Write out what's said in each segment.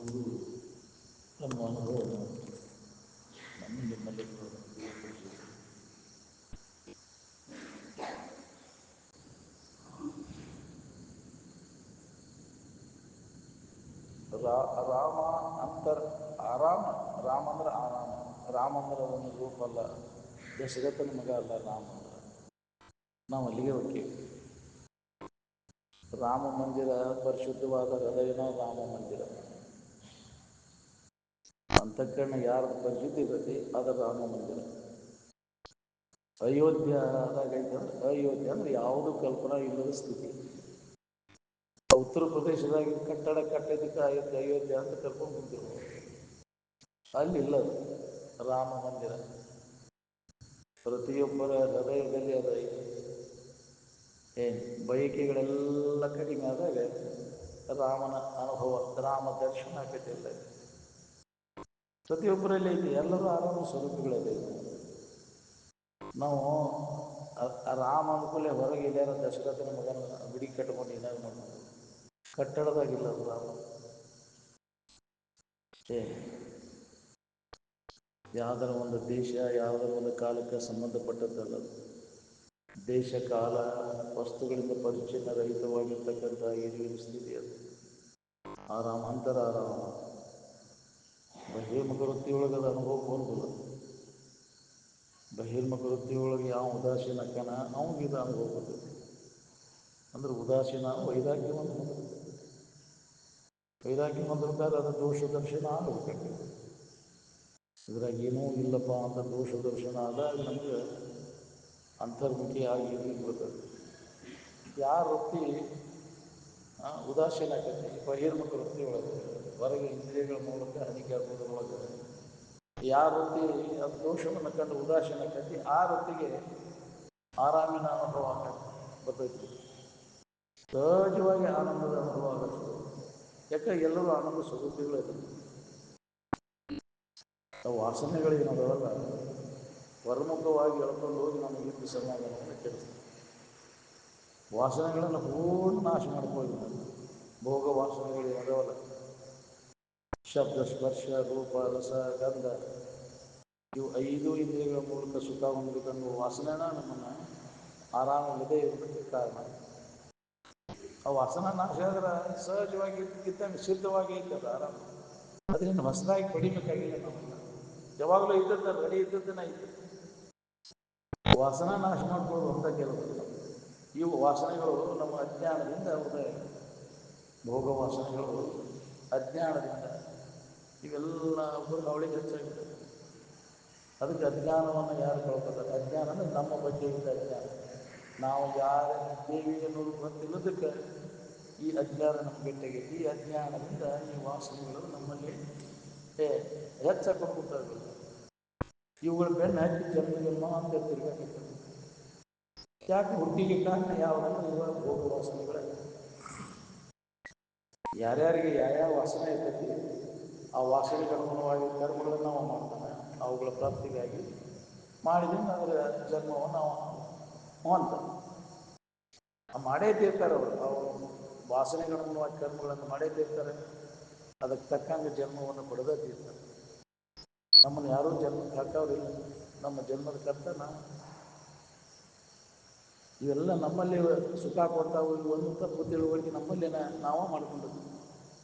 ನಮ್ಮ ಅನುಭವ ನಮ್ಮ ನಿಮ್ಮಲ್ಲಿ ರಾಮ ಅಂತರ್ ಆರಾಮ. ರಾಮ ಅಂದ್ರೆ ಆರಾಮ. ರಾಮ ಅಂದ್ರೆ ಅದೊಂದು ರೂಪ ಅಲ್ಲ, ದಶರಥನ ಮಗ ಅಲ್ಲ ರಾಮ ಅಂದ್ರೆ. ನಾವು ಅಲ್ಲಿಗೆ ಹೋಗ್ತೀವಿ. ರಾಮ ಮಂದಿರ ಪರಿಶುದ್ಧವಾದ ಹೃದಯನ ರಾಮ ಮಂದಿರ. ಅಂತಃಕರಣ ಯಾರ್ದು ಪರಿಶುದ್ಧ ಇರ್ತೈತಿ ಅದು ರಾಮ ಮಂದಿರ. ಅಯೋಧ್ಯದಾಗ ಐತಂದ್ರೆ ಅಯೋಧ್ಯ ಅಂದ್ರೆ ಯಾವುದು ಕಲ್ಪನಾ ಇಲ್ಲದ ಸ್ಥಿತಿ. ಉತ್ತರ ಪ್ರದೇಶದಾಗ ಕಟ್ಟಡ ಕಟ್ಟಿದ್ದಕ್ಕೆ ಅಯೋಧ್ಯ ಅಂತ ಕರ್ಕೊಂಡು ಬಂದಿರ್ಬೋದು. ಅಲ್ಲಿಲ್ಲ ರಾಮ ಮಂದಿರ. ಪ್ರತಿಯೊಬ್ಬರ ಹೃದಯದಲ್ಲಿ ಅದು ಐತಿ. ಏನು ಬಯಕೆಗಳೆಲ್ಲ ಕಡಿಮೆ ಆದಾಗ ರಾಮನ ಅನುಭವ, ರಾಮ ದರ್ಶನ ಆಗತ್ತಿಲ್ಲ. ಪ್ರತಿಯೊಬ್ಬರಲ್ಲಿ ಐತಿ. ಎಲ್ಲರೂ ಆರಾಮ ಸ್ವರೂಪಗಳಲ್ಲಿ. ನಾವು ರಾಮ ಅನುಕೂಲ ಹೊರಗೆ ಇಲ್ಲಾರ ದಶರಥನ ಮಗನ ಗುಡಿ ಕಟ್ಕೊಂಡು ಏನಾದ್ರು ಮಾಡ್ಬೋದು. ಕಟ್ಟಡದಾಗಿಲ್ಲ ಅದು ರಾಮ. ಯಾವುದರ ಒಂದು ದೇಶ, ಯಾವುದರ ಒಂದು ಕಾಲಕ್ಕೆ ಸಂಬಂಧಪಟ್ಟದ್ದಲ್ಲ. ದೇಶ ಕಾಲ ವಸ್ತುಗಳಿಂದ ಪರಿಚಯ ರಹಿತವಾಗಿರ್ತಕ್ಕಂಥ ಹಿರಿಯ ಸ್ಥಿತಿ ಅದು. ಆರಾಮ ಅಂತರ ಆರಾಮ. ಬಹಿರ್ಮುಖ ವೃತ್ತಿಯೊಳಗದ ಅನುಭವ ಬರುವುದಿಲ್ಲ. ಬಹಿರ್ಮುಖ ವೃತ್ತಿಯೊಳಗೆ ಯಾವ ಉದಾಸೀನ ಅಕ್ಕನ ಅವನಿಗೆ ಅನುಭವ ಬರ್ತದೆ. ಅಂದ್ರೆ ಉದಾಸೀನ ವೈರಾಗ್ಯ ಒಂದು ವೈರಾಗ್ಯ ಹೊಂದಿರ್ತಾರೆ. ಅದು ದೋಷ ದರ್ಶನ ಆಗಬೇಕು. ಇದ್ರಾಗ ಏನೂ ಇಲ್ಲಪ್ಪ ಅಂತ ದೋಷ ದರ್ಶನ ಆದಾಗ ನಮಗೆ ಅಂತರ್ಮುಖಿ ಆಗಿ ಬಿಡ್ತದೆ. ಯಾರ ವೃತ್ತಿ ಉದಾಸೀನ ಆಕತಿ ಬಹಿರ್ಮುಖ ವೃತ್ತಿ ಒಳಗೆ, ಹೊರಗೆ ಇಂದ್ರಿಯಗಳ ಮೂಲಕ ಹನಿಕೆ ಆಗೋದ್ರೊಳಗೆ ಯಾರ ವೃತ್ತಿ ಅದು ದೋಷವನ್ನು ಕಂಡು ಉದಾಸೀನ ಆಕತಿ, ಆ ವೃತ್ತಿಗೆ ಆರಾಮಿನ ಅನುಭವ ಬರ್ತೈತಿ. ಸಹಜವಾಗಿ ಆನಂದದ ಅನುಭವ ಆಗುತ್ತೆ. ಯಾಕೆ ಎಲ್ಲರೂ ಆನಂದ ಸ್ವರೂಪಿಗಳಿದೆ. ವಾಸನೆಗಳೇನದವಲ್ಲ ಹೊರಮುಖವಾಗಿ ಎಳ್ಕೊಂಡು ಹೋಗಿ ನಮಗೆ ಇಂದು ಸಮಾಧಾನವನ್ನು ಕೆಡಿಸ್ತದೆ. ವಾಸನೆಗಳನ್ನು ಪೂರ್ಣ ನಾಶ ಮಾಡ್ಕೊಳ್ಳಿ. ಭೋಗ ವಾಸನೆಗಳೇನದವಲ್ಲ, ಶಬ್ದ ಸ್ಪರ್ಶ ರೂಪ ರಸ ಗಂಧ, ಇವು 5 ಇಂದ್ರಿಯಗಳ ಮೂಲಕ ಸುಖ ಹೊಂದಬೇಕನ್ನುವ ವಾಸನೆನ ನಮ್ಮನ್ನು ಆರಾಮವಿಲ್ಲದೆ ಇರೋದಕ್ಕೆ ಕಾರಣ. ಆ ವಾಸನ ನಾಶ ಆದ್ರೆ ಸಹಜವಾಗಿ ಇದ್ದಕ್ಕಿದ್ದಂಗೆ ಸಿದ್ಧವಾಗಿ ಇರ್ತದೆ ಆರಾಮ. ಅದರಿಂದ ಹೊಸದಾಗಿ ಪಡಿಬೇಕಾಗಿಲ್ಲ. ನಾವು ಯಾವಾಗಲೂ ಇದ್ದದ್ದು ರೆಡಿ ಇದ್ದದ್ದನ್ನ ಇತ್ತು. ವಾಸನ ನಾಶ ಮಾಡ್ಕೊಳ್ಳೋದು ಅಂತ ಕೆಲವಲ್ಲ. ಇವು ವಾಸನೆಗಳು ನಮ್ಮ ಅಜ್ಞಾನದಿಂದ ಉದಯ. ಭೋಗ ವಾಸನೆಗಳು ಅಜ್ಞಾನದಿಂದ ಇವೆಲ್ಲ ಅವಳಿಗೆ ಹೆಚ್ಚಾಗಿದೆ. ಅದಕ್ಕೆ ಅಜ್ಞಾನವನ್ನು ಯಾರು ಕಳ್ಕೊತಾರೆ? ಅಜ್ಞಾನ ಅಂದರೆ ನಮ್ಮ ಬಗ್ಗೆ ಇದ್ದ ಅಜ್ಞಾನ. ನಾವು ಯಾರಿದ್ದೇವೆ ಅನ್ನೋದು ಗೊತ್ತಿಲ್ಲದಕ್ಕೆ ಈ ಅಜ್ಞಾನ ನಮ್ಮ ಗಟ್ಟಿಯಾಗೈತಿ. ಈ ಅಜ್ಞಾನದಿಂದ ಈ ವಾಸನೆಗಳು ನಮ್ಮಲ್ಲಿ ಹೆಚ್ಚಾಕೊಂಡ್ಬಿಡ್ತಾರೆ. ಇವುಗಳ ಬೆನ್ನು ಹಚ್ಚಿ ಜನ್ಮ ಅಂತ ತಿರ್ಗಾಕಿರ್ತದೆ. ಯಾಕೆ ಹುಟ್ಟಿಗೆ ಕಾರಣ ಯಾವುದಂದ್ರೆ ಇವಾಗ ಭೋಗ ವಾಸನೆಗಳ. ಯಾರ್ಯಾರಿಗೆ ಯಾವ ವಾಸನೆ ಇರ್ತೈತಿ ಆ ವಾಸನೆಗೆ ಅನುಗುಣವಾಗಿ ಕರ್ಮಗಳನ್ನು ನಾವು ಮಾಡ್ತಾನೆ. ಅವುಗಳ ಪ್ರಾಪ್ತಿಗಾಗಿ ಮಾಡಿದಿಂದ ಅದರ ಜನ್ಮವನ್ನು ನಾವು ಅಂತಾರೆ. ಮಾಡೇ ತೀರ್ತಾರೆ ಅವರು ವಾಸನೆಗೆ ಅನುಗುಣವಾಗಿ ಕರ್ಮಗಳನ್ನು ಮಾಡೇ ತೀರ್ತಾರೆ. ಅದಕ್ಕೆ ತಕ್ಕಂಗೆ ಜನ್ಮವನ್ನು ಪಡೆದೇ ತೀರ್ತಾರೆ. ನಮ್ಮನ್ನು ಯಾರೂ ಜನ್ಮಕ್ಕೆ ಹಾಕವ್ರಿಲ್ಲ. ನಮ್ಮ ಜನ್ಮದ ಕರ್ತ ನಾವು. ಇವೆಲ್ಲ ನಮ್ಮಲ್ಲಿ ಸುಖ ಕೊಡ್ತಾವು. ಒಂದು ತಪ್ಪು ತಿಳುವಳಿಕೆ ನಮ್ಮಲ್ಲಿ ನಾವು ಮಾಡ್ಕೊಂಡಿದ್ವಿ.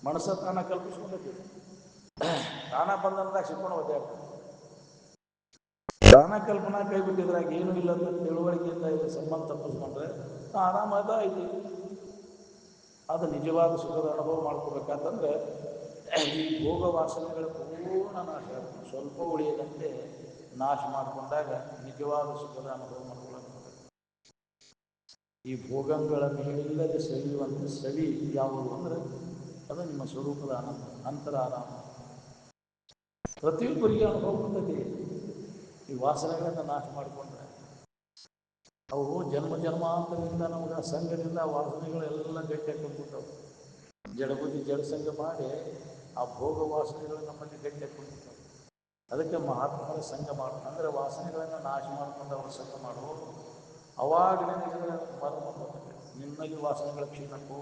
ಮನಸ್ಸ ತಾನ ಕಲ್ಪಿಸ್ಕೊಂಡಿದ್ದೀವಿ. ತಾನ ಬಂಧನದಾಗ ಸಿಕ್ಕೊಂಡು ಹೋಗ್ಯಾರ. ತಾನ ಕಲ್ಪನಾ ಕೈ ಬಿಟ್ಟಿದ್ರಾಗ ಏನೂ ಇಲ್ಲ ಅಂತ ತಿಳುವಳಿಕೆಯಿಂದ ಇದು ಸಂಬಂಧ ತಪ್ಪಿಸ್ಕೊಂಡ್ರೆ ಆರಾಮದ ಐತಿ. ಅದು ನಿಜವಾದ ಸುಖದ ಅನುಭವ ಮಾಡ್ಕೋಬೇಕಂತಂದ್ರೆ ಈ ಭೋಗ ವಾಸನೆಗಳ ಪೂರ್ಣ ನಾಶ ಆಗುತ್ತೆ. ಸ್ವಲ್ಪ ಉಳಿಯದಂತೆ ನಾಶ ಮಾಡಿಕೊಂಡಾಗ ನಿಜವಾದ ಸುಖದ ಅನುಭವ ಮಾಡ್ಕೊಳ್ಳೋದು. ಈ ಭೋಗಗಳ ಮೇಲಿಲ್ಲದೆ ಸವಿಯುವಂಥ ಸವಿ ಯಾವುದು ಅಂದರೆ ಅದು ನಿಮ್ಮ ಸ್ವರೂಪದ ಆನಂದ, ಅಂತರ ಆರಾಮ. ಪ್ರತಿಯೊಬ್ಬರಿಗೆ ಅನುಭವ ಬರ್ತದೆ. ಈ ವಾಸನೆಗಳನ್ನು ನಾಶ ಮಾಡಿಕೊಂಡ್ರೆ ಅವು ಜನ್ಮ ಜನ್ಮಾಂತರದಿಂದ ನಮಗೆ ಸಂಘದಿಂದ ವಾಸನೆಗಳೆಲ್ಲ ಗಟ್ಟಿ ಹಾಕೊಂಡ್ಬಿಟ್ಟವು. ಜಡಬುದ್ಧಿ ಜಡಸಂಗ ಮಾಡಿ ಆ ಭೋಗ ವಾಸನೆಗಳು ನಮ್ಮಲ್ಲಿ ಗಟ್ಟಿ ಹಾಕೊಂಡ್ಬಿಟ್ಟವು. ಅದಕ್ಕೆ ಮಹಾತ್ಮರ ಸಂಘ ಮಾಡು ಅಂದರೆ ವಾಸನೆಗಳನ್ನು ನಾಶ ಮಾಡಿಕೊಂಡವರು ಸಂಘ ಮಾಡುವ. ಅವಾಗಲೇ ಮರ್ಮ ನಿನ್ನಲ್ಲಿ ವಾಸನೆಗಳ ಕ್ಷೀಣಕ್ಕೂ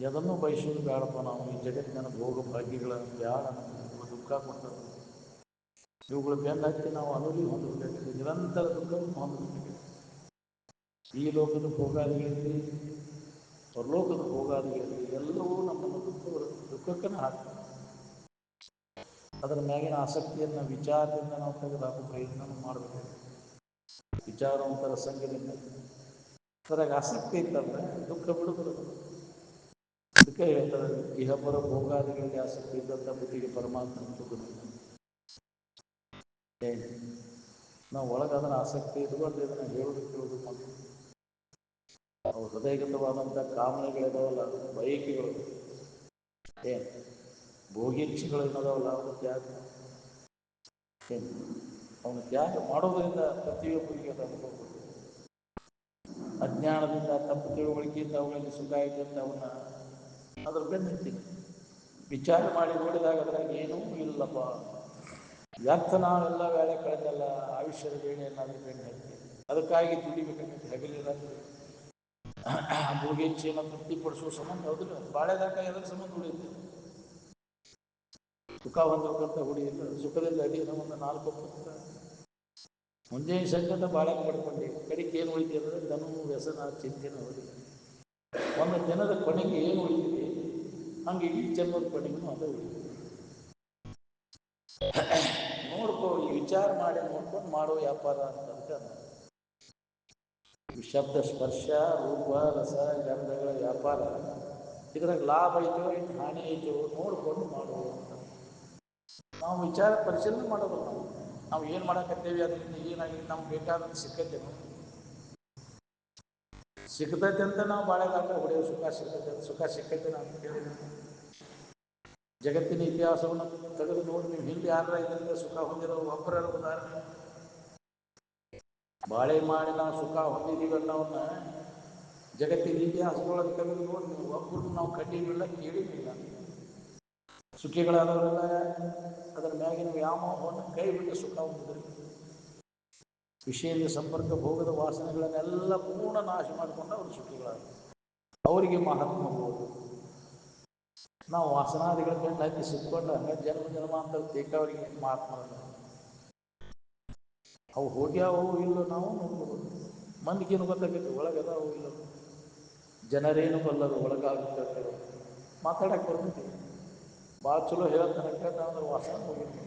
ಎದನ್ನು ಬಯಸೋದು ಬೇಡಪ್ಪ. ನಾವು ಈ ಜಗತ್ತಿನ ಭೋಗ ಭಾಗ್ಯಗಳನ್ನು ಬೇಡ, ನಮಗೆ ದುಃಖ ಕೊಡ್ತದೆ. ಇವುಗಳು ಬೆನ್ನ ಹತ್ತಿ ನಾವು ಅನುಭವಿ ಹೊಂದಬೇಕಾಗಿದೆ, ನಿರಂತರ ದುಃಖವನ್ನು ಹೊಂದಬೇಕಾಗಿದೆ. ಈ ಲೋಕದ ಭೋಗಾದಿಗಳಿರಲಿ, ಪರಲೋಕದ ಭೋಗಾದಿಗಳಿರಲಿ, ಎಲ್ಲವೂ ನಮ್ಮನ್ನು ದುಃಖಕ್ಕನ್ನು ಹಾಕ್ತವೆ. ಅದರ ಮ್ಯಾಗಿನ ಆಸಕ್ತಿಯನ್ನು ವಿಚಾರದಿಂದ ನಾವು ತೆಗೆದುಹಾಕೋ ಪ್ರಯತ್ನ ಮಾಡಬೇಕಾಗಿದೆ. ವಿಚಾರವಂತರ ಸಂಘದಿಂದ ಅದ್ರಾಗ ಆಸಕ್ತಿ ಇತ್ತಂದ್ರೆ ದುಃಖ ಬಿಡುತ್ತದೆ. ಅದಕ್ಕೆ ಹೇಳ್ತಾರೆ, ಇಹಪರ ಭೋಗಾದಿಗಳಿಗೆ ಆಸಕ್ತಿ ಇದ್ದಂಥ ಬುದ್ಧಿಗೆ ಪರಮಾತ್ಮ ಸುಖವಿಲ್ಲ. ನಾವು ಒಳಗೆ ಅದನ್ನು ಆಸಕ್ತಿ ಇರುವಂತೆ ಇದನ್ನು ಹೇಳೋದು ಕೇಳೋದು ಮಾಡ್ತೀವಿ. ಅವು ಹೃದಯಗತವಾದಂಥ ಕಾಮನೆಗಳಿದಾವಲ್ಲ, ಬಯಕೆಗಳು, ಭೋಗೀಚ್ಛೆಗಳು ಏನದಾವಲ್ಲ, ಅವನು ತ್ಯಾಗ ಅವನು ತ್ಯಾಗ ಮಾಡೋದರಿಂದ ಪ್ರತಿಯೊಬ್ಬರಿಗೆ ಅದು ಅನುಭವ. ಅಜ್ಞಾನದಿಂದ ತಪ್ಪು ತಿಳುವಳಿಕೆಯಿಂದ ಅವುಗಳಲ್ಲಿ ಸುಖ ಆಯಿತು ಅಂತ ಅವನ್ನ ಅದ್ರ ಬೆನ್ನತ್ತೀನಿ ವಿಚಾರ ಮಾಡಿ ನೋಡಿದಾಗ ಅದ್ರಾಗ ಏನೂ ಇಲ್ಲಪ್ಪ, ವ್ಯರ್ಥ ನಾವೆಲ್ಲ ವೇಳೆ ಕಳೆದಲ್ಲ, ಆಯುಷ್ಯದ ವೇಳೆಯನ್ನಾದರೂ ಬೆನ್ನು ಹತ್ತಿ ಅದಕ್ಕಾಗಿ ದುಡಿಬೇಕಾಗುತ್ತೆ ಹಗಲಿಲ್ಲ. ಭೋಗೇಚ್ಛೆಯನ್ನು ತೃಪ್ತಿಪಡಿಸುವ ಸಂಬಂಧ ಹೌದಿಲ್ಲ, ಬಾಳೆದಾಕ ಎದರ ಸಂಬಂಧ ಉಳಿಯುತ್ತೆ. ಸುಖ ಹೊಂದಬೇಕಂತ ಹುಡಿಯಿಲ್ಲ, ಸುಖದಿಂದ ಅಡಿಯನ್ನು ಒಂದು 4 ಹೊತ್ತು ಮುಂಜಾನೆ ಸಂಗತ ಬಾಳೆಗೆ ಪಡ್ಕೊಂಡು ಕಡೆಗೆ ಏನು ಉಳಿತೀವಿ ಅಂದರೆ ದನು ವ್ಯಸನ ಚಿಂತೆನ ಹೊಡಿದೆ. ಒಂದು ದಿನದ ಕೊನೆಗೆ ಏನು ಉಳಿತೀವಿ ಹಂಗೆ ಇಡೀ ಜನ್ಮದ ಕೊನೆಗೂ ಅದೇ ಉಳಿತೀವಿ. ನೋಡ್ಕೋ, ಈ ವಿಚಾರ ಮಾಡಿ ನೋಡ್ಕೊಂಡು ಮಾಡೋ ವ್ಯಾಪಾರ ಅಂತ ಶಬ್ದ ಸ್ಪರ್ಶ ರೂಪ ರಸ ಗಂಧಗಳ ವ್ಯಾಪಾರ, ಇದ್ರಾಗ ಲಾಭ ಐತೋ ಇನ್ನು ಹಾನಿ ಐತೋ ನೋಡ್ಕೊಂಡು ಮಾಡುವ ಅಂತ ನಾವು ವಿಚಾರ ಪರಿಶೀಲನೆ ಮಾಡೋದು. ನಾವು ಏನು ಮಾಡಕತ್ತೇವೆ, ಅದರಿಂದ ಏನಾಗಿದೆ, ನಮ್ಗೆ ಬೇಕಾದಂತ ಸಿಕ್ಕತ್ತೇನೋ, ಸಿಕ್ಕತೈತೆ ಅಂತ ನಾವು ಬಾಳೆದಾಟ ಹೊಡೆಯೋ ಸುಖ ಸಿಕ್ಕತ್ತೆ, ಸುಖ ಸಿಕ್ಕತ್ತೆ ಅಂತ ಕೇಳಿದ್ರೆ ಜಗತ್ತಿನ ಇತಿಹಾಸವನ್ನು ತೆಗೆದು ನೋಡಿ, ನೀವು ಹಿಂದೆ ಯಾರ ಇದರಿಂದ ಸುಖ ಹೊಂದಿರೋ ಒಬ್ಬರ ಉದಾಹರಣೆ. ಬಾಳೆ ಮಾಡಿ ನಾವು ಸುಖ ಹೊಂದಿದ್ದೀವಿ ಅನ್ನೋವನ್ನ ಜಗತ್ತಿನ ಇತಿಹಾಸದೊಳಗೆ ತೆಗೆದು ನೋಡಿ, ನೀವು ಒಬ್ಬರು ನಾವು ಕಂಡಿರಲಿಲ್ಲ, ಕೇಳಿರಲಿಲ್ಲ. ಸುಖಿಗಳಾದವರೆಲ್ಲ ಅದರ ಮ್ಯಾಗಿನ ವ್ಯಾಮೋಹವನ್ನು ಕೈ ಬಿಟ್ಟು ಸುಖ ಹೊಂದಿದ್ರು. ವಿಷಯದ ಸಂಪರ್ಕ ಭೋಗದ ವಾಸನೆಗಳನ್ನೆಲ್ಲ ಪೂರ್ಣ ನಾಶ ಮಾಡಿಕೊಂಡು ಅವರು ಸುಖಿಗಳಾದ ಅವರಿಗೆ ಮಹಾತ್ಮ ಹೋಗೋದು. ನಾವು ವಾಸನಾದಿಗಳ ಬೆನ್ನು ಹತ್ತಿ ಸಿಕ್ಕೊಂಡು ಹಂಗೆ ಜನ್ಮ ಜನ್ಮಾಂತರ ತೇಕವರಿಗೆ ಮಹಾತ್ಮರಲ್ಲ. ಅವು ಹೋಗ್ಯಾವು ಇಲ್ಲೋ ನಾವು ನೋಡ್ಬೋದು. ಮಂದಿಗೇನು ಗೊತ್ತಾಗೈತೆ ಒಳಗದ ಅವು ಇಲ್ಲ, ಜನರೇನು ಬಲ್ಲರು ಒಳಗಾಗುತ್ತೆ ಮಾತಾಡಕ್ಕೆ ಬರ್ತಿದ್ದೀವಿ. ಭಾಳ ಚಲೋ ಹೇಳ್ತಾನೆ ಅಂದ್ರೆ ವಾಸನೆ ಹೋಗಿರ್ತೀವಿ.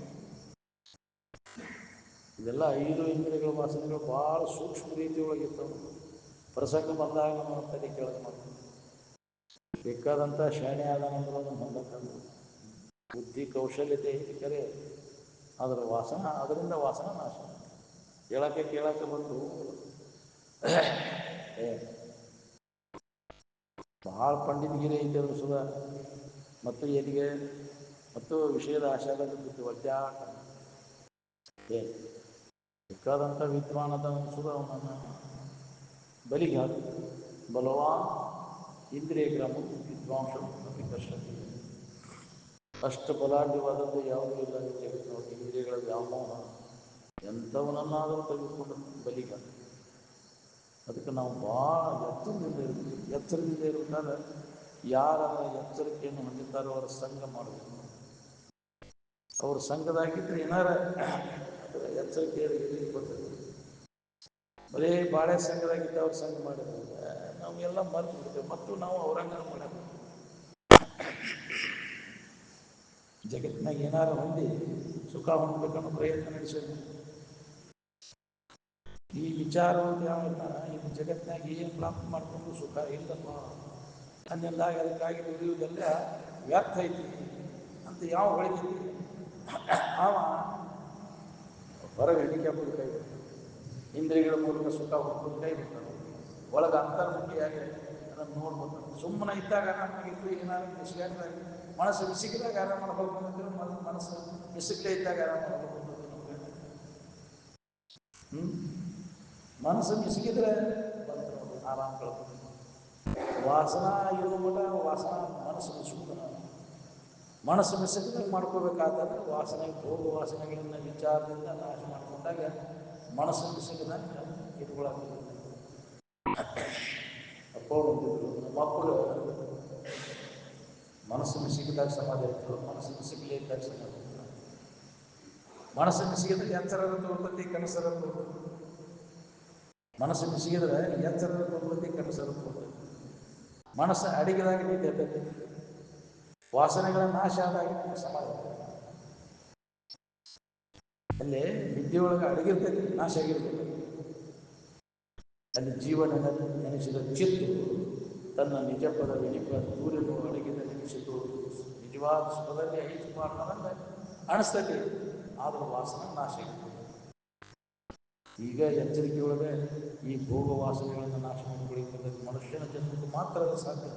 ಇದೆಲ್ಲ 5 ಇಂದ್ರಿಯಗಳ ವಾಸನೆಗಳು ಭಾಳ ಸೂಕ್ಷ್ಮ ರೀತಿಯೊಳಗಿರ್ತವೆ. ಪ್ರಸಂಗ ಬಂದಾಗ ನಮ್ಮ ತಲೆ ಕೆಳಗೆ ಮಾಡ್ತೀವಿ. ಬೇಕಾದಂಥ ಶಾಣೆ ಆದಾನಂದ್ರೆ ಅದನ್ನು ಹೊಂದಕ್ಕಂದ್ರೆ ಬುದ್ಧಿ ಕೌಶಲ್ಯತೆ ಐತಿ ಕರೆ, ಅದರ ವಾಸನ ಅದರಿಂದ ವಾಸನ ನಾಶ. ಕೇಳಕ್ಕೆ ಬಂದು ಭಾಳ ಪಂಡಿತಗಿರಿ ಐತೆ ಅದು ಸುಧಾ, ಮತ್ತು ಎಲ್ಲಿಗೆ ಮತ್ತು ವಿಷಯದ ಆಶಾದಲ್ಲಿ ಬಿಟ್ಟು ಒದ್ದಾಟ ಬೇಕಾದಂಥ ವಿದ್ವಾನದ ಸುಧ ಅವನನ್ನು ಬಲಿಗೆ ಹಾಕಿ ಬಲವಾನ್ ಇಂದ್ರಿಯ ಗ್ರಾಮ ವಿದ್ವಾಂಸ ಕಷ್ಟಕ್ಕೆ ಅಷ್ಟು ಬಲಾಢ್ಯವಾದದ್ದು ಯಾವುದೂ ಇಲ್ಲ ಈ ಜಗತ್ತಿನೊಳಗೆ. ಇಂದ್ರಿಯಗಳ ವ್ಯಾಮೋಹ ಎಂಥವನನ್ನಾದರೂ ತೆಗೆದುಕೊಂಡು ಬಲಿಗೆ. ಅದಕ್ಕೆ ನಾವು ಭಾಳ ಎತ್ತರದಿಂದ ಇರ್ತೀವಿ. ಎತ್ತರದಿಂದ ಇರಬೇಕಾದ್ರೆ ಯಾರ ಎಚ್ಚರಿಕೆಯನ್ನು ಹೊಂದಿದ್ದಾರೋ ಅವರ ಸಂಘ ಮಾಡಬೇಕು. ಅವ್ರ ಸಂಘದಾಗಿದ್ದರೆ ಏನಾರ ಅದರ ಎಚ್ಚರಿಕೆ ಬರ್ತದೆ. ಬರೀ ಬಾಳೆ ಸಂಘದಾಗಿದ್ದ ಅವ್ರ ಸಂಘ ಮಾಡಿದ್ರೆ ನಾವೆಲ್ಲ ಮರ್ತು ಬಿಡ್ತೇವೆ ಮತ್ತು ನಾವು ಅವರಂಗ ಮಾಡಬೇಕು. ಜಗತ್ತಿನಾಗ ಏನಾರ ಹೊಂದಿ ಸುಖ ಹೊಂದಬೇಕನ್ನೋ ಪ್ರಯತ್ನ ನಡೆಸೋದು. ಈ ವಿಚಾರವನ್ನು ಯಾವನ್ನ ಇದು ಜಗತ್ತಿನಾಗ ಏನು ಪ್ರಾಪ್ತಿ ಮಾಡಿಕೊಂಡು ಸುಖ ಇಲ್ಲಪ್ಪ ಅನ್ನೆಂದಾಗ ಅದಕ್ಕಾಗಿ ದುಡಿಯುವುದೆಲ್ಲ ವ್ಯರ್ಥ ಐತಿ ಅಂತ ಯಾವ ಹೊಳಿತೈತಿ ಅವ ಹೊರಗೆ ಹಿಡಿಕೆ ಕೈ ಬಿಡ್ತಾನೆ. ಇಂದ್ರಿಯಗಳ ಮೂಲಕ ಸುಖ ಹೊಂದ್ಕೊಂಡು ಕೈ ಬಿಡ್ತಾನೆ. ಒಳಗೆ ಅಂತರ್ಮುಖಿಯಾಗಿ ಅದನ್ನು ನೋಡ್ಬೋದು. ಸುಮ್ಮನೆ ಇದ್ದಾಗ ನಮಗಿದ್ದು ಏನಾದ್ರು ಬಿಸಿಗಾಡಿದಾಗ ಮನಸ್ಸು ಬಿಸಿಕಿದಾಗ ಆರಾಮ ಮಾಡ್ಬೇಕು ಅಂತಿದ್ರೆ ಮನಸ್ಸು ಬಿಸಿಕಲೇ ಇದ್ದಾಗ ಆರಾಮ ಮಾಡ್ಬೇಕು ನಮಗೆ. ಮನಸ್ಸು ಬಿಸಿಕಿದ್ರೆ ಆರಾಮ ಕಳ್ಕೊಂಡು ವಾಸನ ಇರೋ ಮಠ ವಾಸನ ಮನಸ್ಸು ಬಿಸಿಕೋತಾನ. ಮನಸ್ಸು ಬಿಸಿಕಿದಾಗ ಮಾಡ್ಕೋಬೇಕಾದ್ರೆ ವಾಸನೆ ಭೋಗ ವಾಸನೆಗಳನ್ನು ವಿಚಾರದಿಂದ ನಾಶ ಮಾಡಿಕೊಂಡಾಗ ಮನಸ್ಸು ಬಿಸಿಕಿದಾಗ ಇಟ್ಕೊಳ್ಳೋದು. ಅಪ್ಪ ಮಕ್ಕಳು ಮನಸ್ಸನ್ನು ಸಿಕ್ಕಿದಾಗ ಸಮಾಧಿ ಇರ್ತದೆ, ಮನಸ್ಸನ್ನು ಸಿಗಲೇ ಇದ್ದಾಗ ಸಮಾಧಿ ಇರ್ತದೆ. ಮನಸ್ಸನ್ನು ಸಿಗಿದ್ರೆ ಎಚ್ಚರದ ತೋರ್ತತಿ, ಕನಸರ ತೋರ್ತತಿ. ಮನಸ್ಸನ್ನು ಸಿಗಿದ್ರೆ ಎಚ್ಚರದ ತೋರ್ತತಿ, ಕನಸರ ತೋರ್ತತಿ. ಮನಸ್ಸು ಅಡಿಗೆದಾಗ ನಿದ್ದೆ ಇರ್ತೈತಿ, ವಾಸನೆಗಳ ನಾಶ ಆದಾಗ ಸಮಾಧಿ ಇರ್ತದೆ. ಅಲ್ಲೇ ನಿದ್ದೆಯೊಳಗೆ ಅಡಗಿರ್ತೈತಿ, ನಾಶ ಆಗಿರ್ತೈತಿ. ಅಲ್ಲಿ ಜೀವನ ನೆನೆಸಿದ ಚಿತ್ತು ತನ್ನ ನಿಜ ಪದ ವಿನಿಪ ದೂರನು ಅಡಗಿದ ನೆನೆಸಿತು ನಿಜವಾದ ಸುಖದಲ್ಲಿ ಐದು ಮಾಡ್ತಾರಂದ್ರೆ ಅನಿಸ್ತೈತಿ. ಆದರೂ ವಾಸನೆ ನಾಶ ಆಗಿರ್ತದೆ. ಈಗ ಎಚ್ಚರಿಕೆಯೊಳಗೆ ಈ ಭೋಗ ವಾಸನೆಗಳನ್ನು ನಾಶ ಮಾಡಿಕೊಳ್ಳಿಕ್ಕೆ ಮನುಷ್ಯನ ಜನ್ಮಕ್ಕೆ ಮಾತ್ರ ಅದು ಸಾಧ್ಯ.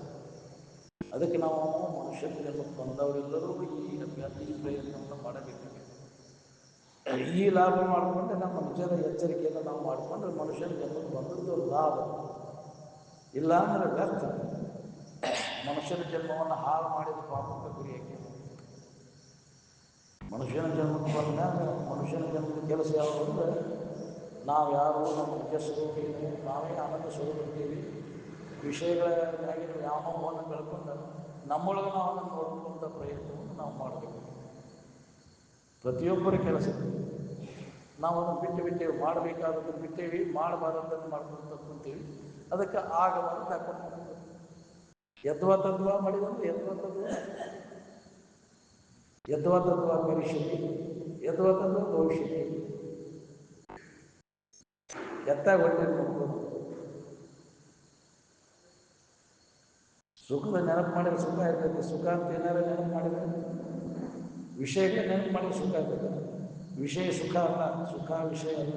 ಅದಕ್ಕೆ ನಾವು ಮನುಷ್ಯನ ಜನ್ಮಕ್ಕೆ ಬಂದವರೆಲ್ಲರೂ ಈ ಪ್ರಯತ್ನವನ್ನು ಮಾಡಬೇಕಾಗಿದೆ. ಈ ಲಾಭ ಮಾಡಿಕೊಂಡ್ರೆ ನಮ್ಮ ನಿಜದ ಎಚ್ಚರಿಕೆಯನ್ನು ನಾವು ಮಾಡಿಕೊಂಡ್ರೆ ಮನುಷ್ಯನ ಜನ್ಮಕ್ಕೆ ಬಂದದ್ದು ಲಾಭ. ಇಲ್ಲ ಅಂದರೆ ವ್ಯರ್ಥ. ಮನುಷ್ಯನ ಜನ್ಮವನ್ನು ಹಾಳು ಮಾಡಿದ ಪಾಪಕ್ಕೆ ಗುರಿಯಾಗಿ ಮನುಷ್ಯನ ಜನ್ಮಕ್ಕೆ ಬಂದಾಗ ಮನುಷ್ಯನ ಜನ್ಮದ ಕೆಲಸ ಯಾವುದು ಅಂದರೆ ನಾವು ಯಾರು ನಮ್ಮ ನಿಜ ಸ್ವರೂಪೇನು, ನಾವೇ ಆನಂದ ಸ್ವರೂಪಿರ್ತೀವಿ. ವಿಷಯಗಳ ಮ್ಯಾಗಿನ ವ್ಯಾಮೋಹವನ್ನು ಕಳ್ಕೊಂಡು ನಮ್ಮೊಳಗೆ ನಾವು ಅದನ್ನು ನೋಡುವಂಥ ಪ್ರಯತ್ನವನ್ನು ನಾವು ಮಾಡಬೇಕು. ಪ್ರತಿಯೊಬ್ಬರ ಕೆಲಸ ನಾವು ಅದನ್ನು ಬಿಟ್ಟೇವಿ, ಮಾಡಬೇಕಾದದನ್ನು ಬಿಟ್ಟೇವಿ, ಮಾಡಬಾರದನ್ನು ಮಾಡ್ಕೊಂತ ಕುಂತೀವಿ. ಅದಕ್ಕೆ ಆಗಬಾರದು ಹಾಕೊಂಡು ಯದ್ವಾ ತದ್ವಾ ಮಾಡಿದಂದ್ರೆ ಯದ್ವಾ ತದ್ವಾ ಕರಿಷ್ಯತಿ, ಯದ್ವಾ ತದ್ವಾ ಭವಿಷ್ಯತಿ. ಎತ್ತಾಗ ಹೊಟ್ಟೆ ನೋಡ್ಬೋದು. ಸುಖದ ನೆನಪು ಮಾಡಿದ್ರೆ ಸುಖ ಇರ್ತೈತಿ. ಸುಖ ಅಂತ ಏನಾರ ನೆನಪು ಮಾಡಿದ್ರೆ ವಿಷಯಕ್ಕೆ ನೆನಪು ಮಾಡಿದ್ರೆ ಸುಖ ಇರ್ತೈತಿ. ವಿಷಯ ಸುಖ ಅಲ್ಲ, ಸುಖ ವಿಷಯ ಅಲ್ಲ.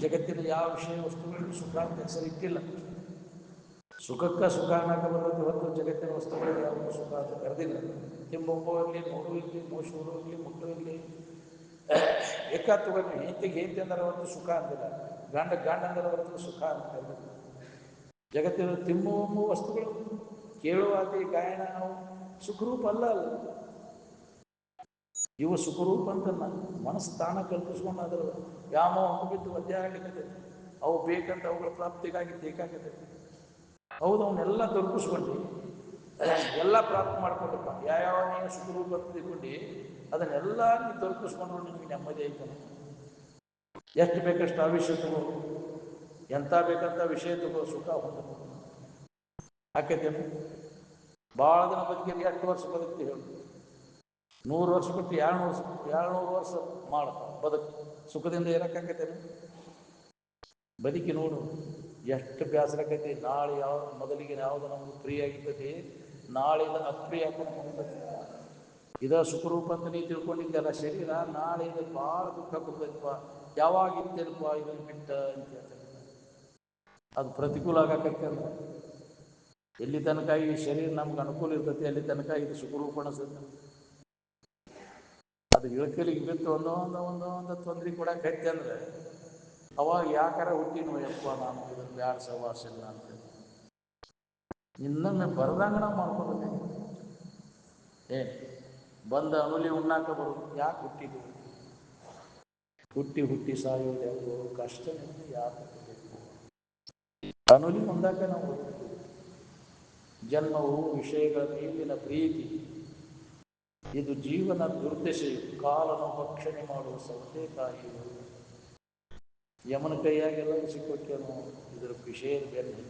ಜಗತ್ತಿನ ಯಾವ ವಿಷಯ ವಸ್ತುಗಳಿಗೂ ಸುಖ ಅಂತ ಹೆಸರಿಟ್ಟಿಲ್ಲ. ಸುಖಕ್ಕೆ ಸುಖ ಅನ್ನಕ್ಕೆ ಬರೋದು ಹೊತ್ತು ಜಗತ್ತಿನ ವಸ್ತುಗಳಿಗೆ ಯಾವುದೂ ಸುಖ ಅಂತ ಕರೆದಿಲ್ಲ. ತಿಂಬೊಬ್ಬ ಇರಲಿ, ನೋಡು ಇರಲಿ, ಮೋಸೂರು ಇರಲಿ, ಮುಟ್ಟು ಇರಲಿ, ಏಕಾತ್ವಗಳು ಹೆಂಡತಿಗೆ ಅಂದ್ರೆ ಹೊತ್ತು ಸುಖ ಅಂತಿಲ್ಲ, ಗಂಡ ಅಂದರೆ ಹೊತ್ತು ಸುಖ ಅಂತ ಕರೆದಿಲ್ಲ. ಜಗತ್ತಿನ ತಿಂಬುವ ವಸ್ತುಗಳು, ಕೇಳುವಾದಿ, ಗಾಯನ ಅವು ಸುಖರೂಪ ಅಲ್ಲ. ಇವು ಸುಖರೂಪ ಅಂತ ಮನಸ್ಸು ತಾನ ಕಲ್ಪಿಸ್ಕೊಂಡು ಅದರ ವ್ಯಾಮೋಹ ಬಿದ್ದು ಅಧ್ಯಾಯ ಆಗಲಿಕ್ಕೆ ಅವು ಬೇಕಂತ ಅವುಗಳ ಪ್ರಾಪ್ತಿಗಾಗಿ ಬೇಕಾಗತ್ತೆ. ಹೌದು, ಅವನ್ನೆಲ್ಲ ದೊರಕಿಸ್ಕೊಂಡು ಎಲ್ಲ ಪ್ರಾಪ್ತಿ ಮಾಡ್ಕೊಂಡಪ್ಪ. ಯಾವ ನೀನು ಸುಖರೂಪ ಅಂತ ತಿಳ್ಕೊಂಡು ಅದನ್ನೆಲ್ಲ ನೀವು ದೊರಕಿಸ್ಕೊಂಡ್ರು ನಿಮಗೆ ನೆಮ್ಮದಿ ಐತಾನೆ. ಎಷ್ಟು ಬೇಕಷ್ಟು ಆವಿಷ್ಯ ತಗೋ, ಎಂಥ ಬೇಕಂತ ವಿಷಯ ತಗೋ, ಸುಖ ಹೊಂದ ಆಕೈತೇನು. ಭಾಳ ದಿನ ಬದುಕಿದ್ರೆ 8 ವರ್ಷ ಬದುಕ್ತಿ ಹೇಳಿ, 100 ವರ್ಷ ಬಿಟ್ಟು 200 ವರ್ಷ ಮಾಡಪ್ಪ ಬದುಕು, ಸುಖದಿಂದ ಇರೋಕ್ಕಾಗತ್ತೇನು? ಬದುಕಿ ನೋಡು ಎಷ್ಟು ಬೇಸರಕ್ಕೈತಿ. ನಾಳೆ ಮೊದಲಿಗೆ ಯಾವುದು ನಮ್ಗೆ ಪ್ರಿಯ ಆಗಿರ್ತೈತಿ, ನಾಳೆ ಇದನ್ನು ಅಪ್ರಿಯ ಹಾಕೊಂಡು ಇದ ಸುಖರೂಪ ಅಂತ ನೀ ತಿಳ್ಕೊಂಡಿದ್ದೆಲ್ಲ ಶರೀರ, ನಾಳೆ ಇದಕ್ಕೆ ಭಾಳ ದುಃಖ ಕೊಡ್ತೈತಪ್ಪ. ಯಾವಾಗ ಇತ್ತೇನಪ್ಪ ಇದನ್ನು ಬಿಟ್ಟ ಅಂತ ಹೇಳ್ತಾರೆ. ಅದು ಪ್ರತಿಕೂಲ ಆಗಕ್ಕೈತೆ ಅಂದ್ರೆ ಎಲ್ಲಿ ತನಕ ಈ ಶರೀರ ನಮ್ಗೆ ಅನುಕೂಲ ಇರ್ತೈತಿ ಅಲ್ಲಿ ತನಕ ಇದು ಸುಖರೂಪ ಅನಿಸುತ್ತೆ. ಅದು ಇಳಕಲಿಗೆ ಬಿತ್ತು ಒಂದೊಂದು ತೊಂದರೆ ಕೊಡಕ್ಕೈತೆ ಅಂದರೆ ಅವಾಗ ಯಾಕಾರ ಹುಟ್ಟಿನೋ ಯಪ್ಪ ನಾನು ಇದನ್ನು ಬ್ಯಾಡ ಸವಾಸ ಇಲ್ಲ ಅಂತ ಇನ್ನೊಮ್ಮೆ ಬರ್ದಂಗೆ ನಾವು ಮಾಡ್ಕೊಳ್ಬೇಕು. ಬಂದ ಅನುಲಿ ಉಣ್ಣಾಕ ಬರೋದು ಯಾಕೆ ಹುಟ್ಟಿದ್ವಿ? ಹುಟ್ಟಿ ಸಾಯೋದು ಯಾವುದು ಕಷ್ಟ ಯಾಕೆ ಅನುಲಿ ಮುಂದಾಕ ನಾವು ಜನ್ಮವು ವಿಷಯಗಳ ಮೇಲಿನ ಪ್ರೀತಿ, ಇದು ಜೀವನ ದುರ್ದಶೆಯು, ಕಾಲನ ಭಕ್ಷಣೆ ಮಾಡುವ ಸೌತೆಕಾಯಿಯು. ಯಮನ ಕೈಯಾಗೆಲ್ಲ ಸಿಕ್ಕೊಟ್ಟೇನು ಇದರ ವಿಷಯದ ಬೆನ್ನು.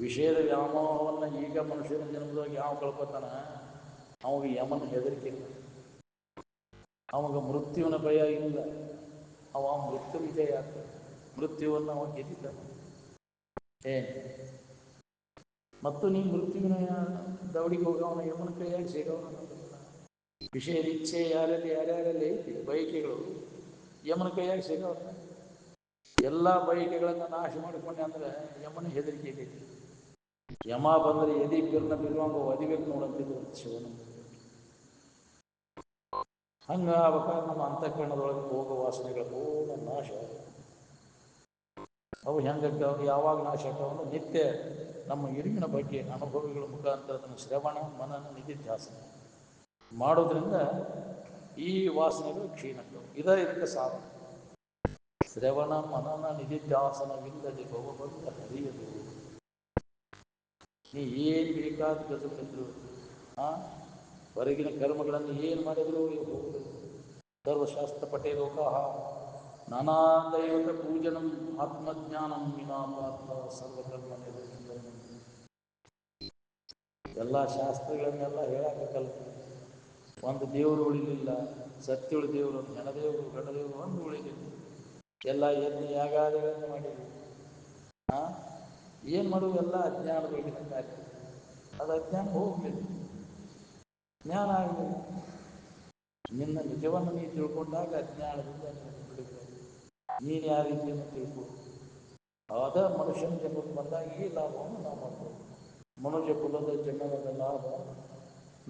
ವಿಷಯದ ವ್ಯಾಮೋಹವನ್ನು ಈಗ ಮನುಷ್ಯನ ಜನ್ಮದಾಗ ಯಾವ ಕಳ್ಕೊತಾನ, ಅವಾಗ ಯಮನ ಹೆದರಿಕೆ ಇಲ್ಲ, ಅವಾಗ ಮೃತ್ಯುವಿನ ಭಯ ಇಲ್ಲ. ಅವ ಮೃತ್ಯು ವಿಜಯ ಆಗ್ತದೆ, ಮೃತ್ಯುವನ್ನು ಅವ ಗೆದ್ದಿದ್ದಾನೆ. ಮತ್ತು ನೀ ಮೃತ್ಯುವಿನ ದೌಡಿಗೆ ಹೋಗವನ ಯಮನ ಕೈಯಾಗಿ ಸಿಗವನ. ವಿಷಯದ ಇಚ್ಛೆ ಯಾರ್ಯಾರಲ್ಲಿ ಐತಿ ಬಯಕೆಗಳು ಯಮನ ಕೈಯಾಗಿ ಸಿಗವನ. ಎಲ್ಲ ಬಯಕೆಗಳನ್ನು ನಾಶ ಮಾಡಿಕೊಂಡೆ ಅಂದ್ರೆ ಯಮನ ಹೆದರಿಕೆ ಆಗೈತಿ. ಯಮ ಬಂದರೆ ಎದಿ ಬಿರುವಂಗ ಒದಿಬೇಕು ನೋಡಂತಿದ್ದು ಶಿವನ. ಹಂಗೆ ಆಗ್ಬೇಕಾದ್ರೆ ನಮ್ಮ ಅಂತಃಕರಣದೊಳಗೆ ಭೋಗ ವಾಸನೆಗಳ ಪೂರ್ಣ ನಾಶ. ಅವು ಹೆಂಗೆ ಯಾವಾಗ ನಾಶ ಆಗ್ತಾವಂದ್ರೆ ನಿತ್ಯ ನಮ್ಮ ಇರುವಿನ ಬಗ್ಗೆ ಅನುಭವಿಗಳ ಮುಖಾಂತರ ಅದನ್ನು ಶ್ರವಣ ಮನನ ನಿಧಿಧ್ಯಾಸನ ಮಾಡೋದ್ರಿಂದ ಈ ವಾಸನೆಗಳು ಕ್ಷೀಣಕ್ಕೆ. ಇದಕ್ಕೆ ಸಾಧನ. ಶ್ರವಣ ಮನನ ನಿಧಿಧ್ಯಾಸನವಿಲ್ಲದೆ ಭವಬಂಧ ಹರಿಯದು. ನೀ ಏನು ಬೇಕಾದ ಗಜಬಿದ್ರು ಹೊರಗಿನ ಕರ್ಮಗಳನ್ನು ಏನು ಮಾಡಿದ್ರು ಹೋಗುದು. ಸರ್ವಶಾಸ್ತ್ರ ಪಠೇ ಲೋಕಃ ನಾನಾ ದೈವತ ಪೂಜನಂ ಆತ್ಮಜ್ಞಾನಂ ವಿನಾ ಪಾರ್ಥ ಸರ್ವಕರ್ಮ ನಿರೂಪಿತಂ. ಎಲ್ಲ ಶಾಸ್ತ್ರಗಳನ್ನೆಲ್ಲ ಹೇಳಕ್ಕೆ ಕಲಿತು ಒಂದು ದೇವರು ಉಳಿಲಿಲ್ಲ. ಸತ್ಯುಳು ದೇವರು, ಹೆಣದೇವರು, ಗಣದೇವರು ಒಂದು ಉಳಿಲಿಲ್ಲ. ಎಲ್ಲ ಯಜ್ಞ ಯಾಗಾದಿಗಳನ್ನು ಮಾಡಿದ್ವಿ. ಏನು ಮಾಡೋದು? ಎಲ್ಲ ಅಜ್ಞಾನದೊಳಗಿನ ಕಾರ್ಯ. ಅದು ಅಜ್ಞಾನ ಹೋಗಲಿಲ್ಲ, ಜ್ಞಾನ ಆಗಲಿಲ್ಲ. ನಿನ್ನ ನಿಜವನ್ನು ನೀನು ತಿಳ್ಕೊಂಡಾಗ ಅಜ್ಞಾನದಿಂದ ಬಿಡುತ್ತೆ. ನೀನು ಯಾವ ರೀತಿಯನ್ನು ತಿಳ್ಕೊ, ಆದ ಮನುಷ್ಯನ ಜನ್ಮಕ್ಕೆ ಬಂದಾಗ ಈ ಲಾಭವನ್ನು ನಾವು ಮಾಡ್ಬೋದು. ಮನುಷ್ಯ ಕುಲದ ಜನರದ ಲಾಭ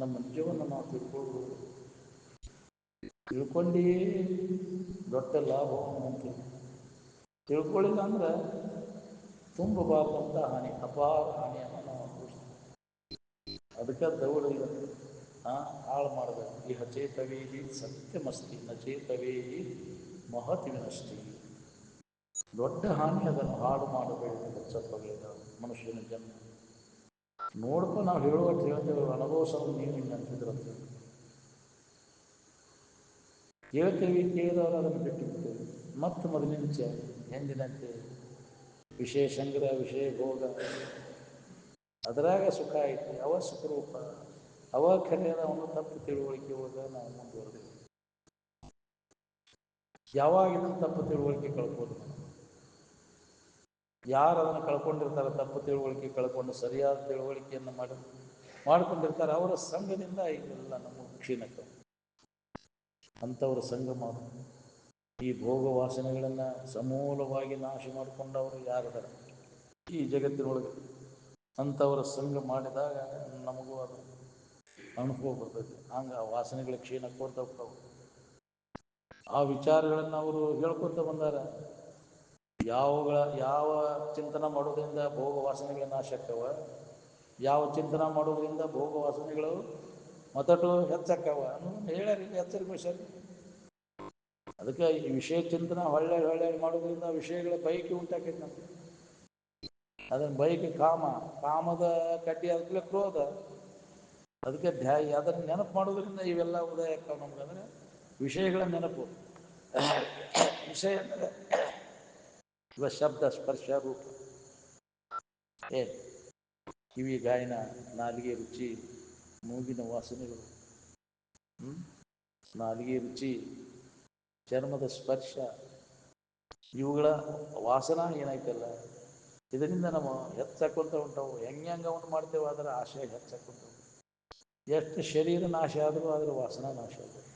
ನಮ್ಮ ನಿಜವನ್ನು ನಾವು ತಿಳ್ಕೊಳ್ಬೋದು. ತಿಳ್ಕೊಂಡೇ ದೊಡ್ಡ ಲಾಭವನ್ನು ಅಂತೀವಿ. ತಿಳ್ಕೊಳ್ಳಿಲ್ಲ ಅಂದ್ರೆ ತುಂಬಬಾರ್ದಂಥ ಹಾನಿ, ಅಪಾರ ಹಾನಿಯನ್ನು ನಾವು ಅನುಭವಿಸ್ತೀವಿ. ಅದಕ್ಕೆ ದೌಡಿಲ್ಲ ಹಾಳು ಮಾಡಬೇಕು. ಇಹ ಚೇತವೇಹಿ ಸತ್ಯಮಸ್ತಿ ನ ಚೇತವೇಹಿ ಮಹತಿ ವಿನಷ್ಟಿ. ದೊಡ್ಡ ಹಾನಿ ಅದನ್ನು ಹಾಳು ಮಾಡಬೇಕು. ಸತ್ವಗಳಿಂದ ಮನುಷ್ಯನ ಜನ್ಮ ನೋಡ್ಕೊ. ನಾವು ಹೇಳುವಷ್ಟು ಹೇಳ್ತೇವೆ, ಅನುಭವಿಸೋದು ನೀವು ಹಿಂಗೆ ಅನ್ಸಿದ್ರಂತ ಹೇಳ್ತೇವೆ. ಕೇಳಿದವರು ಅದನ್ನು ಬಿಟ್ಟು ಬಿಡ್ತೇವೆ. ಮತ್ತು ಮೊದಲಿನ ಎಂದಿನಂತೆ ವಿಷಯ ಸಂಗ್ರಹ, ವಿಷಯ ಭೋಗ, ಅದರಾಗ ಸುಖ ಐತಿ. ಅವ ಸುಖರೂಪ, ಅವ ಕರೆಯದ ಅವನು ತಪ್ಪು ತಿಳುವಳಿಕೆ ಹೋದ ನಾವು ಮುಂದುವರೆದೇವೆ. ಯಾವಾಗ ಇದನ್ನು ತಪ್ಪು ತಿಳುವಳಿಕೆ ಕಳ್ಬೋದು? ಯಾರು ಅದನ್ನು ಕಳ್ಕೊಂಡಿರ್ತಾರೆ, ತಪ್ಪು ತಿಳುವಳಿಕೆ ಕಳ್ಕೊಂಡು ಸರಿಯಾದ ತಿಳುವಳಿಕೆಯನ್ನು ಮಾಡ್ಕೊಂಡಿರ್ತಾರೆ, ಅವರ ಸಂಘದಿಂದ ಇದೆಲ್ಲ ನಮ್ಮ ಕ್ಷೀಣಕ್ಕೆ. ಅಂಥವ್ರ ಸಂಘ ಮಾಡು. ಈ ಭೋಗ ವಾಸನೆಗಳನ್ನು ಸಮೂಲವಾಗಿ ನಾಶ ಮಾಡಿಕೊಂಡವರು ಯಾರಿದ್ದಾರೆ ಈ ಜಗತ್ತಿನೊಳಗೆ? ಅಂಥವರ ಸಂಘ ಮಾಡಿದಾಗ ನಮಗೂ ಅದು ಅನುಭವ ಬರ್ತೈತಿ. ಹಂಗೆ ಆ ವಾಸನೆಗಳ ಕ್ಷೀಣ ಕೊಡ್ತ ಹೋಗ್ತಾವೆ. ಆ ವಿಚಾರಗಳನ್ನು ಅವರು ಹೇಳ್ಕೊತ ಬಂದಾರ. ಯಾವ ಚಿಂತನೆ ಮಾಡೋದ್ರಿಂದ ಭೋಗ ವಾಸನೆಗಳ ನಾಶ ಆಗ್ತಾವ, ಯಾವ ಚಿಂತನೆ ಮಾಡೋದ್ರಿಂದ ಭೋಗ ವಾಸನೆಗಳು ಮತ್ತಟು ಹೆಚ್ಚಾಕ್ಕವ ಅನ್ನೋದನ್ನು ಹೇಳ್ಯಾರ. ಎಚ್ಚರಿಕೆ. ಅದಕ್ಕೆ ಈ ವಿಷಯ ಚಿಂತನೆ ಹೊಳ್ಳೆ ಮಾಡೋದ್ರಿಂದ ವಿಷಯಗಳ ಬಯಕೆ ಉಂಟಾಕೈತೆ ನಮಗೆ. ಅದನ್ನು ಬಯಕೆ ಕಾಮದ ಕಡ್ಡಿ ಅದಕ್ಕೆ ಕ್ರೋಧ. ಅದಕ್ಕೆ ಅದನ್ನು ನೆನಪು ಮಾಡೋದ್ರಿಂದ ಇವೆಲ್ಲ ಉದಯ ಆಗ್ತಾವೆ ನಮ್ಗೆ. ಅಂದರೆ ವಿಷಯಗಳ ನೆನಪು. ವಿಷಯ ಅಂದರೆ ಇವ ಶಬ್ದ, ಸ್ಪರ್ಶ, ರೂಪ. ಕಿವಿ ಗಾಯನ, ನಾಲಿಗೆ ರುಚಿ, ಮೂಗಿನ ವಾಸನೆಗಳು, ನಾಲಿಗೆ ರುಚಿ, ಚರ್ಮದ ಸ್ಪರ್ಶ, ಇವುಗಳ ವಾಸನ ಏನೈತಲ್ಲ, ಇದರಿಂದ ನಾವು ಹೆಚ್ಚಾಕೊಂತ ಉಂಟಾವು. ಹೆಂಗೆ ಅವನು ಮಾಡ್ತೇವೆ, ಅದರ ಆಶಯ ಹೆಚ್ಚಾಕೊಂತ. ಎಷ್ಟು ಶರೀರ ನಾಶ ಆದರೂ ಅದರ ವಾಸನ ನಾಶ ಆಗುತ್ತೆ.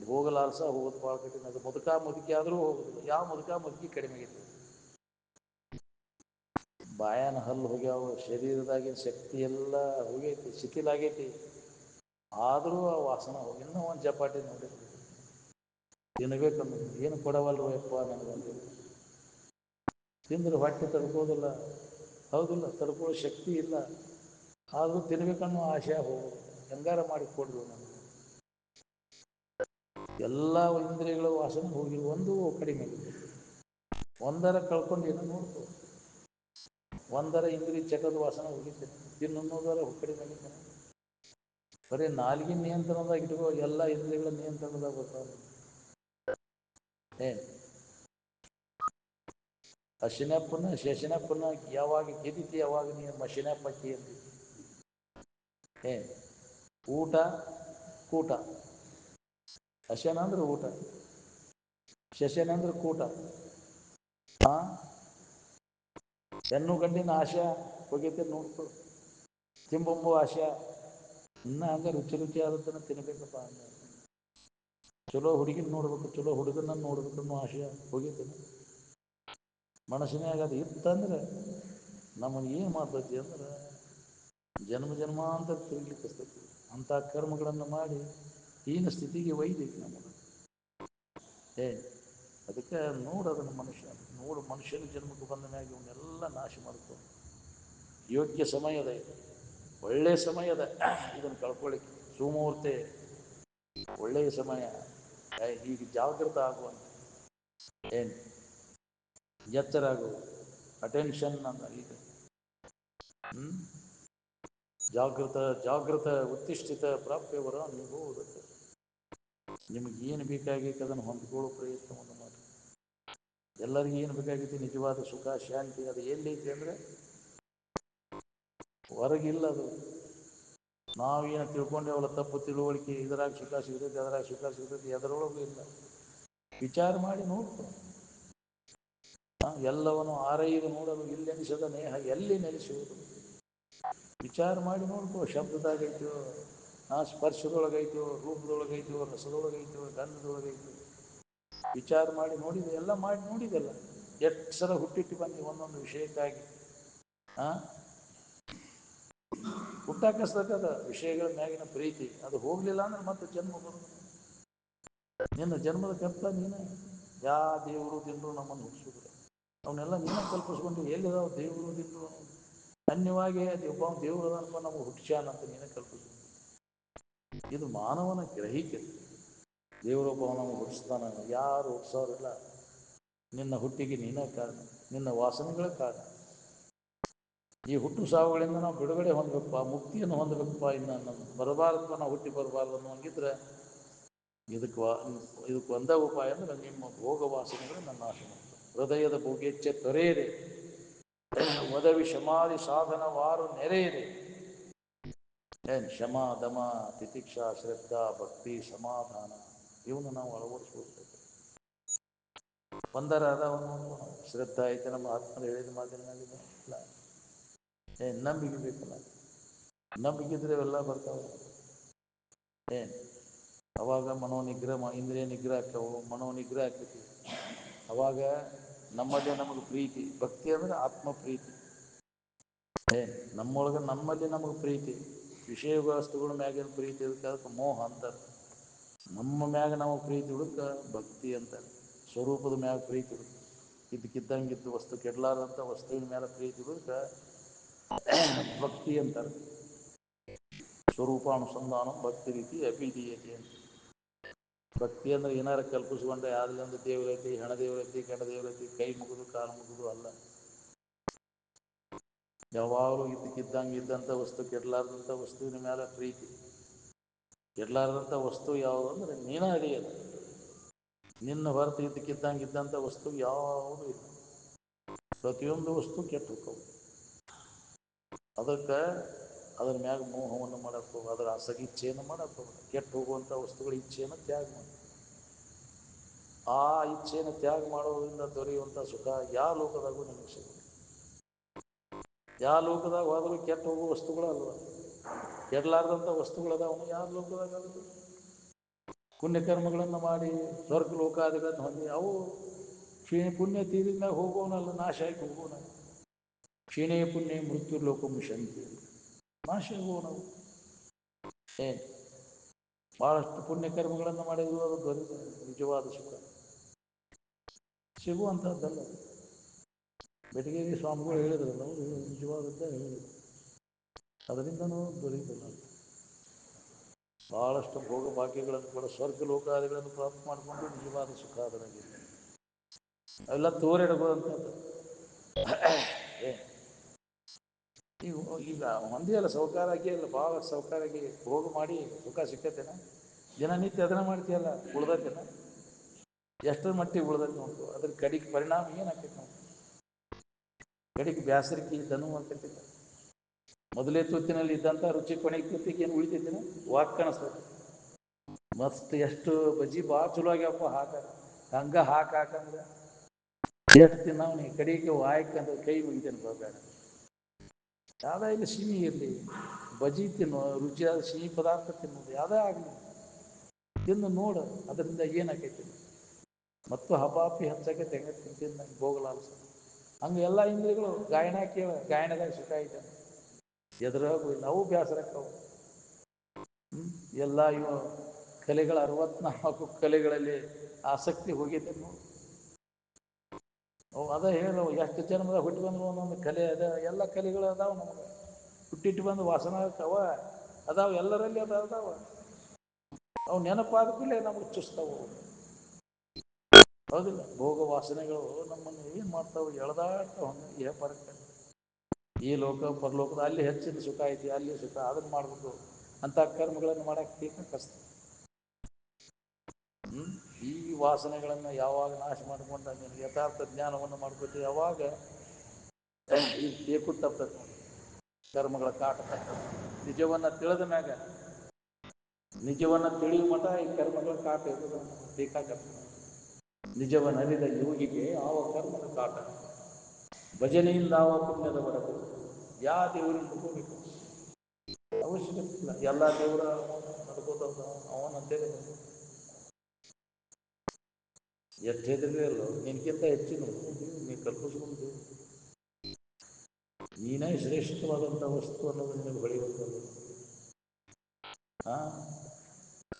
ಹೋಗಲಾರ್ಸ ಹೋಗೋದು ಭಾಳ ಕಠಿಣ. ಅದು ಮುದುಕಿ ಆದರೂ ಹೋಗುದಿಲ್ಲ. ಯಾವ ಮುದುಕಿ ಕಡಿಮೆ ಆಗೈತೆ? ಬಾಯಾನ ಹಲ್ಲು ಹೋಗ್ಯಾವ, ಶರೀರದಾಗಿನ ಶಕ್ತಿ ಎಲ್ಲ ಹೋಗೈತಿ, ಶಿಥಿಲಾಗೈತಿ. ಆದರೂ ಆ ವಾಸನ ಹೋಗಿ. ಇನ್ನೂ ಒಂದು ಚಪಾಟಿ ನೋಡಿರ್ತೀವಿ, ತಿನ್ನಬೇಕನ್ನೋದು. ಏನು ಕೊಡವಲ್ರು ಯಪ್ಪ ನನಗಂತ ತಿಂದ್ರೆ ಹೊಟ್ಟೆ ತಡ್ಕೋದಿಲ್ಲ. ಹೌದಿಲ್ಲ, ತಡ್ಕೊಳ್ಳೋ ಶಕ್ತಿ ಇಲ್ಲ. ಆದರೂ ತಿನ್ಬೇಕನ್ನೋ ಆಶೆ ಹೋಗೋದು. ಹೆಂಗಾರ ಮಾಡಿ ಕೊಡ್ರು ನನಗೆ. ಎಲ್ಲ ಇಂದ್ರಿಯಗಳ ವಾಸನೆ ಹೋಗಿ ಒಂದೂ ಕಡಿಮೆ ಆಗಿದೆ. ಒಂದರ ಕಳ್ಕೊಂಡು ಏನೋ ನೋಡ್ಕೋ. ಒಂದರ ಇಂದ್ರಿಯ ಚಟದ ವಾಸನೆ ಹೋಗಿದ್ದೇನೆ, ಇನ್ನೊಂದರ ಕಡಿಮೆ ಆಗಿದ್ದೇನೆ. ಬರೀ ನಾಲ್ಗಿನ ನಿಯಂತ್ರಣದಾಗ ಇಟ್ಕೋ, ಎಲ್ಲ ಇಂದ್ರಿಯಗಳ ನಿಯಂತ್ರಣದಾಗ ಬರ್ತಾವೆ. ಹಸಿನಪ್ಪನ ಶಶಿನಪ್ಪನ ಯಾವಾಗ ಗೆದಿತಿ ಯಾವಾಗ ನೀನು ಮಶಿನಪ್ಪಕ್ಕಿ ಅಂತ. ಊಟ ಕೂಟ. ಹಸನ ಅಂದ್ರೆ ಊಟ, ಶಶನ ಅಂದ್ರೆ ಕೂಟ. ಹೆಣ್ಣು ಗಂಡಿನ ಆಶೆ ಹೋಗೈತೆ ನೋಡ್ಕೊ. ತಿಂಬೊಂಬು ಆಶೆ ಇನ್ನು ಹಂಗೆ ರುಚಿ ಆದದ್ದನ್ನು ತಿನ್ಬೇಕಪ್ಪ. ಹಂಗೆ ಚಲೋ ಹುಡುಗಿನ ನೋಡ್ಬೇಕು, ಚಲೋ ಹುಡುಗನ ನೋಡ್ಬೇಕು ಅನ್ನೋ ಆಶೆ ಹೋಗೈತೇನೆ ಮನಸ್ಸಿನಾಗ. ಅದು ಇತ್ತಂದ್ರೆ ನಮ್ಮನ್ನು ಏನು ಮಾಡ್ತೈತಿ ಅಂದ್ರೆ ಜನ್ಮಾಂತರ ತಿರುಗ್ಲಿಕ್ಕಿಸ್ತೈತಿ. ಅಂಥ ಕರ್ಮಗಳನ್ನು ಮಾಡಿ ಹೀನ ಸ್ಥಿತಿಗೆ ಒಯ್ದೈತಿ ನಮ್ಮನ್ನು. ಅದಕ್ಕೆ ನೋಡೋದನ್ನು ಮನುಷ್ಯನ ಜನ್ಮಕ್ಕೆ ಬಂದ ಮ್ಯಾಗ ಇವನ್ನೆಲ್ಲ ನಾಶ ಮಾಡ್ಕೊ. ಯೋಗ್ಯ ಸಮಯದ, ಒಳ್ಳೆಯ ಸಮಯದ ಇದನ್ನು ಕಳ್ಕೊಳ್ಳಿಕ್ಕೆ. ಸುಮೂರ್ತೆ ಒಳ್ಳೆಯ ಸಮಯ. ಈಗ ಜಾಗೃತ ಆಗುವಂತ ಎಚ್ಚರಾಗು. ಅಟೆನ್ಷನ್ ಅಂತ ಈಗ ಹ್ಮ್ ಜಾಗೃತ ಜಾಗೃತ ಉತ್ತಿಷ್ಠಿತ ಪ್ರಾಪ್ಯವರ ನೀವು ನಿಮಗೆ ಏನು ಬೇಕಾಗೈತೆ ಅದನ್ನು ಹೊಂದ್ಕೊಳ್ಳೋ ಪ್ರಯತ್ನವನ್ನು ಮಾಡಿ. ಎಲ್ಲರಿಗೂ ಏನು ಬೇಕಾಗೈತಿ ನಿಜವಾದ ಸುಖ ಶಾಂತಿ ಅದು ಎಲ್ಲೈತಿ ಅಂದರೆ ಹೊರಗಿಲ್ಲ. ಅದು ನಾವೇನು ತಿಳ್ಕೊಂಡೇವಲ್ಲ ತಪ್ಪು ತಿಳುವಳಿಕೆ, ಇದರಾಗ ಸುಖ ಸಿಗ್ತೈತಿ ಅದರಾಗ ಸುಖ ಸಿಗ್ತೈತಿ, ಎದರೊಳಗೂ ಇಲ್ಲ. ವಿಚಾರ ಮಾಡಿ ನೋಡ್ಕೊ. ಎಲ್ಲವನ್ನು ಆರೈದು ನೋಡಲು ಇಲ್ಲೆನಿಸದ ನೇಹ ಎಲ್ಲಿ ನೆಲೆಸುವುದು. ವಿಚಾರ ಮಾಡಿ ನೋಡ್ಕೋ. ಶಬ್ದದಾಗೈತೋ, ಸ್ಪರ್ಶದೊಳಗೈತೋ, ರೂಪದೊಳಗೈತೋ, ರಸದೊಳಗೈತೋ, ಗಂಧದೊಳಗೈತೋ. ವಿಚಾರ ಮಾಡಿ ನೋಡಿದೆ, ಎಲ್ಲ ಮಾಡಿ ನೋಡಿದೆಲ್ಲ. ಎಷ್ಟು ಸಲ ಹುಟ್ಟಿಟ್ಟು ಬಂದು ಒಂದೊಂದು ವಿಷಯಕ್ಕಾಗಿ ಹುಟ್ಟಾಕಸ್ತಕ್ಕದ ವಿಷಯಗಳ ಮ್ಯಾಗಿನ ಪ್ರೀತಿ ಅದು ಹೋಗ್ಲಿಲ್ಲ ಅಂದ್ರೆ ಮತ್ತೆ ಜನ್ಮ ಬರೋದು. ನಿನ್ನ ಜನ್ಮದ ಕರ್ತ ನೀನೇ. ಯಾವ ದೇವರು ತಿಂದ್ರು ನಮ್ಮನ್ನು ಹುಟ್ಟಿಸಿದ್ರು, ಅವನ್ನೆಲ್ಲ ನೀನೇ ಕಲ್ಪಿಸ್ಕೊಂಡು ಎಲ್ಲಿದಾವ ದೇವರು ತಿಂದ್ರು ಅನ್ಯವಾಗಿ ಒಬ್ಬ ದೇವರು ಅನ್ಕೊಂಡು ನಮಗೆ ಹುಟ್ಟಿಸ್ಯಾನಂತ ನೀನೇ ಕಲ್ಪಿಸ್ಕೊಂಡು. ಇದು ಮಾನವನ ಗ್ರಹಿಕೆ. ದೇವರೊಬ್ಬ ನಮಗೆ ಹುಟ್ಟಿಸ್ತಾನ, ಯಾರು ಹುಟ್ಟಿಸೋರಿಲ್ಲ. ನಿನ್ನ ಹುಟ್ಟಿಗೆ ನೀನೇ ಕಾರಣ, ನಿನ್ನ ವಾಸನೆಗಳ ಕಾರಣ. ಈ ಹುಟ್ಟು ಸಾವುಗಳಿಂದ ನಾವು ಬಿಡುಗಡೆ ಹೊಂದಬೇಕಪ್ಪ, ಮುಕ್ತಿಯನ್ನು ಹೊಂದಬೇಕಪ್ಪ. ಇನ್ನು ನಮ್ಮ ಬರಬಾರದಪ್ಪ, ನಾವು ಹುಟ್ಟಿ ಬರಬಾರ್ದು ಅನ್ನೋ ಹಂಗಿದ್ರೆ ಇದಕ್ಕೆ ಒಂದೇ ಉಪಾಯ ಅಂದರೆ ನಿಮ್ಮ ಭೋಗ ವಾಸನೆಗಳು ನನ್ನ ನಾಶ ಮಾಡ್ತಾರೆ. ಹೃದಯದ ಭೋಗೇಚ್ಛೆ ತೊರೆಯಿರಿ, ಒದವಿ ಶಮಾಧಿ ಸಾಧನವಾರು ನೆರೆಯಿರಿ. ಏನು ಶಮ ದಮ ತಿತಿಕ್ಷಾ ಶ್ರದ್ಧಾ ಭಕ್ತಿ ಸಮಾಧಾನ ಇವನು ನಾವು ಅಳವಡಿಸ್ಕೊಳ್ಬೇಕು. ಒಂದರ ಅದವನ್ನು ಶ್ರದ್ಧಾ ಐತೆ, ನಮ್ಮ ಆತ್ಮರು ಹೇಳಿದ ಮಾತಿನಾಗಿದೆ. ಇಲ್ಲ ನಂಬಿಕೆ ಬೇಕಲ್ಲ, ನಂಬಿಕಿದ್ರೆ ಇವೆಲ್ಲ ಬರ್ತಾವೆ. ಏನು ಅವಾಗ ಮನೋನಿಗ್ರಹ ಇಂದ್ರಿಯ ನಿಗ್ರಹ ಆಗ್ತಾವೆ, ಮನೋನಿಗ್ರಹ ಆಗ್ತೈತಿ. ಅವಾಗ ನಮ್ಮಲ್ಲೇ ನಮಗೆ ಪ್ರೀತಿ, ಭಕ್ತಿ ಅಂದರೆ ಆತ್ಮ ಪ್ರೀತಿ. ನಮ್ಮೊಳಗೆ ನಮ್ಮಲ್ಲಿ ನಮಗೆ ಪ್ರೀತಿ, ವಿಷಯ ವಸ್ತುಗಳ ಮ್ಯಾಗಿನ ಪ್ರೀತಿ ಇದಕ್ಕೆ ಅದಕ್ಕೆ ಮೋಹ ಅಂತಾರೆ. ನಮ್ಮ ಮ್ಯಾಗ ನಾವು ಪ್ರೀತಿ ಹುಡುಕ ಭಕ್ತಿ ಅಂತಾರೆ. ಸ್ವರೂಪದ ಮ್ಯಾಗ ಪ್ರೀತಿ ಹುಡುಕ, ಇದ್ದಕ್ಕಿದ್ದಂಗಿದ್ದು ವಸ್ತು ಕೆಡಲಾರಂಥ ವಸ್ತುವಿನ ಮೇಲೆ ಪ್ರೀತಿ ಹುಡುಕ ಭಕ್ತಿ ಅಂತಾರೆ. ಸ್ವರೂಪಾನುಸಂಧಾನ ಭಕ್ತಿ ರೀತಿ ಅಭಿಧೀಯತೆ ಅಂತ. ಭಕ್ತಿ ಅಂದ್ರೆ ಏನಾರು ಕಲ್ಪಿಸ್ಕೊಂಡ್ರೆ ಯಾವ್ದೊಂದು ದೇವರೈತಿ, ಹಣ ದೇವರೈತಿ, ಗಂಡ ದೇವರೈತಿ, ಕೈ ಮುಗಿದು ಕಾಲು ಮುಗಿದು ಅಲ್ಲ. ಯಾವಾಗಲೂ ಇದ್ದಕ್ಕಿದ್ದಂಗೆ ಇದ್ದಂಥ ವಸ್ತು, ಕೆಡಲಾರ್ದಂಥ ವಸ್ತುವಿನ ಮೇಲೆ ಪ್ರೀತಿ. ಕೆಡಲಾರ್ದಂಥ ವಸ್ತು ಯಾವುದು ಅಂದರೆ ನೀನೇ ಅರಿಯಲ್ಲ. ನಿನ್ನ ಹೊರತು ಇದ್ದಕ್ಕಿದ್ದಂಗೆ ಇದ್ದಂಥ ವಸ್ತು ಯಾವುದೂ ಇಲ್ಲ. ಪ್ರತಿಯೊಂದು ವಸ್ತು ಕೆಟ್ಟು ಹೋಗ್ತವೆ. ಅದಕ್ಕೆ ಅದ್ರ ಮ್ಯಾಗ ಮೋಹವನ್ನು ಮಾಡಕ್ಕೆ ಹೋಗ, ಅದರ ಅಸಗಿ ಇಚ್ಛೆಯನ್ನು ಮಾಡಕ್ಕೆ ಹೋಗ. ಕೆಟ್ಟು ಹೋಗುವಂಥ ವಸ್ತುಗಳ ಇಚ್ಛೆಯನ್ನು ತ್ಯಾಗ ಮಾಡಿ. ಆ ಇಚ್ಛೆಯನ್ನು ತ್ಯಾಗ ಮಾಡೋದ್ರಿಂದ ದೊರೆಯುವಂಥ ಸುಖ ಯಾವ ಲೋಕದಾಗೂ ನಿಮಗೆ ಸಿಗುತ್ತೆ. ಯಾವ ಲೋಕದಾಗ ಹೋದರೂ ಕೆಟ್ಟು ಹೋಗುವ ವಸ್ತುಗಳು ಅಲ್ವ, ಕೆಡಲಾರ್ದಂಥ ವಸ್ತುಗಳದಾವನು ಯಾವ ಲೋಕದಾಗ ಆಗುತ್ತೆ. ಪುಣ್ಯಕರ್ಮಗಳನ್ನು ಮಾಡಿ ಸ್ವರ್ಗ ಲೋಕಾದಿಗಳನ್ನು ಹೊಂದಿ ಅವು ಪುಣ್ಯ ತೀರಿದಾಗ ಹೋಗೋನಲ್ಲ, ನಾಶ ಆಗಿ ಹೋಗೋಣ. ಕ್ಷೀಣೇ ಪುಣ್ಯ ಮೃತ್ಯು ಲೋಕಂ ಶಂತಿ, ನಾಶ ಹೋಗೋ ನಾವು. ಭಾಳಷ್ಟು ಪುಣ್ಯಕರ್ಮಗಳನ್ನು ಮಾಡಿದ್ರು ಅದು ದೊರೆತ ನಿಜವಾದ ಸುಖ ಸಿಗುವಂಥದ್ದಲ್ಲ. ಬೆಟಗೇರಿ ಸ್ವಾಮಿಗಳು ಹೇಳಿದ್ರಲ್ಲ, ಅವರು ನಿಜವಾದದ್ದ ಹೇಳಿದರು. ಅದರಿಂದನೂ ದೊರೆಯುವುದಿಲ್ಲ. ಭಾಳಷ್ಟು ಭೋಗ ಭಾಗ್ಯಗಳನ್ನು ಕೂಡ ಸ್ವರ್ಗ ಲೋಕಾದಿಗಳನ್ನು ಪ್ರಾಪ್ತ ಮಾಡಿಕೊಂಡು ನಿಜವಾದ ಸುಖ ಅದರಾಗಿದೆ. ಅವೆಲ್ಲ ತೋರಿಡಬಹುದಂಥದ್ದು. ಈಗ ಹೊಂದಿಯಲ್ಲ ಸೌಕಾರಾಗಿ ಅಲ್ಲ, ಭಾಳ ಸೌಕಾರಾಗಿ ಭೋಗ ಮಾಡಿ ಸುಖ ಸಿಕ್ಕತ್ತೇನ. ದಿನನಿತ್ಯ ಅದನ್ನ ಮಾಡ್ತೀಯಲ್ಲ, ಉಳ್ದತ್ತೇನ? ಎಷ್ಟರ ಮಟ್ಟಿಗೆ ಉಳ್ದತ್ತೆ ನೋಡ್ಕೊ. ಅದ್ರ ಕಡೆಗೆ ಪರಿಣಾಮ ಏನಾಗ್ತೈತೆ ನಾವು ಕಡೆಗೆ ಬ್ಯಾಸರಿಕೆ ದನು ಆಗ್ತೈತಿಲ್ಲ. ಮೊದಲೇ ತುತ್ತಿನಲ್ಲಿ ಇದ್ದಂಥ ರುಚಿ ಕೊನೆಗೆ ತುತ್ತಿಗೆ ಏನು ಉಳಿತೈತಿನ? ವಾಕ್ ಕಾಣಿಸ್ತೈತಿ. ಮಸ್ತ್ ಎಷ್ಟು ಬಜ್ಜಿ ಭಾಳ ಚಲೋ ಆಗ್ಯಾವಪ್ಪ, ಹಂಗೆ ಹಾಕಂದ್ರೆ ಎಷ್ಟು ತಿನ್ನವನಿ ಕಡೆಗೆ ವಾಯ್ಕಂದ್ರೆ ಕೈ ಮುಗಿತೇನೆ ಬೇಡ. ಯಾವುದೇ ಇಲ್ಲಿ ಸಿಹಿ ಇರಲಿ, ಬಜ್ಜಿ ತಿನ್ನೋ, ರುಚಿಯಾದ ಸಿಹಿ ಪದಾರ್ಥ ತಿನ್ನೋದು ಯಾವುದೇ ಆಗಲಿ, ತಿಂದು ನೋಡು ಅದರಿಂದ ಏನಾಕೈತಿ. ಮತ್ತು ಹಪಾಪಿ ಹಚ್ಚಕ್ಕೆ ತೆಂಗ ತಿಂತಿದ್ದು ನಂಗೆ ಹೋಗಲಾಲ್ಸ. ಹಂಗೆ ಎಲ್ಲ ಇಂದ್ರಿಯಗಳು ಗಾಯನ ಕೇಳ, ಗಾಯನದಾಗ ಸುಖ ಐತೆ, ಎದುರಾಗು ಇಲ್ಲ, ಅವು ಬೇಸರಕ್ಕವು. ಎಲ್ಲ ಇವು ಕಲೆಗಳ 64 ಕಲೆಗಳಲ್ಲಿ ಆಸಕ್ತಿ ಹೋಗಿದೆ ನೋಡಿ. ಅವು ಅದ ಹೇಳವು ಎಷ್ಟು ಜನ್ಮದಾಗ ಹುಟ್ಟಿ ಬಂದ್ರು ಒಂದೊಂದು ಕಲೆ ಅದ. ಎಲ್ಲ ಕಲೆಗಳು ಅದಾವೆ ನಮಗೆ, ಹುಟ್ಟಿಟ್ಟು ಬಂದು ವಾಸನ ಇರ್ತಾವ, ಅದಾವ ಎಲ್ಲರಲ್ಲಿ ಅದಾವ. ಅವು ನೆನಪಾದ ಕೂಡಲೇ ನಮಗೆ ಚುಸ್ತಾವು. ಹೌದಿಲ್ಲ? ಭೋಗ ವಾಸನೆಗಳು ನಮ್ಮನ್ನು ಏನು ಮಾಡ್ತಾವೆ, ಎಳೆದಾಡ್ತಾವೆ. ಹಂಗೆ ಪರಕ್ಕೆ ಈ ಲೋಕ ಪರಲೋಕದ ಅಲ್ಲಿ ಹೆಚ್ಚಿನ ಸುಖ ಐತಿ, ಅಲ್ಲಿ ಸುಖ ಅದನ್ನು ಮಾಡಬೇಕು ಅಂತ ಕರ್ಮಗಳನ್ನು ಮಾಡಕ್ಕೆ ಬೇಕಾಗ್ತದೆ. ಈ ವಾಸನೆಗಳನ್ನು ಯಾವಾಗ ನಾಶ ಮಾಡಿಕೊಂಡ ನೀನು ಯಥಾರ್ಥ ಜ್ಞಾನವನ್ನು ಮಾಡ್ಕೊತೀವಿ, ಯಾವಾಗ ಈ ಬೇಕು ತಪ್ಪತ್ತೆ, ಕರ್ಮಗಳ ಕಾಟ ತಪ್ಪತ್ತೆ. ನಿಜವನ್ನು ತಿಳಿದ ಮ್ಯಾಗ, ನಿಜವನ್ನು ತಿಳಿಯುವ ಮಠ ಈ ಕರ್ಮಗಳ ಕಾಟ ಇರೋದು ಬೇಕಾಗತ್ತೆ. ನಿಜವನ್ನು ಅರಿದ ಯೋಗಿಗೆ ಆವ ಕರ್ಮದ ಕಾಟ, ಭಜನೆಯಿಂದ ಆವ ಪುಣ್ಯದ ಬಡಕು. ಯಾವ ದೇವರಿಂದ ಹೋಗಬೇಕು ಅವಶ್ಯಕತೆ ಇಲ್ಲ, ಎಲ್ಲ ದೇವರ ನಡ್ಕೋತ ಅವನಂತೇಳಿ ಎಷ್ಟೆದ್ರೆ ಅಲ್ಲೋ ನಿನ್ಗಿಂತ ಹೆಚ್ಚಿನ ನೀನು ಕಲ್ಪಿಸ್ಕೊಂಡು ನೀನೇ ಶ್ರೇಷ್ಠವಾದಂಥ ವಸ್ತು ಅನ್ನೋದು ನಿನಗೆ ಬೆಳೆಯುವಂಥದ್ದು.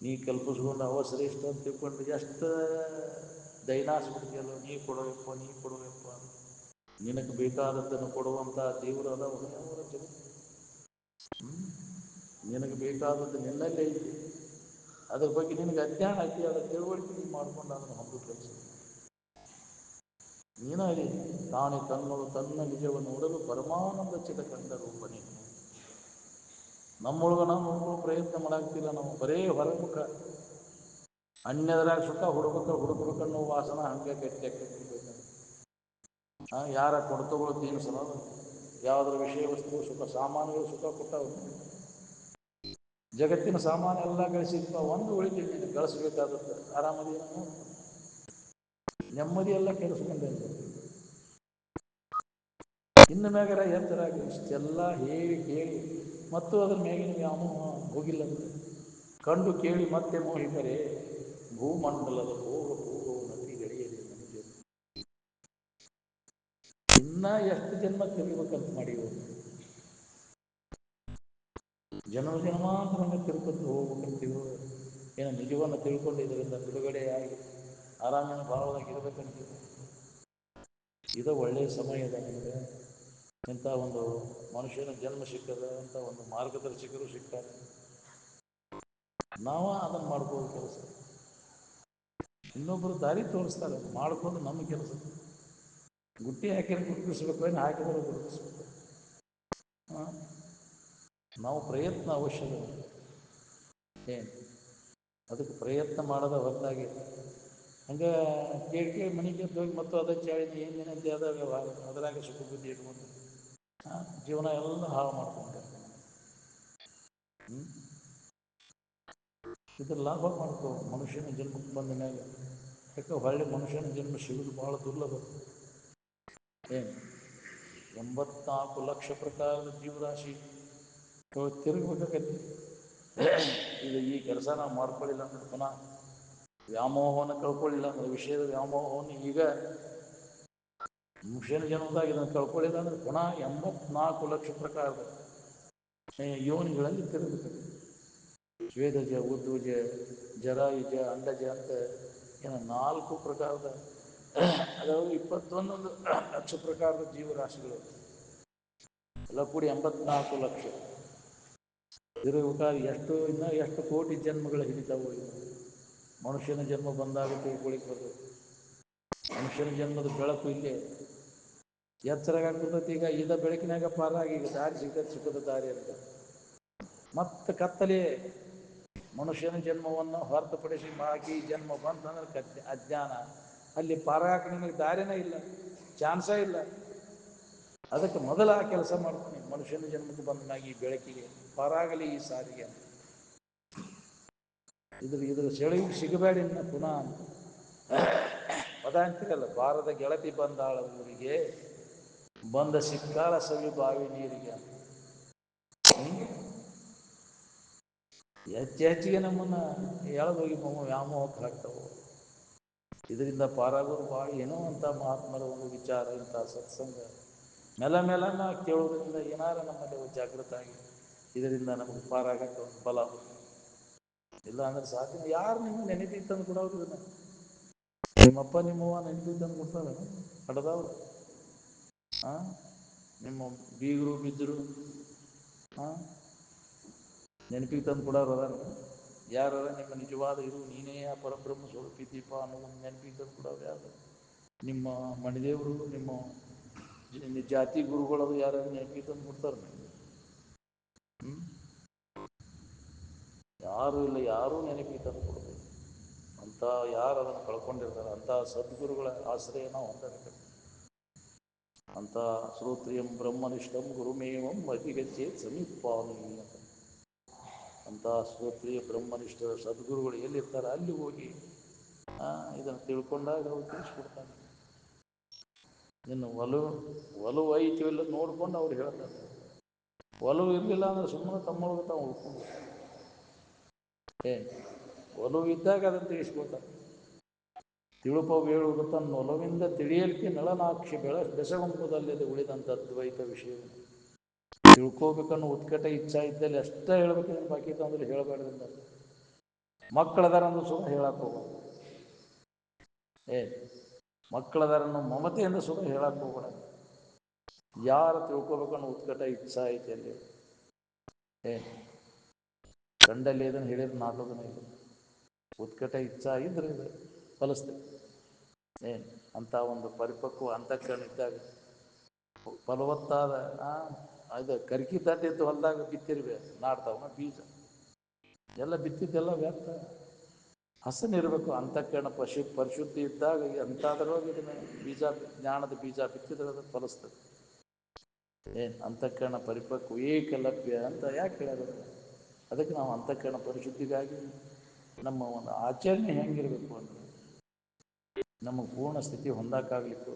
ನೀ ಕಲ್ಪಿಸ್ಕೊಂಡು ಅವ ಶ್ರೇಷ್ಠ ಅಂತ ತಿಳ್ಕೊಂಡು ಎಷ್ಟು ದೈನಾಸ್ಬಿಡ್ತೀಯಲ್ಲ, ನೀ ಕೊಡೋಯಪ್ಪ, ನೀ ಕೊಡೋಯಪ್ಪ. ನಿನಗೆ ಬೇಕಾದದ್ದನ್ನು ಕೊಡುವಂಥ ದೇವರು ಅದಾವ ಅವರ ಜಗತ್ತು. ನಿನಗೆ ಬೇಕಾದದ್ದು ನಿನ್ನಲ್ಲೇ ಐತಿ, ಅದ್ರ ಬಗ್ಗೆ ನಿನಗೆ ಅಜ್ಞಾನ ಐತಿ, ಅದರ ತಿಳುವಳಿಕೆ ನೀನು ಮಾಡ್ಕೊಂಡು ಅದನ್ನು ಹೊಂದು ಕೆಲಸ ನೀನಾಗಿ ತಾನೇ ತನ್ನ ನಿಜವನ್ನು ನೋಡಲು ಪರಮಾನಂದ ಚಿತ ಕಂಡ ರೂಪನೇ. ನಮ್ಮೊಳಗೆ ನಾವು ಪ್ರಯತ್ನ ಮಾಡಾಕ್ತಿಲ್ಲ, ನಾವು ಬರೇ ಹೊರಮುಖ ಅನ್ಯದರಾಗ ಸುಖ ಹುಡುಕಬೇಕನ್ನೋ ವಾಸನ ಹಂಗೆ ಗಟ್ಟಿ. ಯಾರ ಕೊಡ್ತಗಳು ತೀರಿಸಲ್ಲ, ಯಾವುದರ ವಿಷಯ ವಸ್ತು ಸುಖ ಸಾಮಾನುಗಳು ಸುಖ ಕೊಟ್ಟವು. ಜಗತ್ತಿನ ಸಾಮಾನು ಎಲ್ಲ ಗಳಿಸಿರ್ತಾವ, ಒಂದು ಉಳಿತೀವಿ ನೀನು ಗಳಿಸಬೇಕಾದದ್ದು. ಆರಾಮದಿ ನೆಮ್ಮದಿ ಎಲ್ಲ ಕೆಡಿಸ್ಕೊಂಡೆ ಇನ್ನು ಮ್ಯಾಗರ ಎತ್ತರಾಗಿ ಇಷ್ಟೆಲ್ಲ ಹೇಳಿ ಮತ್ತು ಅದರ ಮ್ಯಾಗಿನ ವ್ಯಾಮೋಹ ಹೋಗಿಲ್ಲಂತೆ. ಕಂಡು ಕೇಳಿ ಮತ್ತೆ ಮೋಹಿತರೆ ಭೂಮಂಡಲದ ಭೋಗವು ನದಿಗಳಿಯಲಿ ನಮಗೆ ಇನ್ನ ಎಷ್ಟು ಜನ್ಮ ತಿರುಗಬೇಕಂತ ಮಾಡಿವು. ಜನ್ಮಾಂತರವನ್ನು ತಿಳ್ಕೊಂಡು ಹೋಗ್ಬೇಕಂತೀವೋ ಏನೋ ನಿಜವನ್ನು ತಿಳ್ಕೊಂಡು ಇದರಿಂದ ಬಿಡುಗಡೆಯಾಗಿ ಆರಾಮಿನ ಭಾವವಾಗಿರ್ಬೇಕಂತೀವಿ. ಇದು ಒಳ್ಳೆಯ ಸಮಯದ ನಮಗೆ ಇಂಥ ಒಂದು ಮನುಷ್ಯನ ಜನ್ಮ ಸಿಕ್ಕದ ಅಂತ ಒಂದು ಮಾರ್ಗದರ್ಶಕರು ಸಿಗ್ತಾರೆ. ನಾವು ಅದನ್ನು ಮಾಡ್ಬೋದು ಕೆಲಸ, ಇನ್ನೊಬ್ಬರು ದಾರಿ ತೋರಿಸ್ತಾರೆ, ಮಾಡ್ಕೊಂಡು ನಮ್ಮ ಕೆಲಸ. ಗುಟ್ಟಿ ಹಾಕಿದ್ರೆ ಗುರುತಿಸ್ಬೇಕು, ಏನು ಹಾಕಿದ್ರೆ ಗುರುತಿಸ್ಬೇಕು. ನಾವು ಪ್ರಯತ್ನ ಅವಶ್ಯಕ, ಏನು ಅದಕ್ಕೆ ಪ್ರಯತ್ನ ಮಾಡೋದ ಹೊರತಾಗಿ ಹಂಗೆ ಕೇಳಿ ಮನೆಗೆ ಹೋಗಿ ಮತ್ತು ಅದ ಚಾಳಿ ಏನೇನಂತೆ ಅದ ವ್ಯವಹಾರ, ಅದರಾಗ ಸುಖ ಬುದ್ಧಿ ಇಟ್ಕೊಂಡು ಜೀವನ ಎಲ್ಲ ಹಾಳು ಮಾಡ್ಕೊಂಡೆ. ಇದ್ರ ಲಾಭ ಮಾಡ್ಕೋ ಮನುಷ್ಯನ ಜನ್ಮಕ್ಕೆ ಬಂದ ಮೇಲೆ. ಯಾಕೆ ಹೊಳ್ಳಿ ಮನುಷ್ಯನ ಜನ್ಮ ಸಿಗೋದು ಭಾಳ ದುರ್ಲಭ. ಏನು 84 ಲಕ್ಷ ಪ್ರಕಾರದ ಜೀವರಾಶಿ ತಿರುಗಬೇಕಾಗತ್ತೆ. ಇದು ಈ ಕೆಲಸ ನಾವು ಮಾಡ್ಕೊಳ್ಳಿಲ್ಲ ಅಂದ್ರೆ, ಪುನಃ ವ್ಯಾಮೋಹವನ್ನು ಕಳ್ಕೊಳ್ಳಿಲ್ಲ ಅಂದ್ರೆ, ವಿಷಯದ ವ್ಯಾಮೋಹವನ್ನು ಈಗ ಮನುಷ್ಯನ ಜನ್ಮದಾಗ ಇದನ್ನು ಕಳ್ಕೊಳ್ಳಿಲ್ಲ ಅಂದ್ರೆ ಪುನಃ 84 ಲಕ್ಷ ಪ್ರಕಾರದ ಯೋನಿಗಳಲ್ಲಿ ತಿರುಗಬೇಕು. ಸ್ವೇದಜ, ಉದ್ದುಜ, ಜರಾಯುಜ, ಅಂಡಜ ಅಂತ ಏನು 4 ಪ್ರಕಾರದ, ಅದಾவது 21 ಲಕ್ಷ ಪ್ರಕಾರದ ಜೀವರಾಶಿಗಳು ಎಲ್ಲ ಕೂಡಿ 84 ಲಕ್ಷ ತಿರುಗುತ್ತಾರೆ. ಎಷ್ಟು ಕೋಟಿ ಜನ್ಮಗಳ ಹಿಡಿತಾವು. ಮನುಷ್ಯನ ಜನ್ಮ ಬಂದಾಗ ತಿಳ್ಕೊಳ್ಳಿಕ್ಕೆ ಬರ್ತದೆ. ಮನುಷ್ಯನ ಜನ್ಮದ ಬೆಳಕು ಇಲ್ಲೇ ಎಚ್ಚರಾಗ್ತದೆ. ಈಗ ಇದ ಬೆಳಕಿನಾಗ ಪಾರಾಗಿ ಈಗ ದಾರಿ ಸಿಗ್ತದೆ, ಸುಖದ ದಾರಿ ಅಂತ. ಮತ್ತೆ ಕತ್ತಲೆ ಮನುಷ್ಯನ ಜನ್ಮವನ್ನು ಹೊರತುಪಡಿಸಿ ಬಾಕಿ ಜನ್ಮ ಬಂತಂದ್ರೆ ಅಜ್ಞಾನ. ಅಲ್ಲಿ ಪಾರಾಗಕ್ಕೆ ನಿಮಗೆ ದಾರಿನೇ ಇಲ್ಲ, ಚಾನ್ಸೇ ಇಲ್ಲ. ಅದಕ್ಕೆ ಮೊದಲ ಆ ಕೆಲಸ ಮಾಡ್ತೀನಿ, ಮನುಷ್ಯನ ಜನ್ಮಕ್ಕೆ ಬಂದಾಗಿ ಬೆಳಕಿಗೆ ಪಾರಾಗಲಿ ಈ ಸಾರಿಗೆ. ಇದ್ರ ಸೆಳೆಗೆ ಸಿಗಬೇಡಿ ಇನ್ನು ಪುನಃ ಅಂತ ಪದ ಅಂತಿರಲ್ಲ, ಬಾರದ ಗೆಳತಿ ಬಂದಾಳ ಊರಿಗೆ, ಬಂದ ಸಿಕ್ಕಾಳ ಸವಿ ಬಾವಿ ನೀರಿಗೆ. ಹೆಚ್ಚಿಗೆ ನಮ್ಮನ್ನು ಎಳೆದೋಗಿ ವ್ಯಾಮೋಹಕ್ಕೆ ಹಾಕ್ತಾವೆ. ಇದರಿಂದ ಪಾರಾಗೋದು ಭಾಳ ಏನೋ ಅಂತ ಮಹಾತ್ಮರ ಒಂದು ವಿಚಾರ, ಇಂಥ ಸತ್ಸಂಗ ಮೆಲ್ಲ ಕೇಳೋದ್ರಿಂದ ಏನಾರ ನಮ್ಮಲ್ಲಿ ಜಾಗೃತ ಆಗಿ ಇದರಿಂದ ನಮಗೆ ಪಾರಾಗಕ್ಕೆ ಒಂದು ಬಲ. ಇಲ್ಲ ಅಂದ್ರೆ ಸಾಧ್ಯ. ಯಾರು ನಿಮ್ಮ ನೆನಪಿ ತಂದು ಕೊಡೋರು? ಇದನ್ನ ನಿಮ್ಮಪ್ಪ ನಿಮ್ಮವ್ವ ನೆನಪಿ ತಂದು ಕೊಡ್ತಾರೆ ಹಡದವ್ರು. ನಿಮ್ಮ ಬೀಗರು ಬಿದ್ದರು ನೆನಪಿಗೆ ತಂದು ಕೊಡೋರು ಅದಾರ? ಯಾರು ನಿಮ್ಮ ನಿಜವಾದ ಇದು ನೀನೇ ಆ ಪರಬ್ರಹ್ಮ ಸ್ವರೂಪಿದ್ದೀಪ ಅನ್ನೋದನ್ನು ನೆನಪಿಗೆ ತಂದು ಕೊಡೋರು ಯಾರು? ನಿಮ್ಮ ಮಣಿದೇವರು, ನಿಮ್ಮ ಜಾತಿ ಗುರುಗಳದು ಯಾರು ನೆನಪಿ ತಂದು ಬಿಡ್ತಾರೆ ನೀವು. ಯಾರೂ ಇಲ್ಲ, ಯಾರೂ ನೆನಪಿ ತಂದು ಕೊಡಬೇಕು ಅಂತ. ಯಾರು ಅದನ್ನು ಕಳ್ಕೊಂಡಿರ್ತಾರೆ ಅಂಥ ಸದ್ಗುರುಗಳ ಆಶ್ರಯ ನಾವು ಹೊಂದಬೇಕು. ಅಂತ ಶ್ರೋತ್ರಿಯಂ ಬ್ರಹ್ಮನಿಷ್ಠಂ ಗುರುಮೇವಂ ಅಧಿಗಚ್ಚೆ ಸಮೀಪಾಮಿ ಅಂತ. ಅಂತ ಶ್ರೋತ್ರಿಯ ಬ್ರಹ್ಮನಿಷ್ಠ ಸದ್ಗುರುಗಳು ಎಲ್ಲಿರ್ತಾರೆ ಅಲ್ಲಿ ಹೋಗಿ ಇದನ್ನು ತಿಳ್ಕೊಂಡಾಗ ಅವ್ರು ತಿಳಿಸ್ಕೊಡ್ತಾನೆ. ಇನ್ನು ಒಲವು ಐತಿ ಇಲ್ಲ ನೋಡ್ಕೊಂಡು ಅವ್ರು ಹೇಳ್ತಾರೆ. ಒಲವು ಇರಲಿಲ್ಲ ಅಂದ್ರೆ ಸುಮ್ಮನೆ ತಮ್ಮೊಳಗೆ ತಾವು ಉಳ್ಕೊಂಡು ಒಲವು ಇದ್ದಾಗ ಅದನ್ನು ತಿಳಿಸ್ಕೊಡ್ತಾರೆ. ತಿಳುಪವು ಹೇಳುವುದು ತನ್ನ ಒಲವಿಂದ ತಿಳಿಯಲಿಕ್ಕೆ ನಳನಾಕ್ಷಿ ಬೆಸಗುಂಪದಲ್ಲಿದೆ ಉಳಿದಂಥ ದ್ವೈತ ವಿಷಯ. ತಿಳ್ಕೋಬೇಕನ್ನೋ ಉತ್ಕಟ ಇಚ್ಛಾ ಇದ್ದಲ್ಲಿ ಅಷ್ಟೇ ಹೇಳ್ಬೇಕಂದ್ರೆ ಬಾಕಿ ತಂದ್ರೆ ಹೇಳಬೇಡ್ರಿಂದ. ಮಕ್ಕಳದಾರನ್ನು ಸುಮ್ಮನೆ ಹೇಳಕ್ಕೆ ಹೋಗೋದು. ಮಕ್ಕಳದಾರನ್ನು ಮಮತೆಯಿಂದ ಸುಮ್ಮನೆ ಹೇಳಕ್ಕೆ ಹೋಗೋಣ. ಯಾರು ತಿಳ್ಕೊಬೇಕನ್ನೋ ಉತ್ಕಟ ಇಚ್ಛಾ ಐತೆ ಅಲ್ಲಿ ಕಂಡಲ್ಲಿ ಇದನ್ನು ಹೇಳಿದ್ರೆ ನಾಟೋದನ್ನ ಇಲ್ಲ. ಉತ್ಕಟ ಇಚ್ಛಾ ಇದ್ರೆ ಇದು ಫಲಿಸ್ತದೆ. ಅಂತ ಒಂದು ಪರಿಪಕ್ವ ಅಂತಃಕರಣ ಇದ್ದಾಗ ಫಲವತ್ತಾದ ಅದು ಕರ್ಕಿ ತಟ್ಟಿದ್ದು ಹೊಲದಾಗ ಬಿತ್ತಿರ್ಬೇಕು, ನಾಡ್ತಾವ ಬೀಜ ಎಲ್ಲ ಬಿತ್ತಿದ್ದೆಲ್ಲ ವ್ಯರ್ಥ. ಹಸನಿರಬೇಕು ಅಂತಃಕರಣ ಪರಿಶುದ್ಧಿ ಇದ್ದಾಗ ಎಂತಾದ್ರೊಳಗೆ ಇದನ್ನ ಬೀಜ ಜ್ಞಾನದ ಬೀಜ ಬಿತ್ತಿದ್ರೆ ಅದು ಫಲಿಸ್ತದೆ. ಅಂತಃಕರಣ ಪರಿಪಕ್ವ ಏಕಲಭ್ಯ ಅಂತ ಯಾಕೆ ಹೇಳೋದು? ಅದಕ್ಕೆ ನಾವು ಅಂತಃಕರಣ ಪರಿಶುದ್ಧಿಗಾಗಿ ನಮ್ಮ ಒಂದು ಆಚರಣೆ ಹೆಂಗಿರಬೇಕು ಅಂದರೆ ನಮಗೆ ಪೂರ್ಣ ಸ್ಥಿತಿ ಹೊಂದಕ್ಕಾಗಲಿಕ್ಕೆ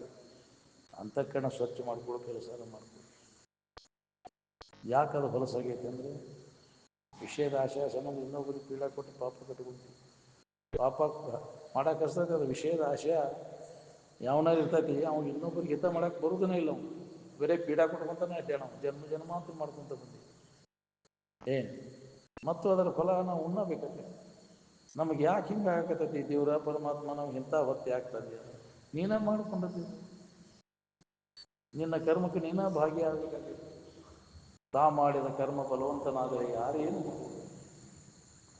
ಅಂತಃಕರಣ ಸ್ವಚ್ಛ ಮಾಡ್ಕೊಳ್ಳೋ ಕೆಲಸ ಮಾಡ್ಕೊಳ್ಳಿ. ಯಾಕೆ ಅದು ಹೊಲಸಾಗೈತೆ ಅಂದರೆ ವಿಷಯದ ಆಶಯ ಸಂಬಂಧ ಇನ್ನೊಬ್ಬರಿಗೆ ಪೀಡ ಕೊಟ್ಟು ಪಾಪ ಕಟ್ಕೊಳ್ತೀವಿ. ಪಾಪ ಮಾಡಕ್ಕೆ ಹಸ್ತದೆ ಅದು ವಿಷಯದ ಆಶಯ ಯಾವನಾರು ಇರ್ತೈತಿ. ಅವ್ನು ಇನ್ನೊಬ್ಬರಿಗೆ ಹಿತ ಮಾಡಕ್ಕೆ ಬರೋದನ್ನೇ ಇಲ್ಲ. ಅವ್ನು ಬೇರೆ ಪೀಡ ಕೊಟ್ಕೊಂತಾನೆ ಅಡ್ಡಾಣ ಜನ್ಮ ಜನ್ಮಾಂತರ ಮಾಡ್ಕೊತ ಬಂದಿ ಮತ್ತು ಅದರ ಫಲ ನಾವು ಉಣ್ಣಬೇಕಾಗ್ತದೆ. ನಮಗೆ ಯಾಕೆ ಹಿಂಗೆ ಆಗತೈತಿ? ದೇವರ ಪರಮಾತ್ಮ ನಾವು ಇಂಥ ಹೊತ್ತೆ ಆಗ್ತದೆ. ನೀನೇ ಮಾಡ್ಕೊಂಡಿದ್ದೀವಿ. ನಿನ್ನ ಕರ್ಮಕ್ಕೆ ನೀನೇ ಭಾಗಿಯಾಗಬೇಕಾಗಿದೆ. ತಾ ಮಾಡಿದ ಕರ್ಮ ಬಲವಂತನಾದರೆ ಯಾರೇನು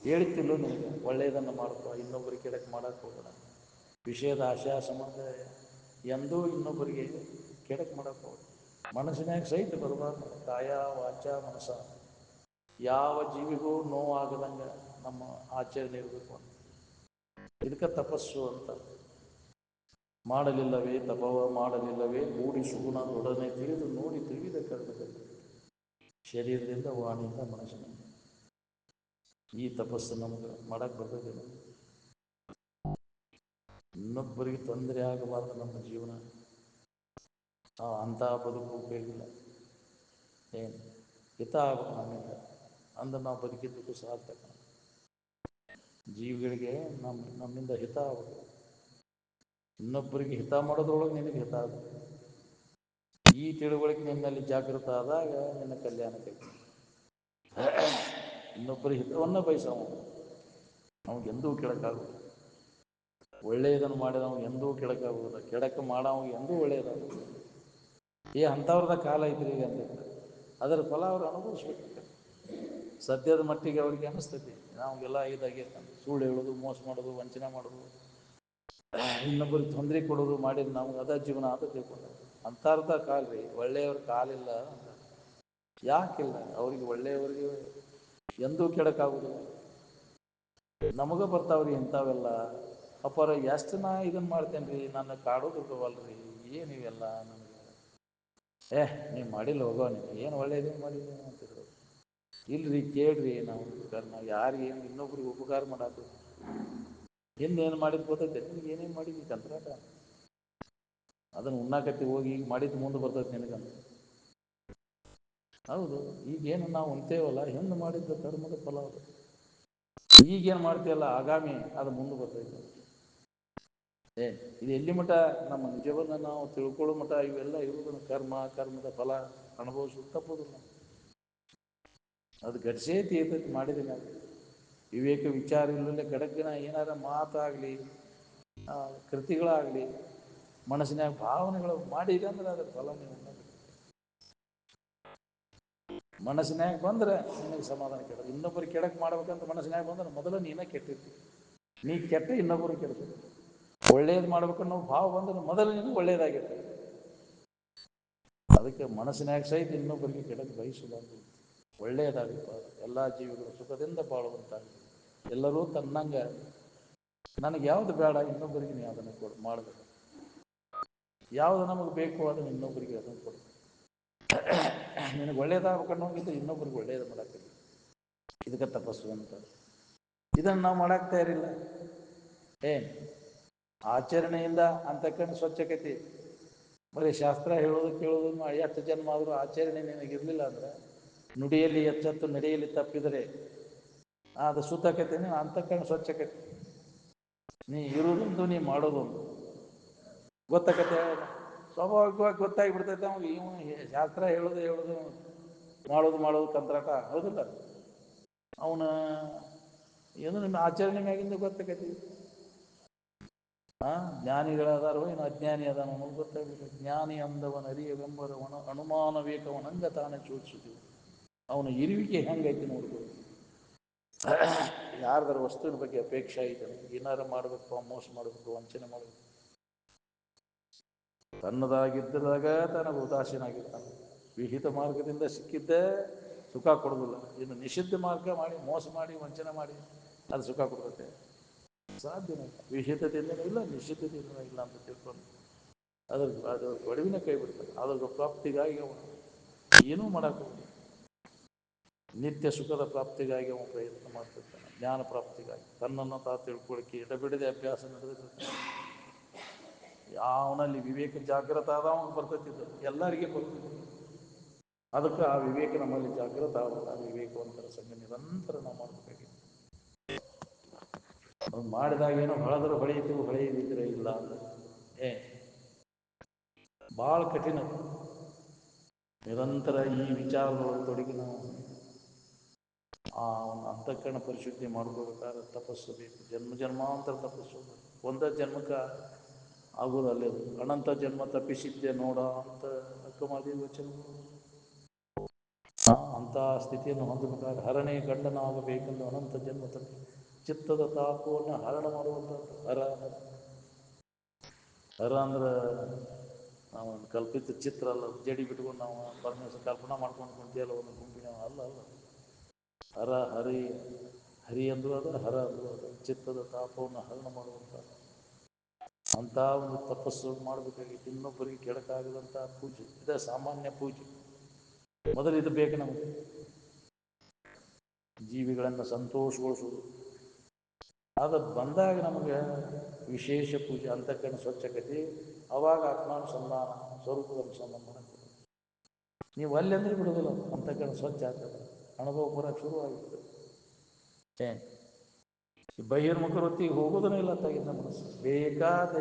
ಹೇಳ್ತಿಲ್ಲೋ ನಿನಗೆ ಒಳ್ಳೆಯದನ್ನು ಮಾಡ್ಕೋ, ಇನ್ನೊಬ್ಬರಿಗೆ ಕೆಡಕ್ಕೆ ಮಾಡಕ್ಕೆ ಹೋಗೋಣ. ವಿಷಯದ ಆಶಯ ಸಂಬಂಧ ಎಂದೂ ಇನ್ನೊಬ್ಬರಿಗೆ ಕೆಡಕ್ಕೆ ಮಾಡಕ್ಕೆ ಹೋಗೋಣ. ಮನಸ್ಸಿನಾಗ ಸಹಿತ ಬರಬಾರ್ದು. ಕಾಯ ವಾಚ ಮನಸ ಯಾವ ಜೀವಿಗೂ ನೋವಾಗದಂಗೆ ನಮ್ಮ ಆಚರಣೆ ಇರಬೇಕು ಅಂತ. ಇದಕ್ಕೆ ತಪಸ್ಸು ಅಂತ. ಮಾಡಲಿಲ್ಲವೇ ತಪವ ಮಾಡಲಿಲ್ಲವೇ ಮೂಡಿ ಸುಗುಣ ದೊಡನೆ ತಿಳಿದು ನೋಡಿ ತಿಳಿದ ಕರ್ಮದಲ್ಲಿ ಶರೀರದಿಂದ ವಾಣಿಯಿಂದ ಮನಸ್ಸಿನಿಂದ ಈ ತಪಸ್ಸು ನಮ್ಗೆ ಮಾಡಕ್ಕೆ ಬರ್ತದಿಲ್ಲ. ಇನ್ನೊಬ್ಬರಿಗೆ ತೊಂದರೆ ಆಗಬಾರ್ದು ನಮ್ಮ ಜೀವನ. ಅಂಥ ಬದುಕು ಉಪಯೋಗಿಲ್ಲ. ಹಿತ ಆಗಬೇಕು ನಮ್ಮಿಂದ ಅಂದ್ರೆ ನಾವು ಬದುಕಿದ್ದಕ್ಕೂ ಸಾರ್ಥಕ. ಜೀವಿಗಳಿಗೆ ನಮ್ಮಿಂದ ಹಿತ ಆಗಬೇಕು. ಇನ್ನೊಬ್ಬರಿಗೆ ಹಿತ ಮಾಡೋದ್ರೊಳಗೆ ನಿನಗೆ ಹಿತ ಆಗಬೇಕು. ಈ ತಿಳುವಳಿಕೆ ನಿನ್ನಲ್ಲಿ ಜಾಗೃತ ಆದಾಗ ನಿನ್ನ ಕಲ್ಯಾಣಕ್ಕೆ ಇನ್ನೊಬ್ಬರ ಹಿತವನ್ನು ಬಯಸವ ಅವನಿಗೆಂದೂ ಕೆಡಕಾಗುವುದು. ಒಳ್ಳೆಯದನ್ನು ಮಾಡಿದವ ಎಂದೂ ಕೆಡಕಾಗುವುದಿಲ್ಲ. ಕೆಡಕು ಮಾಡವ ಎಂದೂ ಒಳ್ಳೆಯದಾಗುವುದು. ಅಂಥವ್ರದ ಕಾಲ ಐತ್ರಿ ಈಗ ಅಂತ ಅದರ ಫಲ ಅವ್ರು ಅನುಭವಿಸ್ಬೇಕು. ಸದ್ಯದ ಮಟ್ಟಿಗೆ ಅವ್ರಿಗೆ ಅನಿಸ್ತೈತಿ ನಮಗೆಲ್ಲ ಇದಾಗೈತೆ. ಸುಳ್ಳು ಹೇಳೋದು, ಮೋಸ ಮಾಡೋದು, ವಂಚನೆ ಮಾಡೋದು, ಇನ್ನೊಬ್ಬರಿಗೆ ತೊಂದರೆ ಕೊಡೋದು ಮಾಡಿದ್ದು ನಮ್ಗೆ ಅದ ಜೀವನ ಅಂತ ತಿಳ್ಕೊಂಡು ಅಂಥರ್ಥ ಕಾಲ ರೀ. ಒಳ್ಳೆಯವ್ರ ಕಾಲಿಲ್ಲ ಅಂತ ಯಾಕಿಲ್ಲ? ಅವ್ರಿಗೆ ಒಳ್ಳೆಯವರಿಗೆ ಎಂದೂ ಕೆಡಕಾಗುವುದಿಲ್ಲ. ನಮಗೆ ಬರ್ತಾವ್ರಿ ಇಂಥವೆಲ್ಲ. ಅಪ್ಪಾರ ಎಷ್ಟು ನಾ ಇದನ್ನು ಮಾಡ್ತೇನೆ ರೀ, ನನ್ನ ಕಾಡೋದಿರ್ತಾವಲ್ರಿ ಏನು ಇವೆಲ್ಲ ನನಗೆ. ನೀವು ಮಾಡಿಲ್ಲ ಹೋಗೋ, ನೀವು ಏನು ಒಳ್ಳೆಯದೇನು ಮಾಡಿದ್ದೀನಿ ಅಂತಿದ್ರು. ಇಲ್ರಿ ಕೇಳ್ರಿ, ನಾವು ಯಾರಿಗೆ ಏನು ಇನ್ನೊಬ್ರಿಗೆ ಉಪಕಾರ ಮಾಡಾಕ ಹಿಂದೇನು ಮಾಡಿದ್ದು ಗೊತ್ತೈತೆ ನಿನಗೆ? ಏನೇನು ಮಾಡಿದ್ವಿ ಕಂತ್ರಾಟ ಅದನ್ನು ಉಣ್ಣಾಕತ್ತಿ ಹೋಗಿ ಈಗ ಮಾಡಿದ್ದು ಮುಂದೆ ಬರ್ತೈತೆ ನಿನಗಂತ. ಹೌದು, ಈಗೇನು ನಾವು ಉಣ್ತೇವಲ್ಲ ಹಿಂದೆ ಮಾಡಿದ್ದು ಕರ್ಮದ ಫಲ ಅದು. ಈಗೇನು ಮಾಡ್ತೀವಲ್ಲ ಆಗಾಮಿ ಅದು ಮುಂದೆ ಬರ್ತೈತೆ. ಇದು ಎಲ್ಲಿ ಮಠ ನಮ್ಮ ನಿಜವನ್ನು ನಾವು ತಿಳ್ಕೊಳ್ಳೋ ಮಠ ಇವೆಲ್ಲ ಇರುವುದನ್ನು ಕರ್ಮದ ಫಲ ಅನುಭವಿಸೋದು ತಪ್ಪೋದಿಲ್ಲ. ಅದು ಗಡ್ಸೇತಿ ಇರ್ತೈತಿ ಮಾಡಿದಿಲ್ಲ. ವಿವೇಕ ವಿಚಾರ ಇಲ್ಲದೆ ಗಡಗಿನ ಏನಾರ ಮಾತಾಗಲಿ ಕೃತಿಗಳಾಗಲಿ ಮನಸ್ಸಿನಾಗ ಭಾವನೆಗಳು ಮಾಡಿದೆ ಅಂದ್ರೆ ಅದರ ಫಲ ನೀವು ಮನಸ್ಸಿನಾಗ ಬಂದರೆ ನಿನಗೆ ಸಮಾಧಾನ ಕೆಡ. ಇನ್ನೊಬ್ಬರಿಗೆ ಕೆಡಕ್ಕೆ ಮಾಡ್ಬೇಕಂತ ಮನಸ್ಸಿನಾಗ ಬಂದ್ರೆ ಮೊದಲು ನೀನೇ ಕೆಟ್ಟಿರ್ತೀವಿ. ನೀ ಕೆಟ್ಟ ಇನ್ನೊಬ್ಬರಿಗೆ ಕೆಡ್ತೀವಿ. ಒಳ್ಳೇದು ಮಾಡ್ಬೇಕನ್ನೋ ಭಾವ ಬಂದ್ರೆ ಮೊದಲು ನೀನು ಒಳ್ಳೇದಾಗಿರ್ತದೆ. ಅದಕ್ಕೆ ಮನಸ್ಸಿನಾಗ ಸಹಿತ ಇನ್ನೊಬ್ಬರಿಗೆ ಕೆಡಕ್ಕೆ ಬಯಸಬಾರ್ದು. ಒಳ್ಳೆಯದಾಗಪ್ಪ, ಎಲ್ಲ ಜೀವಿಗಳು ಸುಖದಿಂದ ಬಾಳುವಂತಾಗಲಿ. ಎಲ್ಲರೂ ತನ್ನಂಗೆ ನನಗೆ ಯಾವುದು ಬೇಡ ಇನ್ನೊಬ್ಬರಿಗೆ ನೀವು ಅದನ್ನು ಮಾಡಬೇಕು. ಯಾವುದು ನಮಗೆ ಬೇಕು ಅದನ್ನು ಇನ್ನೊಬ್ಬರಿಗೆ ಅದನ್ನು ಕೊಡು. ನಿನಗೆ ಒಳ್ಳೇದಾಗಬೇಕನ್ನೋಂಗಿದ್ದು ಇನ್ನೊಬ್ರಿಗೆ ಒಳ್ಳೇದು ಮಾಡಾಕ್ತೀವಿ. ಇದಕ್ಕೆ ತಪಸ್ಸು ಅಂತ. ಇದನ್ನು ನಾವು ಮಾಡಾಕ್ ತಯಾರಿಲ್ಲ. ಆಚರಣೆಯಿಂದ ಅಂತಕ್ಕಂಥ ಸ್ವಚ್ಛಕತೆ. ಬರೀ ಶಾಸ್ತ್ರ ಹೇಳೋದು ಕೇಳೋದು ಎಷ್ಟು ಜನ್ಮ ಆದರೂ ಆಚರಣೆ ನಿನಗಿರಲಿಲ್ಲ ಅಂದರೆ, ನುಡಿಯಲ್ಲಿ ಎಚ್ಚೆತ್ತು ನಡೆಯಲ್ಲಿ ತಪ್ಪಿದರೆ ಅದು ಸುತ್ತಕತೆ. ಅಂತಕ್ಕಂಥ ಸ್ವಚ್ಛಕತೆ. ನೀ ಇರೋದೊಂದು ನೀ ಮಾಡೋದೊಂದು ಗೊತ್ತಾಗತ್ತೆ. ಸ್ವಾಭಾವಿಕವಾಗಿ ಗೊತ್ತಾಗಿಬಿಡ್ತೈತೆ ಅವಾಗ. ಇವು ಶಾಸ್ತ್ರ ಹೇಳೋದು ಮಾಡೋದು ಕಂತ್ರಾಟ ಹೌದಿಲ್ಲ. ಅವನ ಏನು ನಿಮ್ಮ ಆಚರಣೆ ಮ್ಯಾಗಿಂದ ಗೊತ್ತಾಗತಿ. ಜ್ಞಾನಿಗಳದಾರೋ ಏನು ಅಜ್ಞಾನಿ ಅದಾನೋ ಅನ್ನೋದು ಗೊತ್ತಾಗ್ಬಿಟ್ಟು. ಜ್ಞಾನಿ ಅಂದವನ ಅರಿಯವೆಂಬರವನ ಅನುಮಾನ ವೇಕವನಂಗ ತಾನೇ ಚೋದಿಸಿದ್ವಿ. ಅವನ ಇರುವಿಕೆ ಹೆಂಗೈತಿ ನೋಡ್ಬೋದು. ಯಾರ್ದಾರ ವಸ್ತುವಿನ ಬಗ್ಗೆ ಅಪೇಕ್ಷೆ ಐತೆ, ಏನಾರು ಮಾಡಬೇಕು, ಮೋಸ ಮಾಡಬೇಕು, ವಂಚನೆ ಮಾಡಬೇಕು. ತನ್ನದಾಗಿದ್ದಾಗ ತನಗೆ ಉದಾಸೀನಾಗಿರ್ತಾನೆ. ವಿಹಿತ ಮಾರ್ಗದಿಂದ ಸಿಕ್ಕಿದ್ದೇ ಸುಖ ಕೊಡೋದಿಲ್ಲ. ಇನ್ನು ನಿಷಿದ್ಧ ಮಾರ್ಗ ಮಾಡಿ ಮೋಸ ಮಾಡಿ ವಂಚನೆ ಮಾಡಿ ಅದು ಸುಖ ಕೊಡುತ್ತೆ. ಸಾಧ್ಯನೇ ಇಲ್ಲ. ವಿಹಿತದಿಂದನೂ ಇಲ್ಲ, ನಿಷಿದ್ಧದಿಂದನೂ ಇಲ್ಲ ಅಂತ ತಿಳ್ಕೊಂಡು ಅದು ಒಡವಿನ ಕೈ ಬಿಡ್ತಾರೆ. ಅದ್ರ ಪ್ರಾಪ್ತಿಗಾಗಿ ಅವನು ಏನೂ ಮಾಡೋಕ್ಕೋಗಿ ನಿತ್ಯ ಸುಖದ ಪ್ರಾಪ್ತಿಗಾಗಿ ಅವನು ಪ್ರಯತ್ನ ಮಾಡ್ತಿರ್ತಾನೆ. ಜ್ಞಾನ ಪ್ರಾಪ್ತಿಗಾಗಿ ತನ್ನನ್ನು ತಿಳ್ಕೊಳ್ಳಿಕ್ಕೆ ಎಡಬಿಡದೆ ಅಭ್ಯಾಸ ನಡೆದಿರ್ತಾನೆ. ಅವನಲ್ಲಿ ವಿವೇಕ ಜಾಗೃತ ಆದವನು ಬರ್ತೈತಿದ್ದು ಎಲ್ಲರಿಗೆ ಬರ್ತೈತಿ. ಅದಕ್ಕೆ ಆ ವಿವೇಕ ನಮ್ಮಲ್ಲಿ ಜಾಗೃತ ಆಗುತ್ತೆ. ಆ ವಿವೇಕವಂತರ ಸಂಘ ನಿರಂತರ ನಾವು ಮಾಡಬೇಕಾಗಿದೆ. ಅದು ಮಾಡಿದಾಗ ಏನೋ ಹೊಳೆದ್ರೆ ಹೊಳೆಯಿತು, ಹೊಳೆಯದಿದ್ರೆ ಇಲ್ಲ ಅಂತ ಭಾಳ ಕಠಿಣ. ನಿರಂತರ ಈ ವಿಚಾರದೊಳಗೆ ತೊಡಗಿ ನಾವು ಆ ಅಂತಃಕರಣ ಪರಿಶುದ್ಧಿ ಮಾಡ್ಕೋಬೇಕಾದ್ರೆ ತಪಸ್ಸು ಬೇಕು. ಜನ್ಮಾಂತರ ತಪಸ್ಸು. ಒಂದೇ ಜನ್ಮಕ್ಕೆ ಆಗೋದಲ್ಲೇ ಅನಂತ ಜನ್ಮ ತಪ್ಪಿಸಿದ್ದೆ ನೋಡ ಅಂತ ಅಕ್ಕಮಾದಿ ವಚನ. ಅಂಥ ಸ್ಥಿತಿಯನ್ನು ಹೊಂದಬೇಕಾದ್ರೆ ಹರಣೆ ಗಂಡನಾಗಬೇಕೆಂದು ಅನಂತ ಜನ್ಮ ತಪ್ಪಿ ಚಿತ್ತದ ತಾಪವನ್ನು ಹರಣ ಮಾಡುವಂಥದ್ದು. ಹರ ಅಂದ್ರೆ ನಾವು ಕಲ್ಪಿತ ಚಿತ್ರ ಅಲ್ಲ. ಜಡಿ ಬಿಟ್ಕೊಂಡು ನಾವು ಪರಮೇಶ್ವರ ಕಲ್ಪನಾ ಮಾಡ್ಕೊಂಡು ಕುಂತಿಯಲ್ಲ ಒಂದು ಗುಂಪಿನ ಅಲ್ಲ. ಹರಿ ಅಂದರೂ ಅದು, ಹರ ಅಂದರೂ ಅದು. ಚಿತ್ತದ ತಾಪವನ್ನು ಹರಣ ಮಾಡುವಂಥ ಅಂಥ ಒಂದು ತಪಸ್ಸು ಮಾಡಬೇಕಾಗಿತ್ತು. ಇನ್ನೊಬ್ಬರಿಗೆ ಕೆಡಕಾಗದಂಥ ಪೂಜೆ ಇದೆ. ಸಾಮಾನ್ಯ ಪೂಜೆ ಮೊದಲು ಇದು ಬೇಕು ನಮಗೆ. ಜೀವಿಗಳನ್ನು ಸಂತೋಷಗೊಳಿಸುವುದು ಅದು ಬಂದಾಗ ನಮಗೆ ವಿಶೇಷ ಪೂಜೆ, ಅಂತಕ್ಕಂಥ ಸ್ವಚ್ಛಕತೆ. ಅವಾಗ ಆತ್ಮಾನುಸಂಧಾನ, ಸ್ವರೂಪದ ಅನುಸಂಧಾನ ಮಾಡ್ತದೆ. ನೀವು ಅಲ್ಲಿ ಅಂದ್ರೆ ಬಿಡೋದಿಲ್ಲ. ಅಂತಕ್ಕಂಥ ಸ್ವಚ್ಛ ಆಗ್ತದೆ, ಅನುಭವ ಬರೋಕ್ಕೆ ಶುರುವಾಗಿರ್ತದೆ. ಬಹಿರ್ಮುಖ ವೃತ್ತಿಗೆ ಹೋಗೋದೂ ಇಲ್ಲ ತಾಗಿದ್ದ ಮನಸ್ಸು. ಬೇಕಾದ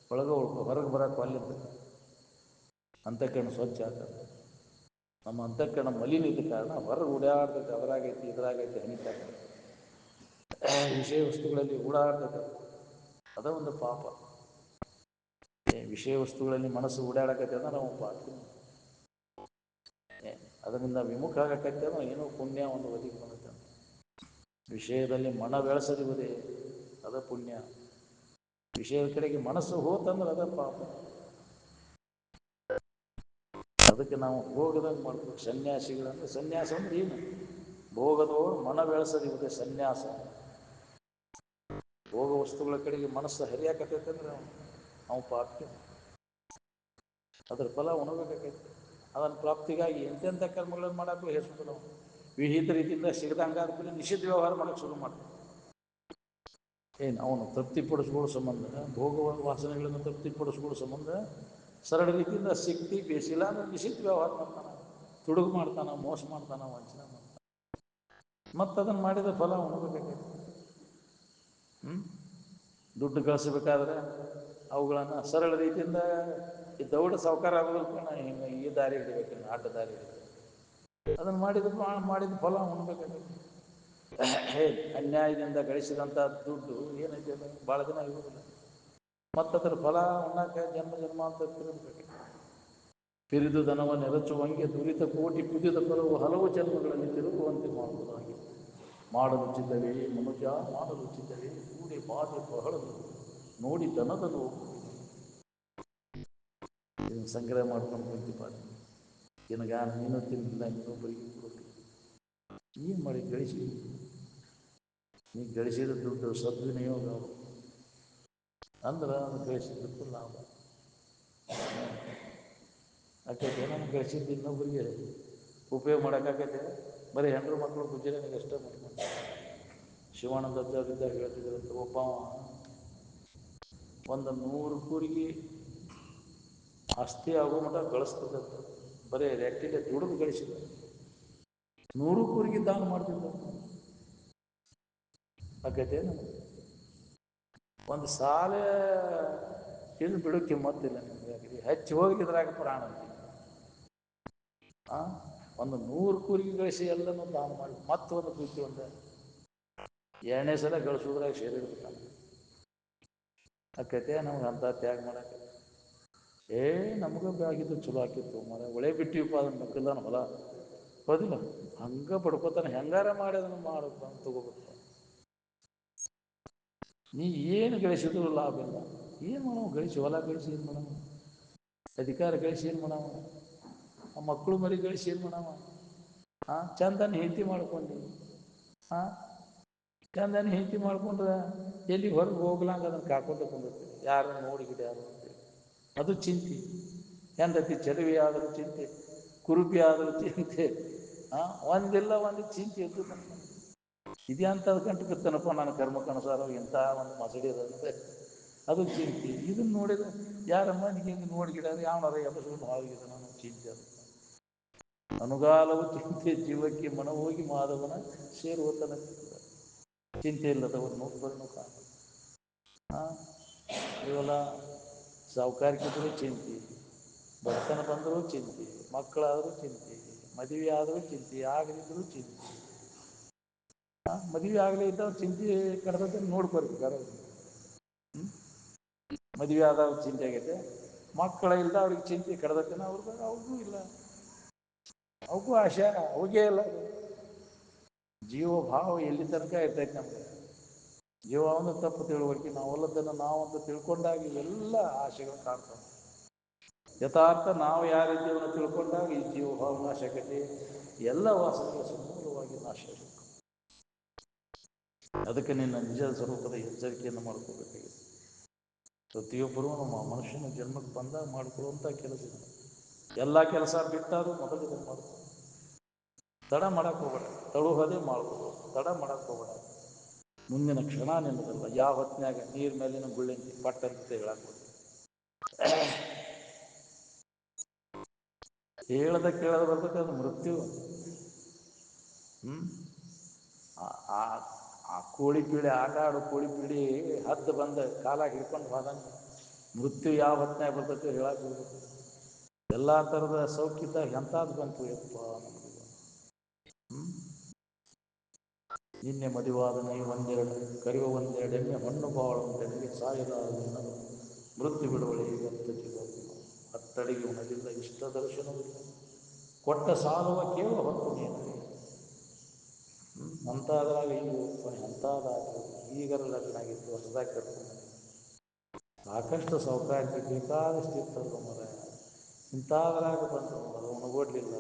ಒಳಗೆ ಹೊರಗೆ ಬರೋಕ್ಕೆ ಅಲ್ಲಿಂದ ಅಂತಃಕರಣ ಸ್ವಚ್ಛ ಆಗ್ತದೆ. ನಮ್ಮ ಅಂತಃಕರಣ ಮಲಿನ ಇದ್ದ ಕಾರಣ ಹೊರಗೆ ಓಡಾಡ್ತೈತೆ. ಅದರಾಗೈತಿ ಇದರಾಗೈತಿ ಹನಿತಾರೆ. ವಿಷಯ ವಸ್ತುಗಳಲ್ಲಿ ಓಡಾಡ್ತೈತೆ. ಅದ ಒಂದು ಪಾಪ. ವಿಷಯ ವಸ್ತುಗಳಲ್ಲಿ ಮನಸ್ಸು ಓಡಾಡಕೈತೆ ಅಂದ್ರೆ ನಾವು ಪಾಪ. ಅದರಿಂದ ವಿಮುಖ ಆಗಕೈತೆ ಅಂದ್ರೆ ಏನೋ ಪುಣ್ಯ ಒಂದು ಒದಗಿ ಬರುತ್ತೆ. ವಿಷಯದಲ್ಲಿ ಮನ ಬೆಳೆಸದಿರುವುದೇ ಅದ ಪುಣ್ಯ. ವಿಷಯದ ಕಡೆಗೆ ಮನಸ್ಸು ಹೋತಂದ್ರೆ ಅದ ಪಾಪ. ಅದಕ್ಕೆ ನಾವು ಭೋಗದಂಗೆ ಮಾಡ್ಬೇಕು. ಸನ್ಯಾಸಿಗಳಂದ್ರೆ ಸನ್ಯಾಸ ಅಂದ್ರೆ ಏನು? ಭೋಗದವರು ಮನ ಬೆಳೆಸದಿರುವುದೇ ಸನ್ಯಾಸ. ಭೋಗ ವಸ್ತುಗಳ ಕಡೆಗೆ ಮನಸ್ಸು ಹರಿಯಾಕತ್ತೈತೆ ಅಂದ್ರೆ ನಾವು ಪಾಪಿ. ಅದ್ರ ಫಲ ಉಣಬೇಕಾಗೈತೆ. ಅದನ್ನು ಪ್ರಾಪ್ತಿಗಾಗಿ ಎಂತೆಂಥ ಕರ್ಮಗಳನ್ನು ಮಾಡೋಕ್ಕೂ ಹೆಸರು ನಾವು ವಿಹಿತ ರೀತಿಯಿಂದ ಸಿಗದಂಗೆ ಆದ್ಮೇಲೆ ನಿಷಿದ್ಧ ವ್ಯವಹಾರ ಮಾಡೋಕ್ಕೆ ಶುರು ಮಾಡ್ತೀವಿ. ಅವನು ತೃಪ್ತಿಪಡಿಸ್ಕೊಳ್ಳೋ ಸಂಬಂಧ, ಭೋಗ ವಾಸನೆಗಳನ್ನು ತೃಪ್ತಿಪಡಿಸ್ಕೊಳ್ಳೋ ಸಂಬಂಧ ಸರಳ ರೀತಿಯಿಂದ ಸಿಕ್ತಿ ಬೇಸಿಲ್ಲ ಅಂದ್ರೆ ನಿಷಿದ್ಧ ವ್ಯವಹಾರ ಮಾಡ್ತಾನೆ, ತುಡುಗು ಮಾಡ್ತಾನೆ, ಮೋಸ ಮಾಡ್ತಾನೆ, ವಂಚನೆ ಮಾಡ್ತಾನೆ. ಮತ್ತು ಅದನ್ನು ಮಾಡಿದ ಫಲ ಉಣಬೇಕಾಗೈತೆ. ದುಡ್ಡು ಗಳಿಸ್ಬೇಕಾದ್ರೆ ಅವುಗಳನ್ನು ಸರಳ ರೀತಿಯಿಂದ ಈ ದೌಡ ಸಾವುಕಾರ ಆಗೋದಕ್ಕೆ ಹಿಂಗೆ ಈ ದಾರಿ ಹಿಡಿಬೇಕು, ಅಡ್ಡ ದಾರಿ ಹಿಡಿಬೇಕು. ಅದನ್ನು ಮಾಡಿದ ಫಲ ಉಣ್ಬೇಕಾಗೈತೆ. ಅನ್ಯಾಯದಿಂದ ಗಳಿಸಿದಂಥ ದುಡ್ಡು ಏನೈತೆ ಅದು ಭಾಳ ದಿನ ಇರುವುದಿಲ್ಲ. ಮತ್ತು ಅದರ ಫಲ ಉಣ್ಣಕ್ಕೆ ಜನ್ಮಾಂತರ ತಿರುಗಬೇಕು. ಪಿರಿದು ದನವ ನೆರಚುವಂಗೆ ದುರಿತ ಕೋಟಿ ಕುದಿದ ಫಲವು ಹಲವು ಜನ್ಮಗಳಲ್ಲಿ ತಿರುಗುವಂತೆ ಮಾಡುವುದಾಗಿ ಮಾಡಲು ಚಿತ್ತವೇ ಮನುಜ, ಮಾಡಲು ಚಿತ್ತವೇ ಕೂಡಿ ಬಾಧೆ ಬಹಳದು ನೋಡಿ ದನದನು ಇದನ್ನು ಸಂಗ್ರಹ ಮಾಡ್ಕೊಂಡು ಕುಂತಿಪ್ಪ ನಿನಗ ನೀನು ತಿನ್ನಿಲ್ಲ ಇನ್ನೊಬ್ಬರಿಗೆ ಕೊಡೋದು ಏನು ಮಾಡಿ ಗಳಿಸಿ ನೀ ಗಳಿಸಿದ ದುಡ್ಡು ಸದ್ವಿನಿಯೋಗ ಅಂದ್ರೆ ಅದು ಗಳಿಸಿದ್ದಕ್ಕೂ ಲಾಭ ಆಕೈತೆ ನಮ್ಗೆ ಗಳಿಸಿದ್ದು ಇನ್ನೊಬ್ಬರಿಗೆ ಉಪಯೋಗ ಮಾಡೋಕ್ಕಾಗೈತೆ ಬರೀ ಹೆಣ್ಣು ಮಕ್ಕಳು ಗುಜರಾನಿಗೆ ಅಷ್ಟೇ ಮಾಡ್ಕೊಂಡು ಶಿವಾನಂದ ಇದ್ದಾಗ ಹೇಳ್ತಿದ್ರಂತ ಒಬ್ಬ ಒಂದು 100 ಕೂರಿಗೆ ಆಸ್ತಿ ಆಗೋ ಮಟ್ಟ ಗಳಿಸ್ತದಂತ ಬರೀ ರೆಟ್ಟಿಗೆ ದುಡಿದು ಗಳಿಸಿದ 100 ಕೂರಿಗೆ ದಾನ ಮಾಡ್ತಿದ್ದ ಆಕೈತೆ ಒಂದು ಸಾಲ ಇದು ಬಿಡೋ ಕಿಮ್ಮತ್ತಿಲ್ಲ ನಿಮಗೆ ಹೆಚ್ಚು ಹೋಗಿದ್ರಾಗ ಪ್ರಾಣ ಒಂದು 100 ಕೂರಿಗೆ ಗಳಿಸಿ ಎಲ್ಲನೂ ದಾನ ಮಾಡಿ ಮತ್ತೊಂದು ಕೂತಿ ಒಂದು 2ನೇ ಸಲ ಗಳಿಸೋದ್ರಾಗ ಸೇರಿರ್ಬೇಕು ಆಕೈತೆ ನಮ್ಗೆ ಅಂತ ತ್ಯಾಗ ಮಾಡಕ್ಕೆ ನಮಗೂ ಆಗಿದ್ದು ಚಲೋ ಆಕಿತ್ತು ಮರ ಒಳ್ಳೆ ಬಿಟ್ಟಿವಪ್ಪ ಅದನ್ನು ಮಕ್ಕಳದಾನ ಹೊಲ ಹೌದಿಲ್ಲ ಹಂಗೆ ಪಡ್ಕೋತಾನೆ ಹೆಂಗಾರ ಮಾಡಿ ಅದನ್ನು ಮಾಡಬೇಕು ಅಂತ ತಗೋಬೇಕು ನೀ ಏನು ಗಳಿಸಿದ್ರು ಲಾಭ ಇಲ್ಲ ಏನು ಮಾಡೋ ಗಳಿಸಿ ಹೊಲ ಗಳಿಸಿ ಏನು ಮಾಡೋ ಅಧಿಕಾರ ಗಳಿಸಿ ಏನು ಮಾಡವ ಆ ಮಕ್ಕಳು ಮರಿ ಗಳಿಸಿ ಏನು ಮಾಡವ ಚಂದನ ಹೆಂಡತಿ ಮಾಡ್ಕೊಂಡು ಚಂದನ ಹೆಂಡತಿ ಮಾಡ್ಕೊಂಡ್ರೆ ಎಲ್ಲಿ ಹೊರಗೆ ಹೋಗ್ಲಂಗ ಅದನ್ನು ಕಾಕೊಂಡು ಬಂದಿರ್ತೀವಿ ಯಾರು ನೋಡಿಗಿಡ ಯಾರು ಅಂತೇಳಿ ಅದು ಚಿಂತೆ ಹೆಂಡತಿ ಚೆಲುವೆ ಆದರೂ ಚಿಂತೆ ಕುರುಪಿ ಆದರೂ ಚಿಂತೆ ಒಂದಿಲ್ಲ ಒಂದು ಚಿಂತೆ ಇದ್ದು ಇದೇ ಅಂಥದ್ದು ಗಂಟು ಬಿತ್ತನಪ್ಪ ನಾನು ಕರ್ಮಕ್ಕನುಸಾರ ಇಂಥ ಒಂದು ಮಸಡಿ ಇರುತ್ತೆ ಅದು ಚಿಂತೆ ಇದನ್ನು ನೋಡಿದ್ರೆ ಯಾರ ಮನೆಗೆ ಹಿಂಗೆ ನೋಡಿಗಿಡಾದ್ರೆ ಯಾವನಾರ ಎಬ್ಬಸ್ಕೊಂಡು ಹಾವಿಗಿದೆ ನಾನು ಚಿಂತೆ ಅದು ಅನುಗಾಲವು ಚಿಂತೆ ಜೀವಕ್ಕೆ ಮನ ಹೋಗಿ ಮಾಧವನ ಸೇರುವ ತನಕ ಚಿಂತೆ ಇಲ್ಲದವರು ನೋಡ್ಬರ್ನು ಕಾಣ ಇವೆಲ್ಲ ಸಾವುಕಾರಿಕಿದ್ರು ಚಿಂತೆ ಬಡತನ ಬಂದರೂ ಚಿಂತೆ ಮಕ್ಕಳಾದರೂ ಚಿಂತೆ ಮದುವೆ ಆದರೂ ಚಿಂತೆ ಆಗದಿದ್ದರೂ ಚಿಂತೆ ಮದುವೆ ಆಗಲೇ ಇದ್ದವ್ರು ಚಿಂತೆ ಕಡ್ದಕ್ಕೆ ನೋಡ್ಕೊಳ್ಬೇಕಾರೆ ಮದುವೆ ಆದವ್ರು ಚಿಂತೆ ಆಗೈತೆ ಮಕ್ಕಳ ಇಲ್ದ ಅವ್ರಿಗೆ ಚಿಂತೆ ಕಡ್ದತ್ತೇನೆ ಅವ್ರಿಗೂ ಇಲ್ಲ ಅವಕ್ಕೂ ಆಶೆ ಅವಗೇ ಇಲ್ಲ ಜೀವ ಭಾವ ಎಲ್ಲಿ ತನಕ ಇರ್ತೈತೆ ನಮಗೆ ಜೀವ ಒಂದು ತಪ್ಪು ತಿಳುವಳಿಕೆ ನಾವೆಲ್ಲದನ್ನು ನಾವಂತ ತಿಳ್ಕೊಂಡಾಗ ಎಲ್ಲ ಆಶೆಗಳು ಕಾಣ್ತಾವೆ ಯಥಾರ್ಥ ನಾವು ಯಾವ ರೀತಿಯನ್ನು ತಿಳ್ಕೊಂಡಾಗ ಈ ಜೀವ ಭಾವ ನಾಶ ಆಗೈತಿ ಎಲ್ಲ ವಾಸನೆಗಳ ಸಮೂಲವಾಗಿ ನಾಶ ಆಗಬೇಕು ಅದಕ್ಕೆ ನಿನ್ನ ನಿಜ ಸ್ವರೂಪದ ಎಚ್ಚರಿಕೆಯನ್ನು ಮಾಡ್ಕೋಬೇಕಾಗಿದೆ ಪ್ರತಿಯೊಬ್ಬರೂ ನಮ್ಮ ಮನುಷ್ಯನ ಜನ್ಮಕ್ಕೆ ಬಂದಾಗ ಮಾಡಿಕೊಳ್ಳುವಂಥ ಕೆಲಸ ಇದೆ ಎಲ್ಲ ಕೆಲಸ ಬಿಟ್ಟಾದರೂ ಮೊದಲು ಇದನ್ನು ಮಾಡ್ಕೊ ತಡ ಮಾಡಕ್ಕೆ ಹೋಗಬೇಡ ತಳುಹದೇ ಮಾಡ್ಬೋದು ತಡ ಮಾಡಕ್ಕೆ ಹೋಗಬೇಡ ಮುಂದಿನ ಕ್ಷಣ ನಿನ್ನದಲ್ಲ ಯಾವ ಹೊತ್ತಿನಾಗ ನೀರು ಮೇಲಿನ ಗುಳ್ಳಿಂತಿ ಪಟ್ಟಂತೆ ಹೇಳಕ್ಕೆ ಹೇಳದ ಕೇಳದ ಬರ್ತೈತೆ ಅದು ಮೃತ್ಯು ಆ ಕೋಳಿ ಪೀಳಿ ಆಟ ಆಡೋ ಕೋಳಿ ಪೀಳಿ ಹದ್ದು ಬಂದು ಕಾಲಾಗಿ ಹಿಡ್ಕೊಂಡು ಹೋದಂಗೆ ಮೃತ್ಯು ಯಾವ ಹೊತ್ತಿನಾಗ ಬರ್ತೈತೆ ಹೇಳಕ್ಕೆ ಹೋಗ್ಬೇಕು ಎಲ್ಲ ಥರದ ಸೌಖ್ಯಿದ್ದಾಗ ಎಂಥದ್ದು ಬಂತು ಯಪ್ಪ ನಮಗೆ ನಿನ್ನೆ ಮದುವಾದನೆ ಒಂದೆರಡು ಕರೆಯುವ ಒಂದೆರಡು ಎಣ್ಣೆ ಮಣ್ಣು ಬಾಳು ನನಗೆ ಸಾಯಲಾದ ಮೃತ್ಯು ಬಿಡುವಳಿ ಇವತ್ತು ಜೀವ ಹತ್ತಡಿಗೆ ಉಣದಿಲ್ಲ ಇಷ್ಟ ದರ್ಶನವಿಲ್ಲ ಕೊಟ್ಟ ಸಾಲುವ ಕೇಳುವ ಹೊತ್ತು ನೀನು ಅಂತಾದ್ರಾಗ ಈಗ ಹೋಗ್ತಾನೆ ಅಂತಾದಾಗ ಈಗರ ಲಗ್ನ ಆಗಿತ್ತು ಹೊಸದಾಗಿ ಕರ್ಕೊಂಡು ಸಾಕಷ್ಟು ಸೌಕರ್ಯ ಬೇಕಾದಷ್ಟು ಇರ್ತಲ್ಲ ಮರ ಇಂಥದ್ರಾಗ ಬಂದು ಅದು ಉಣಗೊಡ್ಲಿಲ್ಲ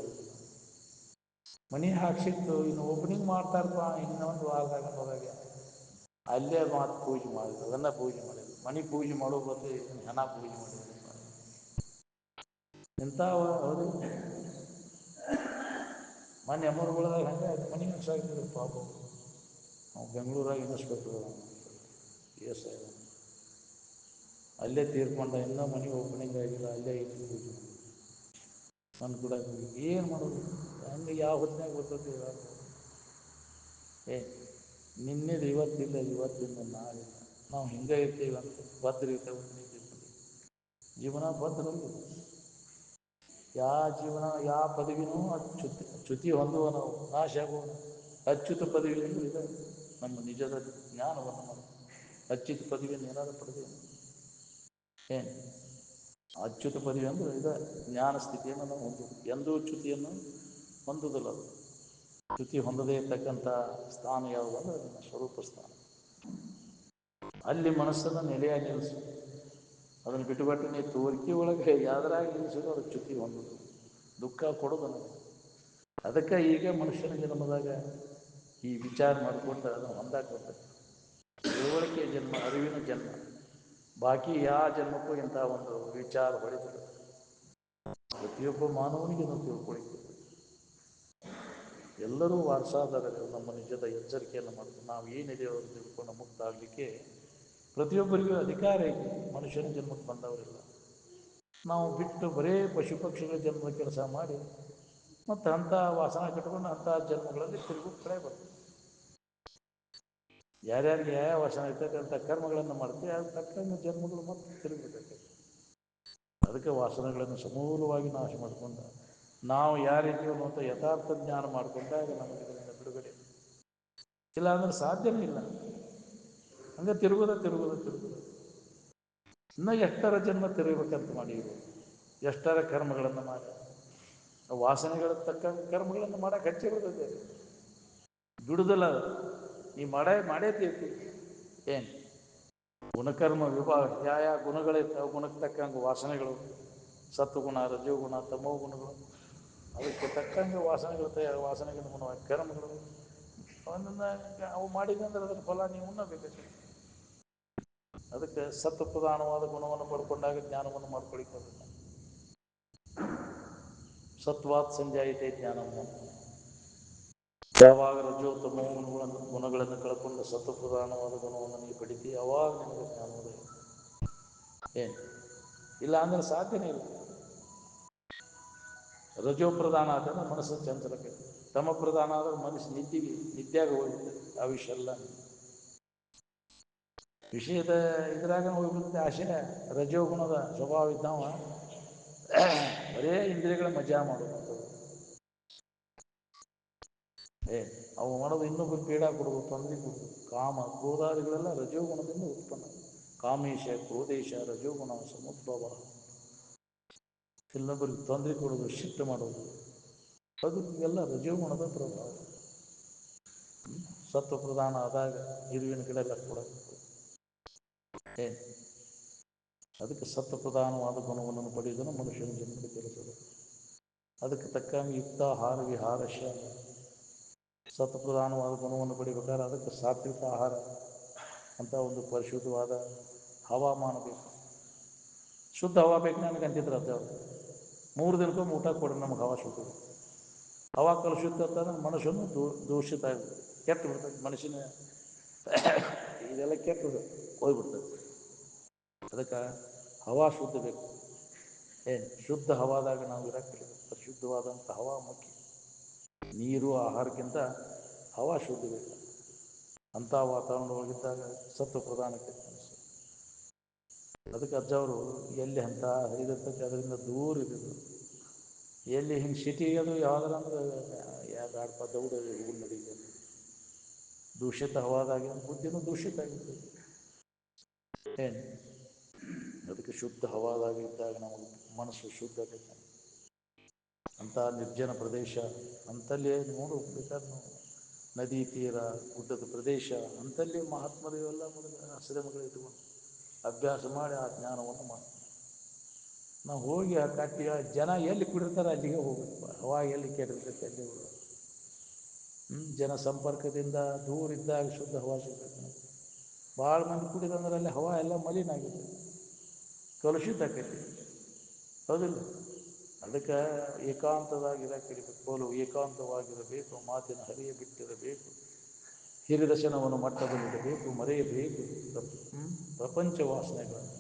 ಮನೆ ಹಾಕ್ಸಿತ್ತು ಇನ್ನು ಓಪನಿಂಗ್ ಮಾಡ್ತಾರಪ್ಪ ಇನ್ನೊಂದು ವಾರದಾಗ ಹೋದಾಗ ಅಲ್ಲೇ ಮಾತು ಪೂಜೆ ಮಾಡಿದ್ರು ಅದನ್ನು ಪೂಜೆ ಮಾಡಿದ್ರು ಮನೆ ಪೂಜೆ ಮಾಡೋ ಬದಲು ಹೆಣ ಪೂಜೆ ಮಾಡಿದ್ರು ಇಂಥ ಅವರು ಮನೆ ಅಮ್ಮರುಗಳದಾಗ ಹಂಗೆ ಮನೆ ಸಾಗಿದ್ರು ಪಾಪ ನಾವು ಬೆಂಗಳೂರಾಗ ಇನ್ಸ್ಪೆಕ್ಟರ್ ಎಸ್ ಅಲ್ಲೇ ತೀರ್ಕೊಂಡ ಇನ್ನೂ ಮನೆ ಓಪನಿಂಗ್ ಆಗಿಲ್ಲ ಅಲ್ಲೇ ಐತಿ ಪೂಜೆ ನನ್ನ ಕೂಡ ಏನು ಮಾಡೋದು ಹಂಗೆ ಯಾವ ಹೊತ್ತಿನಾಗ ಬರ್ತದೆ ನಿನ್ನೆದು ಇವತ್ತಿಲ್ಲ ಇವತ್ತಿಂದ ನಾಳಿಲ್ಲ ನಾವು ಹಿಂಗೆ ಇರ್ತೀವಿ ಅಂತ ಭದ್ರ ಇರ್ತೇವೆ ಜೀವನ ಭದ್ರಲ್ಲ ಯಾವ ಜೀವನ ಯಾವ ಪದವಿನೂ ಚ್ಯುತಿ ಹೊಂದುವ ನಾವು ನಾಶ ಆಗುವ ಅಚ್ಯುತ ಪದವಿಯನ್ನು ಇದೆ ನಮ್ಮ ನಿಜದ ಜ್ಞಾನವನ್ನು ನಾವು ಅಚ್ಯುತ ಪದವಿಯನ್ನು ಏನಾದರೂ ಪಡೆದೇನು ಏನು ಅಚ್ಯುತ ಪದವಿ ಅಂದರೆ ಇದೆ ಜ್ಞಾನ ಸ್ಥಿತಿಯನ್ನು ನಾವು ಹೊಂದುವುದು ಎಂದೂ ಚ್ಯುತಿಯನ್ನು ಹೊಂದುವುದಿಲ್ಲ ಅದು ಚ್ಯುತಿ ಹೊಂದದೇ ಇರ್ತಕ್ಕಂಥ ಸ್ಥಾನ ಯಾವುದು ಅಂದರೆ ಅದನ್ನು ಸ್ವರೂಪ ಸ್ಥಾನ ಅಲ್ಲಿ ಮನಸ್ಸನ್ನು ನೆಲೆಯಾಗಿ ನಿಲ್ಲಿಸು ಅದನ್ನು ಬಿಟ್ಟುಬಿಟ್ಟು ನೀ ತೋರಿಕೆ ಒಳಗೆ ಯಾವ್ದ್ರಾಗ ನಿಲ್ಲಿಸಿದ್ರು ಅದಕ್ಕೆ ಚ್ಯುತಿ ಹೊಂದೋದು, ದುಃಖ ಕೊಡೋದು ನನಗೆ. ಅದಕ್ಕೆ ಈಗ ಮನುಷ್ಯನ ಜನ್ಮದಾಗ ಈ ವಿಚಾರ ಮಾಡಿಕೊಟ್ಟು ಅದನ್ನು ಹೊಂದಾಕಬೇಕು. ತಿಳುವಳಿಕೆ ಜನ್ಮ, ಅರಿವಿನ ಜನ್ಮ. ಬಾಕಿ ಯಾವ ಜನ್ಮಕ್ಕೂ ಇಂಥ ಒಂದು ವಿಚಾರ ಹೊಳಿತದೆ. ಪ್ರತಿಯೊಬ್ಬ ಮಾನವನಿಗೆ ನಾವು ತಿಳ್ಕೊಳಿಕ್ಕೆ ಎಲ್ಲರೂ ವಾರಸಾದಾರರು. ನಮ್ಮ ನಿಜದ ಎಚ್ಚರಿಕೆಯನ್ನು ಮಾಡ್ತೀವಿ. ನಾವು ಏನಿದೆಯೋ ಅದು ತಿಳ್ಕೊಂಡು ಮುಕ್ತ ಆಗಲಿಕ್ಕೆ ಪ್ರತಿಯೊಬ್ಬರಿಗೂ ಅಧಿಕಾರ ಐತಿ. ಮನುಷ್ಯನ ಜನ್ಮಕ್ಕೆ ಬಂದವರಿಲ್ಲ. ನಾವು ಬಿಟ್ಟು ಬರೇ ಪಶು ಪಕ್ಷಿಗಳ ಜನ್ಮದ ಕೆಲಸ ಮಾಡಿ ಮತ್ತು ಅಂಥ ವಾಸನ ಕಟ್ಕೊಂಡು ಅಂಥ ಜನ್ಮಗಳಲ್ಲಿ ತಿರುಗು ಕಡೆ ಬರ್ತದೆ. ಯಾರ್ಯಾರಿಗೆ ಯಾವ ವಾಸನ ಇರ್ತೈತೆ ಅಂಥ ಕರ್ಮಗಳನ್ನು ಮಾಡ್ತೀವಿ, ಅದು ತಕ್ಕಂಗೆ ಜನ್ಮಗಳು ಮತ್ತೆ ತಿರುಗಬೇಕಾಗ್ತದೆ. ಅದಕ್ಕೆ ವಾಸನೆಗಳನ್ನು ಸಮೂಲವಾಗಿ ನಾಶ ಮಾಡಿಕೊಂಡು ನಾವು ಯಾರಿದ್ದೀವಿ ಅನ್ನುವಂಥ ಯಥಾರ್ಥ ಜ್ಞಾನ ಮಾಡಿಕೊಂಡಾಗ ನಮಗೆ ಇದರಿಂದ ಬಿಡುಗಡೆ. ಇಲ್ಲ ಅಂದ್ರೆ ಸಾಧ್ಯವೇ ಇಲ್ಲ. ಹಂಗೆ ತಿರುಗೋದ ಇನ್ನು ಎಷ್ಟರ ಜನ್ಮ ತಿರುಗಬೇಕಂತ ಮಾಡಿದ್ರು, ಎಷ್ಟರ ಕರ್ಮಗಳನ್ನು ಮಾಡಿ ವಾಸನೆಗಳ ತಕ್ಕ ಕರ್ಮಗಳನ್ನು ಮಾಡಕ್ಕೆ ಹಚ್ಚಿ ಬಿಡ್ತದೆ. ಬಿಡುದಿಲ್ಲ ಅದು. ನೀ ಮಾಡೇ ತೀರ್ತಿ. ಏನು ಗುಣಕರ್ಮ ವಿಭಾಗ ಯಾವ ಗುಣಗಳಿರ್ತಾವೆ, ಗುಣಕ್ಕೆ ತಕ್ಕಂಗೆ ವಾಸನೆಗಳು, ಸತ್ವಗುಣ, ರಜೋಗುಣ, ತಮೋ ಗುಣಗಳು, ಅದಕ್ಕೆ ತಕ್ಕಂಗೆ ವಾಸನೆಗಳು ತಯಾರು. ವಾಸನೆಗಳ ಗುಣವಾಗಿ ಕರ್ಮಗಳು ಅವನನ್ನು ಅವು ಮಾಡಿದೆ ಅಂದ್ರೆ ಅದರ ಫಲ ನೀವು ಉಣ್ಣಬೇಕಾಗ್ತದೆ. ಅದಕ್ಕೆ ಸತ್ವ ಪ್ರಧಾನವಾದ ಗುಣವನ್ನು ಪಡ್ಕೊಂಡಾಗ ಜ್ಞಾನವನ್ನು ಮಾಡ್ಕೊಳಿಕ್ಕೆ ಸತ್ವಾತ್ ಸಂಜಾಯಿತೆ ಜ್ಞಾನವನ್ನು. ಯಾವಾಗ ರಜೋ ತಮೋ ಗುಣಗಳನ್ನು ಕಳ್ಕೊಂಡು ಸತ್ವ ಪ್ರಧಾನವಾದ ಗುಣವನ್ನು ನೀವು ಪಡಿತೀವಿ, ಅವಾಗ ನಿಮಗೆ ಜ್ಞಾನೋದಯ. ಏನು ಇಲ್ಲ ಅಂದ್ರೆ ಸಾಧ್ಯನೇ ಇಲ್ಲ. ರಜೋ ಪ್ರಧಾನ ಆದ್ರೆ ಮನಸ್ಸು ಚಂಚಲಕ್ಕೆ, ತಮ ಪ್ರಧಾನ ಆದ್ರೆ ಮನಸ್ಸು ನಿದ್ಯಾಗ ಹೋಗ್ಬಿಡ್ತದೆ. ಆ ವಿಷಯ ಎಲ್ಲ ವಿಷಯದ ಇದ್ರಾಗ ಹೋಗ್ಬಿಡುತ್ತೆ ಆಶೆ. ರಜೋಗುಣದ ಸ್ವಭಾವ ಇದ್ದಾವ ಬರೇ ಇಂದ್ರಿಯಗಳ ಮಜಾ ಮಾಡೋದು. ಅವು ಮಾಡೋದು ಇನ್ನೊಬ್ಬರು ಪೀಡ ಕೊಡೋದು, ತೊಂದರೆ ಕೊಡೋದು. ಕಾಮ ಕ್ರೋಧಾದಿಗಳೆಲ್ಲ ರಜೋಗುಣದಿಂದ ಉತ್ಪನ್ನ. ಕಾಮೇಶ ಕ್ರೋಧೇಶ ರಜೋಗುಣ ಸಮುದ್ಭವ. ಇನ್ನೊಬ್ಬರಿಗೆ ತೊಂದರೆ ಕೊಡೋದು, ಶಿಫ್ಟ್ ಮಾಡೋದು, ಅದು ಎಲ್ಲ ರಜೋಗುಣದ ಪ್ರಭಾವ. ಸತ್ವ ಪ್ರಧಾನ ಆದಾಗ ಇರುವಿನ ಕಡೆ ಎಲ್ಲ ಕೊಡಬೇಕು. ಅದಕ್ಕೆ ಸತ್ವ ಪ್ರಧಾನವಾದ ಗುಣವನ್ನು ಪಡೆಯುವುದನ್ನು ಮನುಷ್ಯನ ಜನ್ಮದ ಕೆಲಸದ. ಅದಕ್ಕೆ ತಕ್ಕಂಗೆ ಯುಕ್ತಾಹಾರ ವಿಹಾರಶ. ಸತ್ವ ಪ್ರಧಾನವಾದ ಗುಣವನ್ನು ಪಡಿಬೇಕಾದ್ರೆ ಅದಕ್ಕೆ ಸಾತ್ವಿಕ ಆಹಾರ ಅಂತ ಒಂದು ಪರಿಶುದ್ಧವಾದ ಹವಾಮಾನ ಬೇಕು. ಶುದ್ಧ ಹವಾ ಬೇಕು ನನಗೆ ಅಂತಿದ್ರು ಅಜ್ಜವರು. 3 ದಿನಕ್ಕೊಮ್ಮೆ ಊಟ ಕೊಡ್ರಿ ನಮಗೆ ಹವಾ ಶುದ್ಧ. ಹವಾ ಕಲುಷಿತ ಅಂತಂದ್ರೆ ಮನುಷ್ಯನು ದೂಷಿತ ಆಗ್ಬಿಡ್ತದೆ, ಕೆಟ್ಟು ಬಿಡ್ತದೆ. ಮನುಷ್ಯನ ಇದೆಲ್ಲ ಕೆಟ್ಟು ಹೋಗ್ಬಿಡ್ತದೆ. ಅದಕ್ಕೆ ಹವಾ ಶುದ್ಧ ಬೇಕು. ಶುದ್ಧ ಹವಾದಾಗ ನಾವು ಇರಕ್ಕೆ ಪರಿಶುದ್ಧವಾದಂಥ ಹವಾ ಮುಖ್ಯ. ನೀರು ಆಹಾರಕ್ಕಿಂತ ಹವಾ ಶುದ್ಧ ಬೇಕು. ಅಂಥ ವಾತಾವರಣದೊಳಗಿದ್ದಾಗ ಸತ್ವ ಪ್ರಧಾನಕ್ಕೆ ಅನಿಸ್ತದೆ. ಅದಕ್ಕೆ ಅಜ್ಜವರು ಎಲ್ಲಿ ಅಂತ ಇದಿರ್ತೈತೆ ಅದರಿಂದ ದೂರ ಇರೋದು. ಎಲ್ಲಿ ಹಿಂಗೆ ಸಿಟಿಗೆ ಅದು ಯಾವ್ದಾರ ಅಂದ್ರೆ ಯಾವ್ದಾಡ್ಪ ದೌಡ ಹೂವು ನಡೀಲಿ. ದೂಷಿತ ಹವಾದಾಗ ಬುದ್ಧಿನೂ ದೂಷಿತ ಆಗಿರ್ತದೆ. ಅದಕ್ಕೆ ಶುದ್ಧ ಹವಾದಾಗಿದ್ದಾಗ ನಾವು ಮನಸ್ಸು ಶುದ್ಧ ಆಗೈತೆ. ಅಂಥ ನಿರ್ಜನ ಪ್ರದೇಶ ಅಂತಲ್ಲೇ ನೋಡು ಬೇಕಾದ್ರೆ ನಾವು ನದಿ ತೀರ, ಗುಡ್ಡದ ಪ್ರದೇಶ ಅಂತಲ್ಲಿ ಮಹಾತ್ಮರು ಇವೆಲ್ಲ ಆಶ್ರಮಗಳು ಇಟ್ಕೊಂಡು ಅಭ್ಯಾಸ ಮಾಡಿ ಆ ಜ್ಞಾನವನ್ನು ಮಾಡ್ತೀವಿ. ನಾವು ಹೋಗಿ ಆ ಕಟ್ಟಿಗೆ ಜನ ಎಲ್ಲಿ ಕುಡಿರ್ತಾರೆ ಅಲ್ಲಿಗೆ ಹೋಗ್ಬೇಕು. ಹವಾ ಎಲ್ಲಿ ಕೆಟ್ಟಿರ್ತೈತೆ ಅಲ್ಲಿ ಹೋಗ್ಬೇಕು. ಜನ ಸಂಪರ್ಕದಿಂದ ದೂರ ಇದ್ದಾಗ ಶುದ್ಧ ಹವಾ ಸಿಗ್ತೈತೆ. ಭಾಳ ಮಂದಿ ಕುಡಿದಂದ್ರೆ ಅಲ್ಲಿ ಹವಾ ಎಲ್ಲ ಮಲಿನ ಆಗಿರ್ತೈತೆ, ಕಲುಷಿತ ಆಕೈತಿ. ಹೌದಿಲ್ಲ? ಅದಕ್ಕೆ ಏಕಾಂತವಾಗಿರಕ್ಕೆ ಪೋಲು ಏಕಾಂತವಾಗಿರಬೇಕು. ಮಾತಿನ ಹರಿಯ ಬಿಟ್ಟಿರಬೇಕು. ಹಿರಿದರ್ಶನವನ್ನು ಮಟ್ಟದಲ್ಲಿಡಬೇಕು, ಮರೆಯಬೇಕು. ಪ್ರಪಂಚ ವಾಸನೆಗಳನ್ನು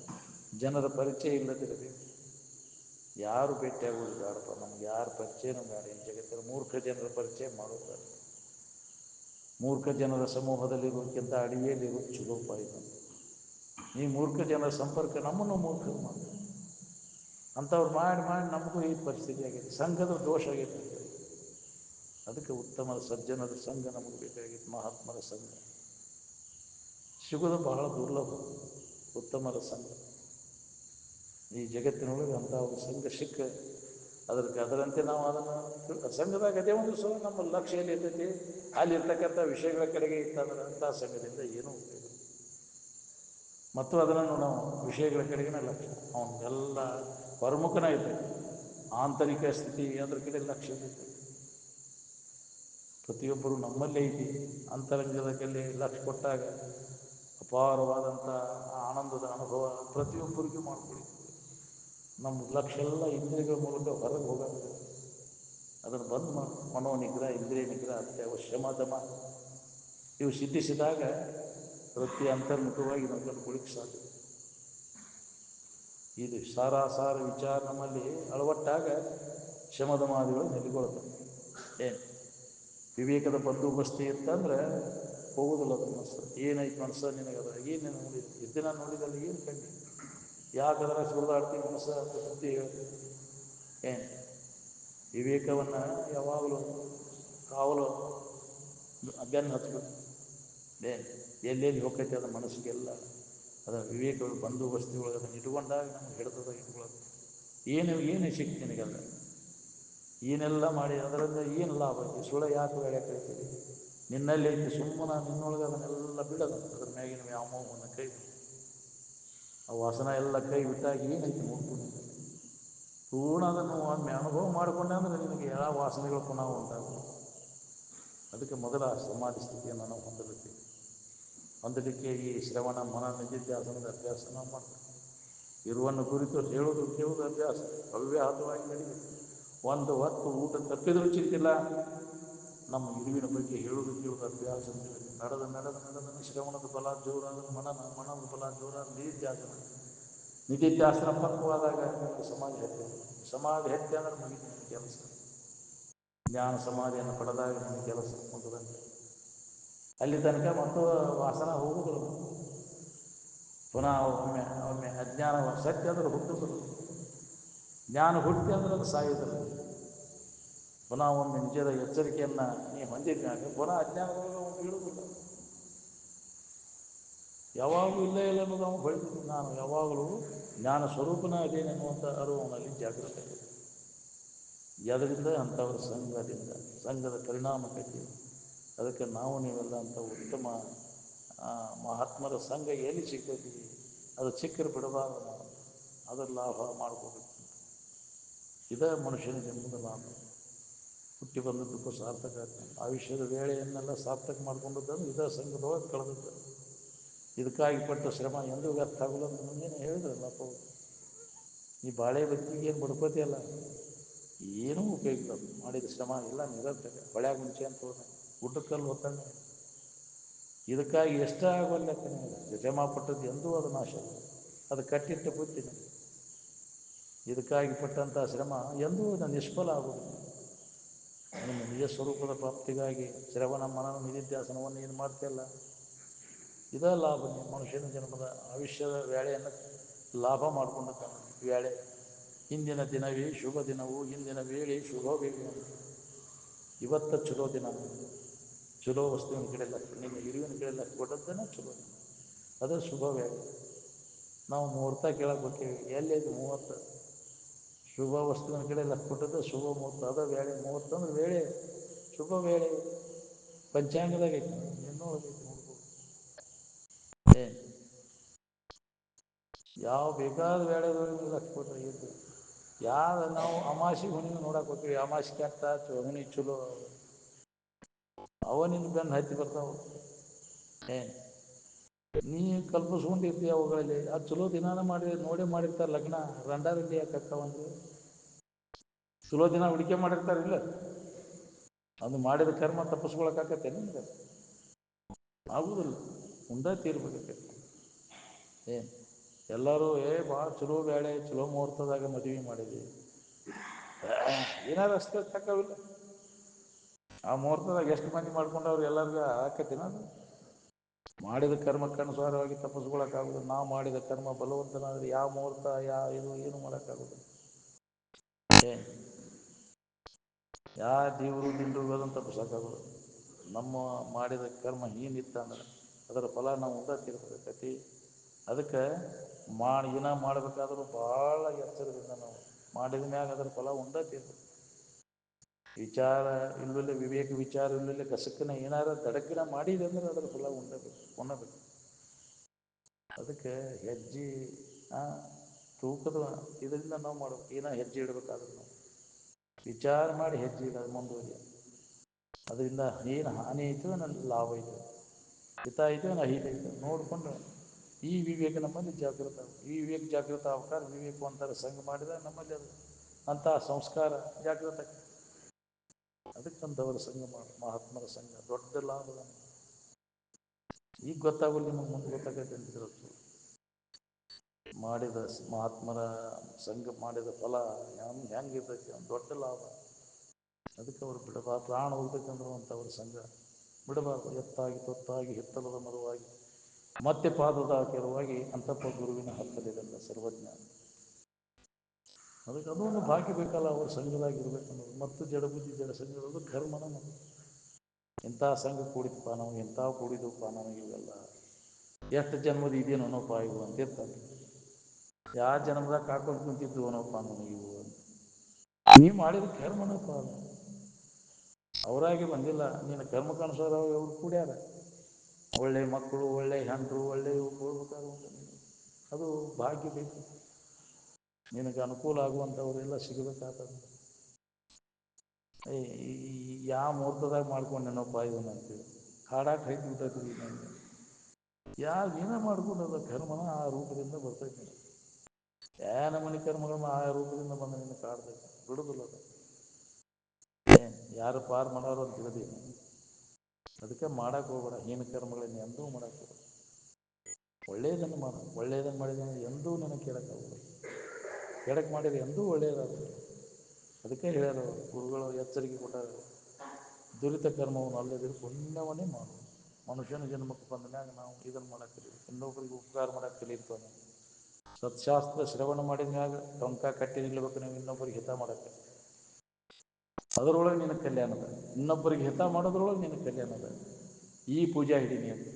ಜನರ ಪರಿಚಯ ಇಲ್ಲದಿರಬೇಕು. ಯಾರು ಭೇಟಿಯಾಗೋದು ಬೇಡಪ್ಪ ನಮ್ಗೆ, ಯಾರ ಪರಿಚಯನೂ ಬೇಡ. ಈ ಜಗತ್ತಿನ ಮೂರ್ಖ ಜನರ ಪರಿಚಯ ಮಾಡೋದು ಬೇಡ. ಮೂರ್ಖ ಜನರ ಸಮೂಹದಲ್ಲಿರೋದಕ್ಕಿಂತ ಅಡಿಗೆಯಲ್ಲಿರೋದು ಚಲೋಪ ಇದು. ಈ ಮೂರ್ಖ ಜನರ ಸಂಪರ್ಕ ನಮ್ಮನ್ನು ಮೂರ್ಖರು ಮಾಡ್ತಾರೆ. ಅಂಥವ್ರು ಮಾಡಿ ನಮಗೂ ಈ ಪರಿಸ್ಥಿತಿ ಆಗೈತೆ. ಸಂಘದ ದೋಷ ಆಗೈತೆ. ಅದಕ್ಕೆ ಉತ್ತಮ ಸಜ್ಜನರ ಸಂಘ ನಮಗೆ ಬೇಕಾಗಿತ್ತು. ಮಹಾತ್ಮರ ಸಂಘ ಸಿಗೋದು ಬಹಳ ದುರ್ಲಭ. ಉತ್ತಮರ ಸಂಘ ಈ ಜಗತ್ತಿನೊಳಗೆ ಅಂಥ ಒಂದು ಸಂಘ ಸಿಕ್ಕ ಅದರಂತೆ ನಾವು ಅದನ್ನು ಸಂಘದಾಗ ಅದೇ ಒಂದು ಸಲ ನಮ್ಮ ಲಕ್ಷ್ಯ ಎಲ್ಲಿ ಇರ್ತೈತಿ ಅಲ್ಲಿರ್ತಕ್ಕಂಥ ವಿಷಯಗಳ ಕಡೆಗೆ ಇತ್ತಂದ್ರೆ ಅಂಥ ಸಂಘದಿಂದ ಏನೂ ಉಪಯೋಗ. ಮತ್ತು ಅದನ್ನು ನಾವು ವಿಷಯಗಳ ಕಡೆಗಿನ ಲಕ್ಷ್ಯ ಅವನಿಗೆಲ್ಲ ಹೊರಮುಖನ ಐತೆ, ಆಂತರಿಕ ಸ್ಥಿತಿ ಅದ್ರ ಕಡೆ ಲಕ್ಷ್ಯ ಐತೆ. ಪ್ರತಿಯೊಬ್ಬರು ನಮ್ಮಲ್ಲೇ ಐತಿ ಅಂತರಂಗದ ಕಲ್ಲಿ ಲಕ್ಷ್ಯ ಕೊಟ್ಟಾಗ ಅಪಾರವಾದಂಥ ಆನಂದದ ಅನುಭವ ಪ್ರತಿಯೊಬ್ಬರಿಗೂ ಮಾಡ್ಕೊಳ್ಳಿ. ನಮ್ಮ ಲಕ್ಷ್ಯ ಎಲ್ಲ ಇಂದ್ರಿಯಗಳ ಮೂಲಕ ಹೊರಗೆ ಹೋಗೋದು, ಅದನ್ನು ಬಂದ್ ಮನೋನಿಗ್ರಹ ಇಂದ್ರಿಯ ನಿಗ್ರಹ ಅತ್ಯವಶ್ಯ ಮದಮ ಇವು ಸಿದ್ಧಿಸಿದಾಗ ಪ್ರತಿ ಅಂತರ್ಮುಖವಾಗಿ ನಾವು ಕಂಡುಕೊಳ್ಳಿಕ್ಕೆ ಸಾಧ್ಯ. ಇದು ಸಾರಾಸಾರ ವಿಚಾರ ನಮ್ಮಲ್ಲಿ ಅಳವಟ್ಟಾಗ ಶಮದಮಾದಿಗಳು ನೆಲೆಗೊಳ್ಳುತ್ತವೆ. ಏನು ವಿವೇಕದ ಬಂದೋಬಸ್ತಿ ಇರ್ತಂದ್ರೆ ಹೋಗುದಿಲ್ಲ ಅದು ಮನಸ್ಸು. ಏನೈತೆ ಮನಸ್ಸು ನಿನಗದ, ಏನು ನೋಡಿದ ಎಷ್ಟು ದಿನ ನೋಡಿದಲ್ಲಿ ಏನು ಕಂಡು ಯಾಕಂದ್ರೆ ಸುಳ್ದಾಡ್ತೀವಿ ಮನಸ್ಸು ಅಂತ ಬುದ್ಧಿ ಹೇಳ್ತೀವಿ. ಏನು ವಿವೇಕವನ್ನು ಯಾವಾಗಲೂ ಕಾವಲು ಬೆನ್ನು ಹತ್ಬೇಕು. ಏನು ಎಲ್ಲೆಲ್ಲಿ ಹೋಗ್ತೈತೆ ಅದರ ಮನಸ್ಸಿಗೆಲ್ಲ ಅದರ ವಿವೇಕದ ಬಂದೋಬಸ್ತಿ ಒಳಗೆ ಅದನ್ನು ಇಟ್ಕೊಂಡಾಗ ನಮ್ಗೆ ಹಿಡಿತದಾಗ ಇಟ್ಕೊಳ್ಳೋದು. ಏನು ಸಿಕ್ತು ನಿನಗೆಲ್ಲ, ಏನೆಲ್ಲ ಮಾಡಿ ಅದರಿಂದ ಏನು ಲಾಭ ಐತಿ, ಸುಳ್ಳ ಯಾಕೆ ಬೇಳೆ ಕಳಿತೀವಿ, ನಿನ್ನಲ್ಲಿ ಐತಿ ಸುಮ್ಮನೆ ನಿನ್ನೊಳಗೆ ಅದನ್ನೆಲ್ಲ ಬಿಡೋದು. ಅದ್ರ ಮ್ಯಾಗಿನ ವ್ಯಾಮೋಹವನ್ನು ಕೈ ಆ ವಾಸನ ಎಲ್ಲ ಕೈ ಬಿಟ್ಟಾಗ ಏನೈತಿ ನೋಡ್ಕೊಂಡು ಪೂರ್ಣ ಅದನ್ನು ಒಮ್ಮೆ ಅನುಭವ ಮಾಡಿಕೊಂಡೆ ಅಂದರೆ ನಿನಗೆ ಯಾವ ವಾಸನೆಗಳು ಪುನಃ ಉಂಟಾಗುತ್ತೆ. ಅದಕ್ಕೆ ಮೊದಲ ಸಮಾಧಿ ಸ್ಥಿತಿಯನ್ನು ನಾವು ಹೊಂದಲಿಕ್ಕೆ ಈ ಶ್ರವಣ ಮನ ನಿಧಿಧ್ಯಾಸನದ ಅಭ್ಯಾಸ ನಾವು ಮಾಡಬೇಕು. ಇರುವನ್ನು ಕುರಿತು ಹೇಳೋದು ಕೇಳುವುದು ಅಭ್ಯಾಸ ಅವ್ಯಾಹತವಾಗಿ ನಡೀಬೇಕು. ಒಂದು ಹೊತ್ತು ಊಟ ತಪ್ಪಿದರೂ ಚಿಂತಿಲ್ಲ, ನಮ್ಮ ಇರುವಿನ ಬಗ್ಗೆ ಹೇಳುವುದು ಕೇಳುವುದು ಅಭ್ಯಾಸ ನಡೆದ ಶ್ರವಣದ ಫಲ ಜೋರಾದ ಮನದ ಫಲ ಜೋರಾದ ನಿಧಿಧ್ಯಾಸನ ಪಕ್ವವಾದಾಗ ನಿಮಗೆ ಸಮಾಧಿ ಹೆಚ್ಚೆ ಅಂದ್ರೆ ಮುಗಿದ ಕೆಲಸ. ಜ್ಞಾನ ಸಮಾಧಿಯನ್ನು ಪಡೆದಾಗ ನಿಮಗೆ ಕೆಲಸ ಮುಗಿದಂತೆ. ಅಲ್ಲಿ ತನಕ ಮತ್ತು ವಾಸನ ಹೋಗುವುದಿಲ್ಲ. ಪುನಃ ಒಮ್ಮೆ ಅಜ್ಞಾನ ಸತ್ಯ ಅಂದ್ರೆ ಹುಟ್ಟುತ್ತದೆ, ಜ್ಞಾನ ಹುಟ್ಟಿ ಅಂದ್ರೆ ಅದು ಸಾಯುವುದಿಲ್ಲ. ಪುನಃ ಒಮ್ಮೆ ನಿಜದ ಎಚ್ಚರಿಕೆಯನ್ನು ನೀವು ಹೊಂದಿದ್ದಾಗ ಪುನಃ ಅಜ್ಞಾನದೊಳಗೆ ಒಂದು ಇಡುವುದಿಲ್ಲ. ಯಾವಾಗಲೂ ಇಲ್ಲ ಅನ್ನೋದು ಅವನು ಬೆಳೆದಿದ್ದು. ನಾನು ಯಾವಾಗಲೂ ಜ್ಞಾನ ಸ್ವರೂಪನ ಅದೇನೆನ್ನುವಂಥ ಅರಿವು ಅವನಲ್ಲಿ ಜಾಗೃತಿ. ಅದರಿಂದ ಅಂಥವ್ರ ಸಂಘದ ಪರಿಣಾಮಕಾರಿ. ಅದಕ್ಕೆ ನಾವು ನೀವೆಲ್ಲ ಅಂಥ ಉತ್ತಮ ಮಹಾತ್ಮರ ಸಂಘ ಎಲ್ಲಿ ಸಿಗ್ತೈತಿ, ಅದು ಸಿಕ್ಕರೆ ಬಿಡಬಾರ್ದು. ನಾವು ಅದರ ಲಾಭ ಮಾಡ್ಕೋಬೇಕು. ಇದೇ ಮನುಷ್ಯನ ಜನ್ಮದ ಲಾಭ. ಹುಟ್ಟಿ ಬಂದದ್ದಕ್ಕೂ ಸಾರ್ಥಕ ಆಗ್ತದೆ. ಆಯುಷ್ಯದ ವೇಳೆಯನ್ನೆಲ್ಲ ಸಾರ್ಥಕ ಮಾಡ್ಕೊಂಡದ್ದು ಇದೇ ಸಂಘದೊಳಗೆ ಕಳೆದದ್ದು. ಇದಕ್ಕಾಗಿ ಪಟ್ಟ ಶ್ರಮ ಎಂದೂ ವ್ಯರ್ಥ ಆಗೋಲ್ಲ ಅಂತ ಮುಂದೇನೆ ಹೇಳಿದ್ರಲ್ಲಪ್ಪ. ಈ ಬಾಳೆ ಬದುಕಿಗೆ ಏನು ಬಡ್ಕೋತಿಯಲ್ಲ, ಏನೂ ಉಪಯೋಗ ಇಲ್ಲ. ಮಾಡಿದ ಶ್ರಮ ಎಲ್ಲ ನಿರರ್ಥಕ. ಹೊಳ್ಯಾಗ ಮುಂಚೆ ಅಂತ ಹೋದ ಊಟಕ್ಕಲ್ಲಿ ಹೊತ್ತಾನೆ. ಇದಕ್ಕಾಗಿ ಎಷ್ಟೇ ಆಗೋಲ್ಲ ಶ್ರಮ ಪಟ್ಟದ್ದು ಎಂದೂ ಅದು ನಾಶ, ಅದು ಕಟ್ಟಿಟ್ಟ ಬುದ್ಧಿ. ಇದಕ್ಕಾಗಿ ಪಟ್ಟಂಥ ಶ್ರಮ ಎಂದೂ ನಿಷ್ಫಲ ಆಗುವುದಿಲ್ಲ. ನಿಮ್ಮ ನಿಜ ಸ್ವರೂಪದ ಪ್ರಾಪ್ತಿಗಾಗಿ ಶ್ರವಣ ಮನನ ನಿಧಿಧ್ಯಾಸನವನ್ನು ಏನು ಮಾಡ್ತಿಯಲ್ಲ, ಇದೇ ಲಾಭ. ನೀವು ಮನುಷ್ಯನ ಜನ್ಮದ ಆಯುಷ್ಯದ ವೇಳೆಯನ್ನು ಲಾಭ ಮಾಡಿಕೊಂಡಿದ್ದಾನೆ. ವೇಳೆ ಹಿಂದಿನ ದಿನವೇ ಶುಭ ದಿನವು, ಹಿಂದಿನ ವೇಳೆ ಶುಭ ವೇಳೆ. ಇವತ್ತು ಚಲೋ ದಿನ, ಚಲೋ ವಸ್ತುವಿನ ಕಡೆ ಲಕ್ಷ್ಯ, ನಿಮ್ಮ ಇರುವಿನ ಕಡೆ ಲಕ್ಷ್ಯ ಕೊಟ್ಟದ್ದೇನೆ ಚಲೋ ದಿನ, ಅದೇ ಶುಭ ವೇಳೆ. ನಾವು ಮುಹೂರ್ತ ಕೇಳಕ್ಕೆ ಹೋಗ್ತೀವಿ, ಎಲ್ಲಿದೆ ಮುಹೂರ್ತ? ಶುಭ ವಸ್ತುವಿನ ಕಡೆ ಲಕ್ಷ್ಯ ಕೊಟ್ಟದ್ದು ಶುಭ ಮುಹೂರ್ತ, ಅದ ವೇಳೆ. ಮುಹೂರ್ತ ಅಂದ್ರೆ ವೇಳೆ, ಶುಭ ವೇಳೆ. ಪಂಚಾಂಗದಾಗ ಐತಿ, ನಿನ್ನೊಳಗೈತಿ, ನೋಡ್ಬೋದು. ಯಾವ ಬೇಕಾದ ವೇಳೆದೊಳಗೆ ಲಕ್ಷ್ಯ ಕೊಟ್ಟರೆ ಇದ್ದು. ಯಾವ ನಾವು ಅಮಾಸಿ ಹುಣ್ಣಿಮೆ ನೋಡಕ್ಕೆ ಹೋಗ್ತೀವಿ, ಅಮಾಸಿ ಕೆಟ್ಟ ಹುಣ್ಣಿ ಚಲೋ, ಅವನಿಂದ ಬೆನ್ನು ಹತ್ತಿ ಬರ್ತಾವೆ. ನೀ ಕಲ್ಪಿಸ್ಕೊಂಡಿರ್ತೀಯ ಅವುಗಳಲ್ಲಿ. ಅದು ಚಲೋ ದಿನಾನ ನೋಡೇ ಮಾಡಿರ್ತಾರೆ. ಲಗ್ನ ರಂಡಾರಲ್ಲಿ ಯಾಕಂದ್ರೆ ಚಲೋ ದಿನ ಹುಡುಕೆ ಮಾಡಿರ್ತಾರಿಲ್ಲ, ಅದು ಮಾಡಿದ ಕರ್ಮ ತಪ್ಪಿಸ್ಕೊಳಕ್ಕಾಗತ್ತೆ ನಿಮ್ಗೆ? ಆಗುದಿಲ್ಲ. ಮುಂದೆ ತೀರ್ಬೇಕೈತೆ. ಎಲ್ಲರೂ ಭಾಳ ಚಲೋ ಬೇಳೆ ಚಲೋ ಮುಹೂರ್ತದಾಗ ಮದುವೆ ಮಾಡಿದ್ವಿ, ಏನಾದ್ರು ಅಷ್ಟೇ ತಕ್ಕವಿಲ್ಲ. ಆ ಮುಹೂರ್ತದಾಗ ಎಷ್ಟು ಮಂದಿ ಮಾಡ್ಕೊಂಡವ್ರು ಎಲ್ಲರಿಗೂ ಆಕೈತಿನ? ಅದು ಮಾಡಿದ ಕರ್ಮಕ್ಕೆ ಅನುಸಾರವಾಗಿ ತಪ್ಪಿಸ್ಕೊಳಕ್ಕಾಗೋದು. ನಾವು ಮಾಡಿದ ಕರ್ಮ ಬಲವಂತನಾದರೆ ಯಾವ ಮುಹೂರ್ತ ಇದು ಏನು ಮಾಡೋಕ್ಕಾಗೋದು. ಯಾವ ದೇವರು ದಿಂಡ್ರು ಅದನ್ನು ತಪ್ಪಿಸೋಕ್ಕಾಗೋದು. ನಮ್ಮ ಮಾಡಿದ ಕರ್ಮ ಏನಿತ್ತಂದ್ರೆ ಅದರ ಫಲ ನಾವು ಉಂಟಾತಿರ್ಬೇಕತಿ. ಅದಕ್ಕೆ ಮಾಡಬೇಕಾದ್ರೂ ಭಾಳ ಎಚ್ಚರದಿಂದ ನಾವು ಮಾಡಿದ ಮ್ಯಾಗ ಅದರ ಫಲ ಉಂಟಾತಿರ್ಬೇಕು. ವಿಚಾರ ಇಲ್ಲದೆ ವಿವೇಕ ವಿಚಾರ ಇಲ್ಲದೆ ಕಸಕ್ಕನ ಏನಾರು ತಡಕಿನ ಮಾಡಿದೆ ಅಂದ್ರೆ ಅದರ ಫಲ ಉಣ್ಣಬೇಕು. ಅದಕ್ಕೆ ಹೆಜ್ಜೆ ಆ, ತೂಕದ ಇದರಿಂದ ನಾವು ಮಾಡಬೇಕು. ಏನೋ ಹೆಜ್ಜೆ ಇಡಬೇಕಾದ್ರೆ ನಾವು ವಿಚಾರ ಮಾಡಿ ಹೆಜ್ಜೆ ಇಡೋದು ಮುಂದುವರಿ. ಅದರಿಂದ ಏನು ಹಾನಿ ಐತೋ ನನ್ನ ಲಾಭ ಐತೆ, ಹಿತ ಐತೋ ನಾ ಹಿತ ಐತೆ ನೋಡಿಕೊಂಡು ಈ ವಿವೇಕ ನಮ್ಮಲ್ಲಿ ಜಾಗೃತ. ಈ ವಿವೇಕ ಜಾಗೃತ ಆಗ್ಬೇಕಾದ್ರೆ ವಿವೇಕವಂತರ ಸಂಘ ಮಾಡಿದ್ರೆ ನಮ್ಮಲ್ಲಿ ಅದು ಅಂತಹ ಸಂಸ್ಕಾರ ಜಾಗೃತ. ಅದಕ್ಕಂಥವ್ರ ಸಂಘ ಮಾಡಿ, ಮಹಾತ್ಮರ ಸಂಘ ದೊಡ್ಡ ಲಾಭ. ಈಗ ಗೊತ್ತಾಗಲ್ಲ ನಿಮಗೆ, ಮುಂದೆ ಗೊತ್ತಾಗೈತೆ ಅಂತಿದ್ರು. ಮಾಡಿದ ಮಹಾತ್ಮರ ಸಂಘ ಮಾಡಿದ ಫಲ ಹೆಂಗಿರ್ತೈತಿ, ದೊಡ್ಡ ಲಾಭ. ಅದಕ್ಕೆ ಅವ್ರು ಬಿಡಬಾರ್ದು, ಪ್ರಾಣ ಹೋಗ್ಬೇಕಂದ್ರೆ ಅಂಥವ್ರ ಸಂಘ ಬಿಡಬಾರ್ದು. ಎತ್ತಾಗಿ ತೊತ್ತಾಗಿ ಹಿತ್ತಲದ ಮರವಾಗಿ ಮತ್ತೆ ಪಾದದ ಕೆರವಾಗಿ ಅಂತಪ್ಪ ಗುರುವಿನ ಹತ್ತಲಿದಲ್ಲ ಸರ್ವಜ್ಞ. ಅದಕ್ಕೆ ಅದೊಂದು ಭಾಗ್ಯ ಬೇಕಲ್ಲ, ಅವ್ರ ಸಂಘದಾಗಿರ್ಬೇಕನ್ನೋದು. ಮತ್ತು ಜಡಬುದ್ಧಿ ಜಡ ಸಂಘದ ಕರ್ಮನ ಮತ್ತು ಎಂಥ ಸಂಘ ಕೂಡಿದಪ್ಪ ನಾವು, ಎಂಥ ಕೂಡಿದಪ್ಪ ನಮಗೆ ಇವೆಲ್ಲ ಎಷ್ಟು ಜನ್ಮದ ಇದೇನು ಅನ್ನೋಪ್ಪ ಇವು ಅಂತ ಇರ್ತಾರೆ. ಯಾವ ಜನ್ಮದಾಗ ಕಾಕೊಂಡು ಕುಂತಿದ್ದು ಅನ್ನೋಪ್ಪ ನನಗೆ ಇವು ಅಂತ. ನೀವು ಮಾಡಿದ ಕರ್ಮನಪ್ಪ ಅದು, ಅವರಾಗಿ ಬಂದಿಲ್ಲ. ನೀನು ಕರ್ಮ ಕಾಣಿಸೋರು ಅವ್ರು ಕೂಡ್ಯಾರ. ಒಳ್ಳೆ ಮಕ್ಕಳು, ಒಳ್ಳೆ ಹೆಂಡರು, ಒಳ್ಳೆ ಹೋಗ್ಬೇಕಾದ್ರೆ ಅದು ಭಾಗ್ಯ ಬೇಕು. ನಿನಗೆ ಅನುಕೂಲ ಆಗುವಂಥವರೆಲ್ಲ ಸಿಗಬೇಕಾಗ್ತದೆ. ಈ ಯಾವ ಮುಹೂರ್ತದಾಗ ಮಾಡ್ಕೊಂಡೇನಪ್ಪ ಇದನ್ನ ಅಂತೇಳಿ ಕಾಡಾಕ್ ಹೈದು ಬಿಟ್ಟೈತಿ ನನಗೆ. ಯಾವ ಏನ ಮಾಡ್ಕೊಂಡದ ಕರ್ಮನ ಆ ರೂಪದಿಂದ ಬರ್ತೈತಿ. ನಮನಿ ಕರ್ಮಗಳನ್ನ ಆ ರೂಪದಿಂದ ಬಂದ ನಿನ್ನ ಕಾಡ್ಬೇಕು, ಬಿಡುದಿಲ್ಲ ಅದು. ಯಾರು ಪಾರು ಮಾಡೋರು ಅಂತ ತಿಳಿದಿ. ಅದಕ್ಕೆ ಮಾಡಕ್ಕೆ ಹೋಗ್ಬೇಡ ಹೀನ ಕರ್ಮಗಳನ್ನ, ಎಂದೂ ಮಾಡಕ್ಕೆ ಹೋಗ್ಬೇಡ. ಒಳ್ಳೆಯದನ್ನು ಮಾಡ, ಒಳ್ಳೆಯದನ್ನು ಮಾಡಿದ ಎಂದೂ ನನಗೆ ಕೇಳಕ್ಕಾಗೋದು, ಕೇಳಕ್ಕೆ ಮಾಡಿದ್ರೆ ಎಂದೂ ಒಳ್ಳೆಯದಾಗುತ್ತೆ. ಅದಕ್ಕೆ ಹೇಳ್ಯಾರ ಗುರುಗಳು ಎಚ್ಚರಿಕೆ ಕೊಟ್ಟಾಗ, ದುರಿತ ಕರ್ಮವನ್ನು ಅಲ್ಲದಿರು ಪುಣ್ಯವನ್ನೇ ಮಾಡು. ಮನುಷ್ಯನ ಜನ್ಮಕ್ಕೆ ಬಂದ ಮ್ಯಾಗ ನಾವು ಇದನ್ನು ಮಾಡಕ್ಕೆ ಕಲಿಬೇಕು, ಇನ್ನೊಬ್ಬರಿಗೆ ಉಪಕಾರ ಮಾಡಕ್ಕೆ ಕಲಿಬೇಕು. ಸತ್ಶಾಸ್ತ್ರ ಶ್ರವಣ ಮಾಡಿದ ಮ್ಯಾಗ ಟೊಂಕ ಕಟ್ಟಿ ನಿಲ್ಲಬೇಕು ನೀವು ಇನ್ನೊಬ್ಬರಿಗೆ ಹಿತ ಮಾಡಕ್ಕೆ. ಅದರೊಳಗೆ ನಿನ್ನ ಕಲ್ಯಾಣದ, ಇನ್ನೊಬ್ಬರಿಗೆ ಹಿತ ಮಾಡೋದ್ರೊಳಗೆ ನಿನ್ನ ಕಲ್ಯಾಣದ. ಈ ಪೂಜಾ ಹಿಡೀನಿ ಅಂತ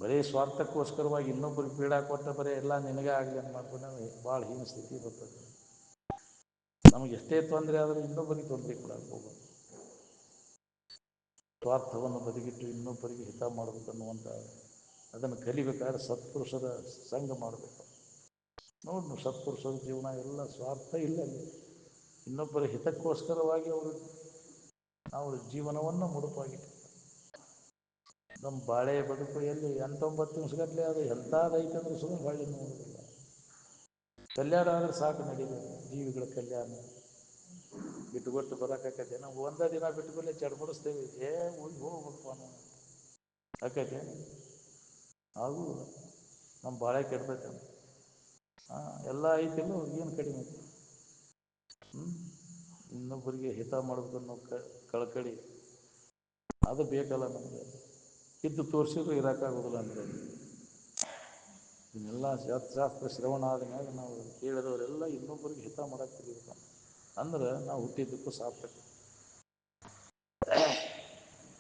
ಬರೀ ಸ್ವಾರ್ಥಕ್ಕೋಸ್ಕರವಾಗಿ ಇನ್ನೊಬ್ಬರಿಗೆ ಪೀಡಾ ಕೊಟ್ಟ ಬರೀ ಎಲ್ಲ ನಿನಗೆ ಆಗಲಿ ಅಂತ ಮಾಡ್ಕೊಂಡು ಭಾಳ ಹೀನ ಸ್ಥಿತಿ ಬರ್ತದೆ. ನಮಗೆ ಎಷ್ಟೇ ತೊಂದರೆ ಆದರೂ ಇನ್ನೊಬ್ಬರಿಗೆ ತೊಂದರೆ ಕೊಡಕ್ಕೆ ಹೋಗೋದು. ಸ್ವಾರ್ಥವನ್ನು ಬದಿಗಿಟ್ಟು ಇನ್ನೊಬ್ಬರಿಗೆ ಹಿತ ಮಾಡಬೇಕನ್ನುವಂಥ ಅದನ್ನು ಕಲಿಬೇಕಾದ್ರೆ ಸತ್ಪುರುಷರ ಸಂಘ ಮಾಡಬೇಕು. ನೋಡಿ ಸತ್ಪುರುಷರ ಜೀವನ ಎಲ್ಲ ಸ್ವಾರ್ಥ ಇಲ್ಲ ಅಲ್ಲಿ. ಇನ್ನೊಬ್ಬರ ಹಿತಕ್ಕೋಸ್ಕರವಾಗಿ ಅವ್ರ ಜೀವನವನ್ನು ಮುಡುಪಾಗಿಟ್ಟು ನಮ್ಮ ಬಾಳೆ ಬದುಕು ಎಲ್ಲಿ 89 ನಿಮಿಷಗಟ್ಟಲೆ ಅದು ಎಂಥದೈತೆ ಅಂದ್ರೆ ಸುಮ್ಮನೆ ಹೊಳ್ಳಿ ನೋಡೋದಿಲ್ಲ. ಕಲ್ಯಾಣ ಆದರೆ ಸಾಕು, ನಡೀಬೇಕು ಜೀವಿಗಳ ಕಲ್ಯಾಣ. ಬಿಟ್ಟುಕೊಟ್ಟು ಬರೋಕ್ಕಾಕೈತೆ ನಾವು ಒಂದೇ ದಿನ ಬಿಟ್ಟುಕೊಲ್ಲೇ ಚಡ್ಬಡಿಸ್ತೇವೆ. ಊರಿಗೆ ಹೋಗ್ಬೇಕು ಅನ್ನೋ ಆಕೈತೆ ಹಾಗೂ ನಮ್ಮ ಬಾಳೆ ಕೆಡ್ತೈತೆ. ಎಲ್ಲ ಐತಿಲ್ಲ ಏನು ಕಡಿಮೆ ಐತಿ. ಇನ್ನೊಬ್ಬರಿಗೆ ಹಿತ ಮಾಡಬೇಕನ್ನೋ ಕಳಕಳಿ ಅದು ಬೇಕಲ್ಲ ನಮಗೆ. ಇದ್ದು ತೋರಿಸಿದ್ರು ಇರೋಕ್ಕಾಗೋದಿಲ್ಲ ಅಂದರೆ ಇದನ್ನೆಲ್ಲ ಶಾಸ್ತ್ರ ಶ್ರವಣ ಆದ್ಮೇಲೆ ನಾವು ಕೇಳಿದವರೆಲ್ಲ ಇನ್ನೊಬ್ಬರಿಗೆ ಹಿತ ಮಾಡಕ್ಕೆ ಕಲಿಬೇಕು. ಅಂದ್ರೆ ನಾವು ಹುಟ್ಟಿದ್ದಕ್ಕೂ ಸಾರ್ಥಕ.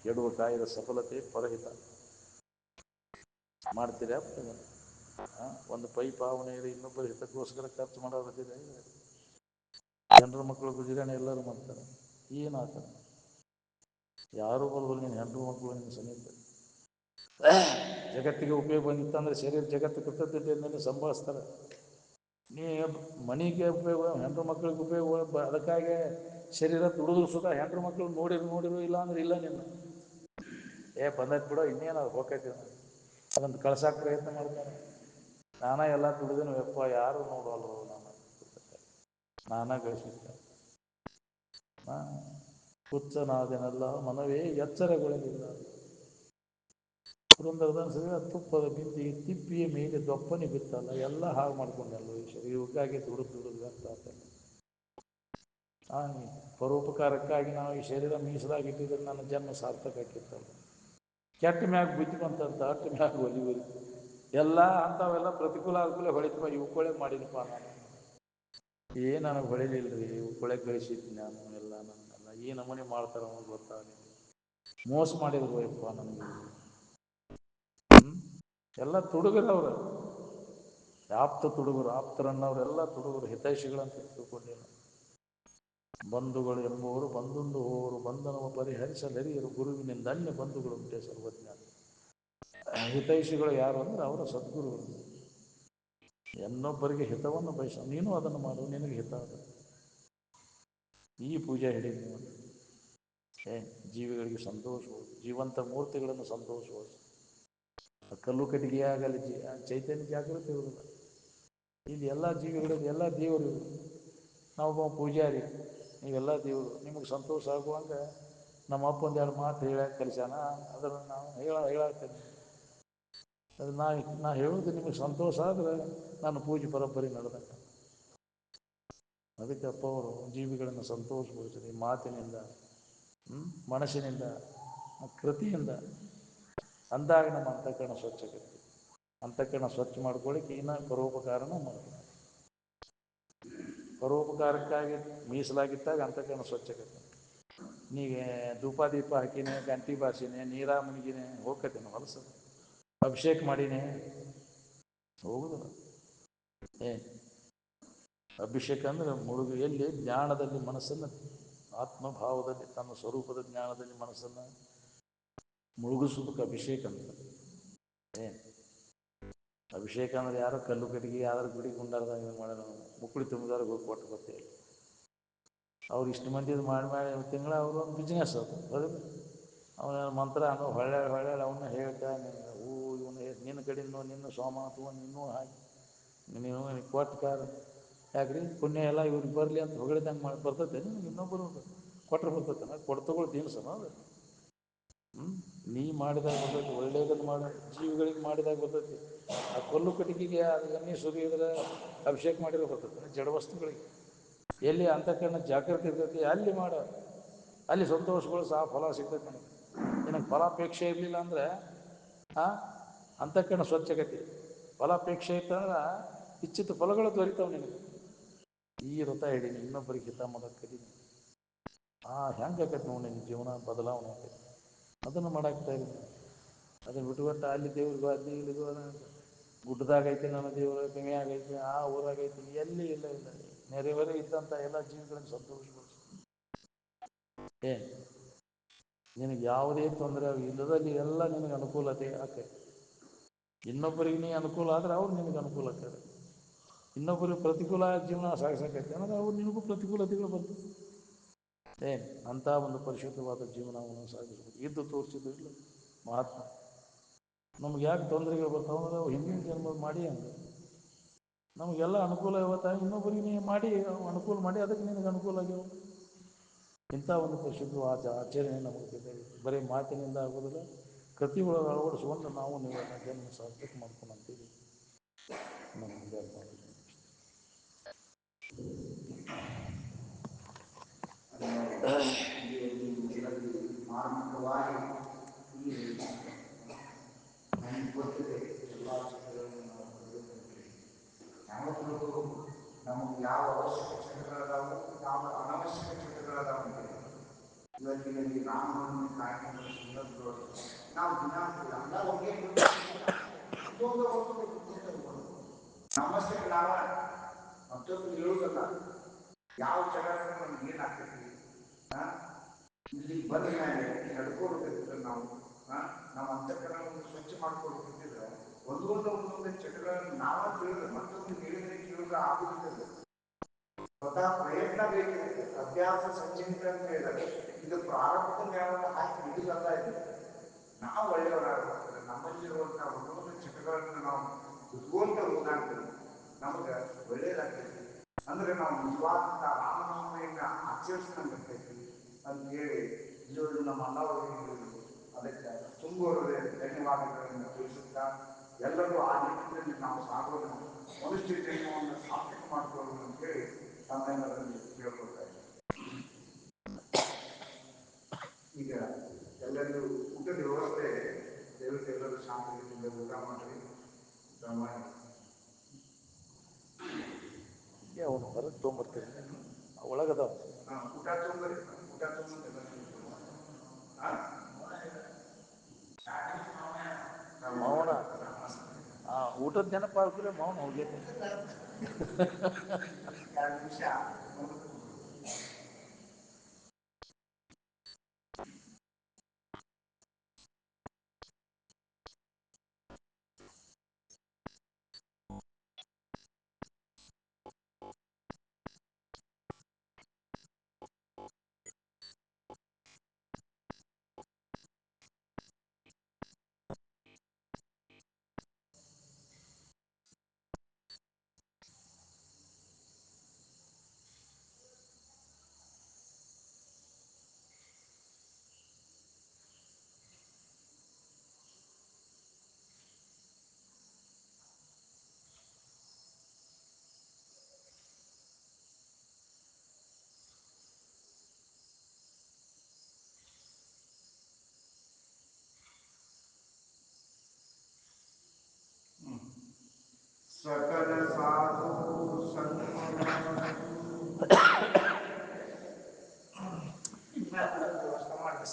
ಕೆಡುವ ಕಾಯದ ಸಫಲತೆ ಪರಹಿತ ಮಾಡ್ತೀರಾ. ಒಂದು ಪೈ ಪಾವನೆ ಇದೆ, ಇನ್ನೊಬ್ಬರ ಹಿತಕ್ಕೋಸ್ಕರ ಖರ್ಚು ಮಾಡೋದಿದೆ. ಜನರ ಮಕ್ಕಳು ಗುಜರಾಣಿ ಎಲ್ಲರೂ ಮಾಡ್ತಾರೆ, ಏನಾಗ್ತಾರೆ ಯಾರೂ ಬರೋದಿಲ್ಲ. ನೀನು ಹೆಂಡ್ರು ಮಕ್ಕಳು ನಿನ್ನ ಸಮೀಪ ಜಗತ್ತಿಗೆ ಉಪಯೋಗ ಬಂದಿತ್ತಂದ್ರೆ ಶರೀರ ಜಗತ್ತು ಕೃತಜ್ಞತೆಯಿಂದ ಸಂಭಾಳಿಸ್ತಾರೆ. ನೀ ಮನೆಗೆ ಉಪಯೋಗ, ಹೆಂಡ್ರು ಮಕ್ಕಳಿಗೆ ಉಪಯೋಗ, ಅದಕ್ಕಾಗಿ ಶರೀರ ದುಡಿದ್ರು ಸುತ ಹೆಂಡ್ರು ಮಕ್ಕಳು ನೋಡಿರು ಇಲ್ಲ ಅಂದ್ರೆ ಇಲ್ಲ. ನಿನ್ನ ಬಂದೈತೆ ಬಿಡೋ, ಇನ್ನೇನು ಅದು ಹೋಗ್ತೈತಿ ಅದನ್ನು ಕಳ್ಸಕ್ಕೆ ಪ್ರಯತ್ನ ಮಾಡ್ತಾರೆ. ನಾನಾ ಎಲ್ಲ ದುಡಿದನು ಯಪ್ಪ, ಯಾರು ನೋಡೋಲ್ರು ನಾನಾ ಗಳಿಸಿದ್ದೆ. ಹುಚ್ಚನಾದೆನಲ್ಲ ಮನವೇ ಎಚ್ಚರಗೊಳ್ಳಲಿಲ್ಲ. ವೃಂದವದನ ಸರಿ ತುಪ್ಪದ ಬಿಂದಿಗೆ ತಿಪ್ಪಿಯ ಮೇಲೆ ದೊಪ್ಪನೆ ಬಿತ್ತಲ್ಲ, ಎಲ್ಲ ಹಾಳು ಮಾಡ್ಕೊಂಡಲ್ಲ. ಇವಕ್ಕಾಗಿ ದುಡಿದು ವ್ಯರ್ಥ ಆಗ್ತಲ್ಲ. ಪರೋಪಕಾರಕ್ಕಾಗಿ ನಾವು ಈ ಶರೀರ ಮೀಸಲಾಗಿಟ್ಟಿದ್ರೆ ನನ್ನ ಜನ್ಮ ಸಾರ್ಥಕ ಆಗಿತ್ತಲ್ಲ. ಕೆಟ್ಟ ಮ್ಯಾಗ ಬುದ್ಧಿ ಬಂತಂತ ಅಟ್ಟ ಮ್ಯಾಗ ಒಲಿ ಎಲ್ಲ ಅಂಥವೆಲ್ಲ ಪ್ರತಿಕೂಲ ಅನುಕೂಲ ಹೊಳಿತವ. ಇವಕ್ಕೊಳೆ ಮಾಡಿನಪ್ಪ ನಾನು, ನನಗೆ ಹೊಳಿಲಿಲ್ಲ ರೀ. ಇವಕ್ಕೊಳೆ ಗಳಿಸಿದ್ದು ನಾನು ಎಲ್ಲ ನನ್ನೆಲ್ಲ ಈ ನಮೂನೆ ಮಾಡ್ತಾರ ಅವ್ನು ಗೊತ್ತಾಗಲಿ. ಮೋಸ ಮಾಡಿದ್ರು ಯಪ್ಪ ನನಗೆ. ಎಲ್ಲ ತುಡುಗರವ್ರು, ಆಪ್ತ ತುಡುಗರು, ಆಪ್ತರನ್ನವರೆಲ್ಲ ತುಡುಗರು, ಹಿತೈಷಿಗಳಂತ ತಿಳ್ಕೊಂಡಿಲ್ಲ. ಬಂಧುಗಳು ಎಂಬುವರು ಬಂದುಂಡು ಹೋರು ಬಂಧನವ ಪರಿಹರಿಸಲರಿಯರು ಗುರುವಿನಿಂದ ಅನ್ಯ ಬಂಧುಗಳು ಉಂಟೆ ಸರ್ವಜ್ಞ. ಹಿತೈಷಿಗಳು ಯಾರು ಅಂದರೆ ಅವರ ಸದ್ಗುರುಗಳು. ಇನ್ನೊಬ್ಬರಿಗೆ ಹಿತವನ್ನು ಬಯಸ, ನೀನು ಅದನ್ನು ಮಾಡು, ನಿನಗೆ ಹಿತ ಅದು. ಈ ಪೂಜೆ ಹಿಡಿ ನೀವು. ಜೀವಿಗಳಿಗೆ ಸಂತೋಷವಾಗಿ, ಜೀವಂತ ಮೂರ್ತಿಗಳನ್ನು ಸಂತೋಷವಾಗಿ. ಕಲ್ಲು ಕಟ್ಟಿಗೆಯಾಗಲಿ ಚೈತನ್ಯ ಜಾಗೃತಿ ಇರುವುದಿಲ್ಲ. ಇಲ್ಲಿ ಎಲ್ಲ ಜೀವಿಗಳಿಗೆ ಎಲ್ಲ ದೇವರು. ನಾವೊಬ್ಬ ಪೂಜಾರಿ, ನೀವೆಲ್ಲ ದೇವರು. ನಿಮಗೆ ಸಂತೋಷ ಆಗುವಂಗೆ ನಮ್ಮ ಅಪ್ಪ ಒಂದೆರಡು ಮಾತು ಹೇಳಕ್ಕೆ ಕಲಿಸ್ಯಾನ, ಅದನ್ನು ನಾವು ಹೇಳಾಕ್ತೇನೆ. ಅದು ನಾ ಹೇಳೋದು ನಿಮಗೆ ಸಂತೋಷ ಆದರೆ ನಾನು ಪೂಜೆ ಬರೋಬ್ಬರಿ ನಡೆದಂಗೆ. ಅದಕ್ಕೆ ಅಪ್ಪ ಅವರು ಜೀವಿಗಳನ್ನು ಸಂತೋಷಗೊಳಿಸಿದೆ ಮಾತಿನಿಂದ, ಮನಸ್ಸಿನಿಂದ, ಕೃತಿಯಿಂದ. ಅಂದಾಗ ನಮ್ಮ ಅಂತಃಕರಣ ಸ್ವಚ್ಛತೆ. ಅಂತಃಕರಣ ಸ್ವಚ್ಛ ಮಾಡ್ಕೊಳ್ಳಿಕ್ಕೆ ಇನ್ನು ಪರೋಪಕಾರನ ಮಾಡ್ತಾರೆ. ಪರೋಪಕಾರಕ್ಕಾಗಿ ಮೀಸಲಾಗಿಟ್ಟಾಗ ಅಂತಃಕರಣ ಸ್ವಚ್ಛತೆ. ನೀವೇ ಧೂಪ ದೀಪ ಹಾಕಿನೇ, ಗಂಟಿ ಬಾರಿಸಿನೇ, ನೀರ ಮುಳುಗಿನೇ ಹೋಗ್ಕತ್ತೇನೆ ಹೊಲಸ. ಅಭಿಷೇಕ ಮಾಡಿನೇ ಹೋಗುದಿಲ್ಲ. ಅಭಿಷೇಕ ಅಂದರೆ ಮುಳುಗು. ಎಲ್ಲಿ ಜ್ಞಾನದಲ್ಲಿ ಮನಸ್ಸನ್ನು, ಆತ್ಮಭಾವದಲ್ಲಿ, ತನ್ನ ಸ್ವರೂಪದ ಜ್ಞಾನದಲ್ಲಿ ಮನಸ್ಸನ್ನು ಮುಳುಗಿಸೋದಕ್ಕೆ ಅಭಿಷೇಕ ಅಂತ. ಅಭಿಷೇಕ ಅಂದರೆ ಯಾರೋ ಕಲ್ಲು ಕಟ್ಟಿಗೆ ಯಾರು ಗುಡಿ ಗುಂಡಾರದಾಗ ಏನು ಮಾಡೋಣ, ಮುಕ್ಕಳಿ ತುಂಬಿದವ್ರಿಗೆ ಹೋಗಿ ಕೊಟ್ಟು ಬರ್ತೀವಿ. ಅವ್ರು ಇಷ್ಟು ಮಂದಿದು ಮಾಡಿ ತಿಂಗಳ ಅವರು ಒಂದು ಬಿಸ್ನೆಸ್ ಅದು. ಅವನ ಮಂತ್ರ ಅನ್ನೋ ಹೊಳ್ಳೆ ಅವನ್ನ ಹೇಳ್ತಾ ಇವನು ನಿನ್ನ ಕಡೆಯಿಂದ ನಿನ್ನ ಸೋಮ ಅಥವಾ ನಿನ್ನೂ ಹಾಕಿ ನೀವು ಕೊಟ್ಟಾರ ಯಾಕ್ರಿ ಪುಣ್ಯ ಎಲ್ಲ ಇವ್ರಿಗೆ ಬರಲಿ ಅಂತ ಹೊಗಳಿದಂಗೆ ಮಾಡಿ ಬರ್ತೈತೆ. ನಿಮ್ಗೆ ಇನ್ನೊಬ್ಬರು ಕೊಟ್ಟರೆ ಬರ್ತೈತೆ, ಕೊಡ್ತಗಳು ದಿನಸನ ಅದು. ನೀ ಮಾಡಿದಾಗ ಬರ್ತೈತಿ, ಒಳ್ಳೆಯದನ್ನು ಮಾಡ ಜೀವಿಗಳಿಗೆ ಮಾಡಿದಾಗ ಬರ್ತೈತಿ. ಆ ಕಲ್ಲು ಕಟ್ಟಿಗೆಗೆ ಅದು ಎಣ್ಣೆ ಸುರಿಯಿದ್ರೆ ಅಭಿಷೇಕ ಮಾಡಿರೋ ಬರ್ತೈತೆ ಜಡ ವಸ್ತುಗಳಿಗೆ. ಎಲ್ಲಿ ಅಂತಃಕರಣ ಜಾಗೃತಿ ಇರ್ತೈತಿ ಅಲ್ಲಿ ಮಾಡೋ, ಅಲ್ಲಿ ಸಂತೋಷಗಳು ಸಹ ಫಲ ಸಿಗ್ತೈತೆ. ನಿನಗೆ ಫಲಾಪೇಕ್ಷೆ ಇರಲಿಲ್ಲ ಅಂದರೆ ಅಂತಃಕರಣ ಸ್ವಚ್ಛಗತಿ. ಫಲಾಪೇಕ್ಷೆ ಇತ್ತಂದ್ರೆ ಇಚ್ಛಿತ ಫಲಗಳು ದೊರಿತಾವೆ ನಿನಗೆ. ಈ ವ್ರತ ಹಿಡೀನಿ, ಇನ್ನೊಬ್ಬರಿಗೆ ಹಿತ ಮಾಡೋಕ್ಕೆ ಕಲೀನಿ. ಹೆಂಗೆ ಆಕೈತೆ ನೋಡಿ ನಿನ್ನ ಜೀವನ ಬದಲಾವಣೆ ಆಕೈತಿ. ಅದನ್ನು ಮಾಡಾಕ್ತಾ ಇದ್ದೀನಿ. ಅದನ್ನು ಬಿಟ್ಟುಕೊಟ್ಟು ಅಲ್ಲಿ ದೇವ್ರಿಗೂ ಅಲ್ಲಿ ಇಲ್ಲಿಗೂ ಗುಡ್ಡದಾಗೈತಿ ನನ್ನ ದೇವರು, ಕಿವಿಯಾಗೈತಿ, ಆ ಊರಾಗೈತಿ, ಎಲ್ಲಿ ಇಲ್ಲ. ನೆರೆಹೊರೆ ಇದ್ದಂಥ ಎಲ್ಲ ಜೀವಿಗಳನ್ನು ಸಂತೋಷಗೊಳಿಸಿ. ನಿನಗೆ ಯಾವುದೇ ತೊಂದರೆ ಇಲ್ಲದಲ್ಲಿ ಎಲ್ಲ ನಿನಗೆ ಅನುಕೂಲತೆ ಆಕೈತಿ. ಇನ್ನೊಬ್ಬರಿಗೆ ನೀ ಅನುಕೂಲ ಆದರೆ ಅವ್ರು ನಿನಗೆ ಅನುಕೂಲ ಆಗ್ತದೆ. ಇನ್ನೊಬ್ಬರಿಗೆ ಪ್ರತಿಕೂಲ ಜೀವನ ಸಾಗಿಸೋಕೈತೆ ಅಂದರೆ ಅವ್ರು ನಿನಗೂ ಪ್ರತಿಕೂಲತೆಗಳು ಬರ್ತದೆ. ಅಂಥ ಒಂದು ಪರಿಶುದ್ಧವಾದ ಜೀವನವನ್ನು ಸಾಗಿಸ್ಬೇಕು. ಇದ್ದು ತೋರಿಸಿದ್ದು ಇಲ್ಲ ಮಹಾತ್ಮ. ನಮ್ಗೆ ಯಾಕೆ ತೊಂದರೆಗಳು ಬರ್ತಾವೆ ಅಂದರೆ ಅವು ಹಿಂದಿನ ಜನ್ಮ ಮಾಡಿ ಅಂದರೆ ನಮಗೆಲ್ಲ ಅನುಕೂಲ ಇವತ್ತಾಗಿ ಇನ್ನೊಬ್ಬರಿಗೆ ನೀ ಮಾಡಿ ಅನುಕೂಲ ಮಾಡಿ ಅದಕ್ಕೆ ನಿನಗೆ ಅನುಕೂಲ ಆಗ್ಯಾವ. ಇಂಥ ಒಂದು ಪರಿಶುದ್ಧವಾದ ಆಚರಣೆ ನಮಗೆ ಬೇಕಾಗಿದೆ. ಬರೀ ಮಾತಿನಿಂದ ಆಗೋದಿಲ್ಲ, ಕೃತಿಗಳನ್ನು ಅಳವಡಿಸ್ಕೊಂಡು ನಾವು ನೀವೆಲ್ಲ ಜನ್ಮ ಸಾರ್ಥಕ ಮಾಡ್ಕೊಂಡಂತೀವಿ. ನಮಗೆ ಮಾರ್ಮಿಕವಾಗಿ ಈ ನನಗೆ ಗೊತ್ತಿದೆ ಎಲ್ಲ ಚಟಗಳನ್ನು ನಾವು ಪಡೆದುಕೊಂಡಿದ್ದೇವೆ. ಯಾವತ್ತೂ ನಮಗೆ ಯಾವ ಅವಶ್ಯಕ ಚಟಗಳದಾವು, ಯಾವ ಅನವಶ್ಯಕ ಚಟಗಳದಾವಂತೆ. ಇವತ್ತಿನಲ್ಲಿ ರಾಮನವಮಿ ಕಾರ್ಯಕ್ರಮದ ಸಂದರ್ಭದೊಳಗೆ ನಾವು ದಿನ ಎಲ್ಲ ಒಳ್ಳೆಯ ನಮಸ್ತೆ ನಾವ ಮತ್ತೊಂದು ಹೇಳುವುದಲ್ಲ. ಯಾವ ಚಟಗಳು ನಮ್ಗೆ ಏನಾಗ್ತೈತಿ, ಇಲ್ಲಿ ಬಂದ ಮೇಲೆ ನಡ್ಕೊಳ್ಬೇಕಿದ್ರೆ ನಾವು ನಾವು ಅಂತಃಕರಣವನ್ನು ಸ್ವಚ್ಛ ಮಾಡ್ಕೊಳ್ಬೇಕಿದ್ರೆ ಒಂದೊಂದು ಚಟಗಳನ್ನು ನಾವ ತಿಳಿದ್ರೆ ಮತ್ತೊಂದು ಹೇಳಿದ್ರೆ ಕೇಳಿದ್ರೆ ಆಗುವುದಿಲ್ಲ. ಸ್ವತಃ ಪ್ರಯತ್ನ ಬೇಕಿದೆ, ಅಭ್ಯಾಸ ಸಂಚಿತ ಅಂತ ಹೇಳಿದರೆ ಇದು ಪ್ರಾರಂಭದ ಜ್ಞಾನವನ್ನು ಹಾಕಿ ಬಿಡುಗಲ್ಲ ಇದೆ. ನಾವು ಒಳ್ಳೆಯವರಾಗಬೇಕಾದ್ರೆ ನಮ್ಮಲ್ಲಿರುವಂತಹ ಒಂದೊಂದು ಚಟಗಳನ್ನು ನಾವು ಕುತ್ಕೊಂತ ಹೋದಾಗ್ತದೆ ನಮಗೆ ಒಳ್ಳೇದಾಗ್ತೈತಿ. ಅಂದ್ರೆ ನಾವು ನಿಜವಾದಂಥ ರಾಮನಾಮೆಯನ್ನು ಆಚರಿಸ್ಕೊಂಡ್ಬಿಡ್ತೈತಿ ಅಂತ ಹೇಳಿ ಇವರು ನಮ್ಮ ಅಣ್ಣವರಿಗೆ ಅದಕ್ಕೆ ತುಂಬುವವರೇ ಧನ್ಯವಾದಗಳನ್ನು ತಿಳಿಸುತ್ತಾ ಎಲ್ಲರೂ ಆ ನಿಟ್ಟಿನಲ್ಲಿ ನಾವು ಸಾಗೋಣ, ಮನುಷ್ಯ ಜನ್ಮವನ್ನು ಸಾರ್ಥಕ ಮಾಡಿಕೊಳ್ಳೋಣ ಅಂತೇಳಿ ತಮ್ಮೆಲ್ಲರಲ್ಲಿ ಕೇಳ್ಕೊಳ್ತಾ ಇದ್ದಾರೆ. ಈಗ ಎಲ್ಲರಿಗೂ ಊಟದ ವ್ಯವಸ್ಥೆ ದಯವಿಟ್ಟು ಎಲ್ಲರೂ ಶಾಂತಿಯಿಂದ ಊಟ ಮಾಡಿ ಊಟ ಮಾಡಿ ಅವನು ಹೊರಗೆ ತೊಗೊಂಬರ್ತೀರಿ ಒಳಗದ ಊಟ ತೊಗೊಂಬರಿ. ಊಟ ತೊಗೊಂಬಂದ್ರೆ ಮೌನ ಊಟದ ನೆನಪಾಗ್ರೆ ಮೌನ ಹೋಗೈತೆ. 2 ನಿಮಿಷ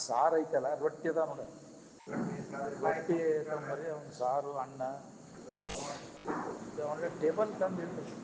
ಸಾರು ಐತಲ್ಲ, ರೊಟ್ಟಿ ಅದ ನೋಡಿ, ರೊಟ್ಟಿ ತಂಬರಿ ಒಂದು ಸಾರು ಅನ್ನ ಟೇಬಲ್ ತಂದು ಇಡ್ರಿ.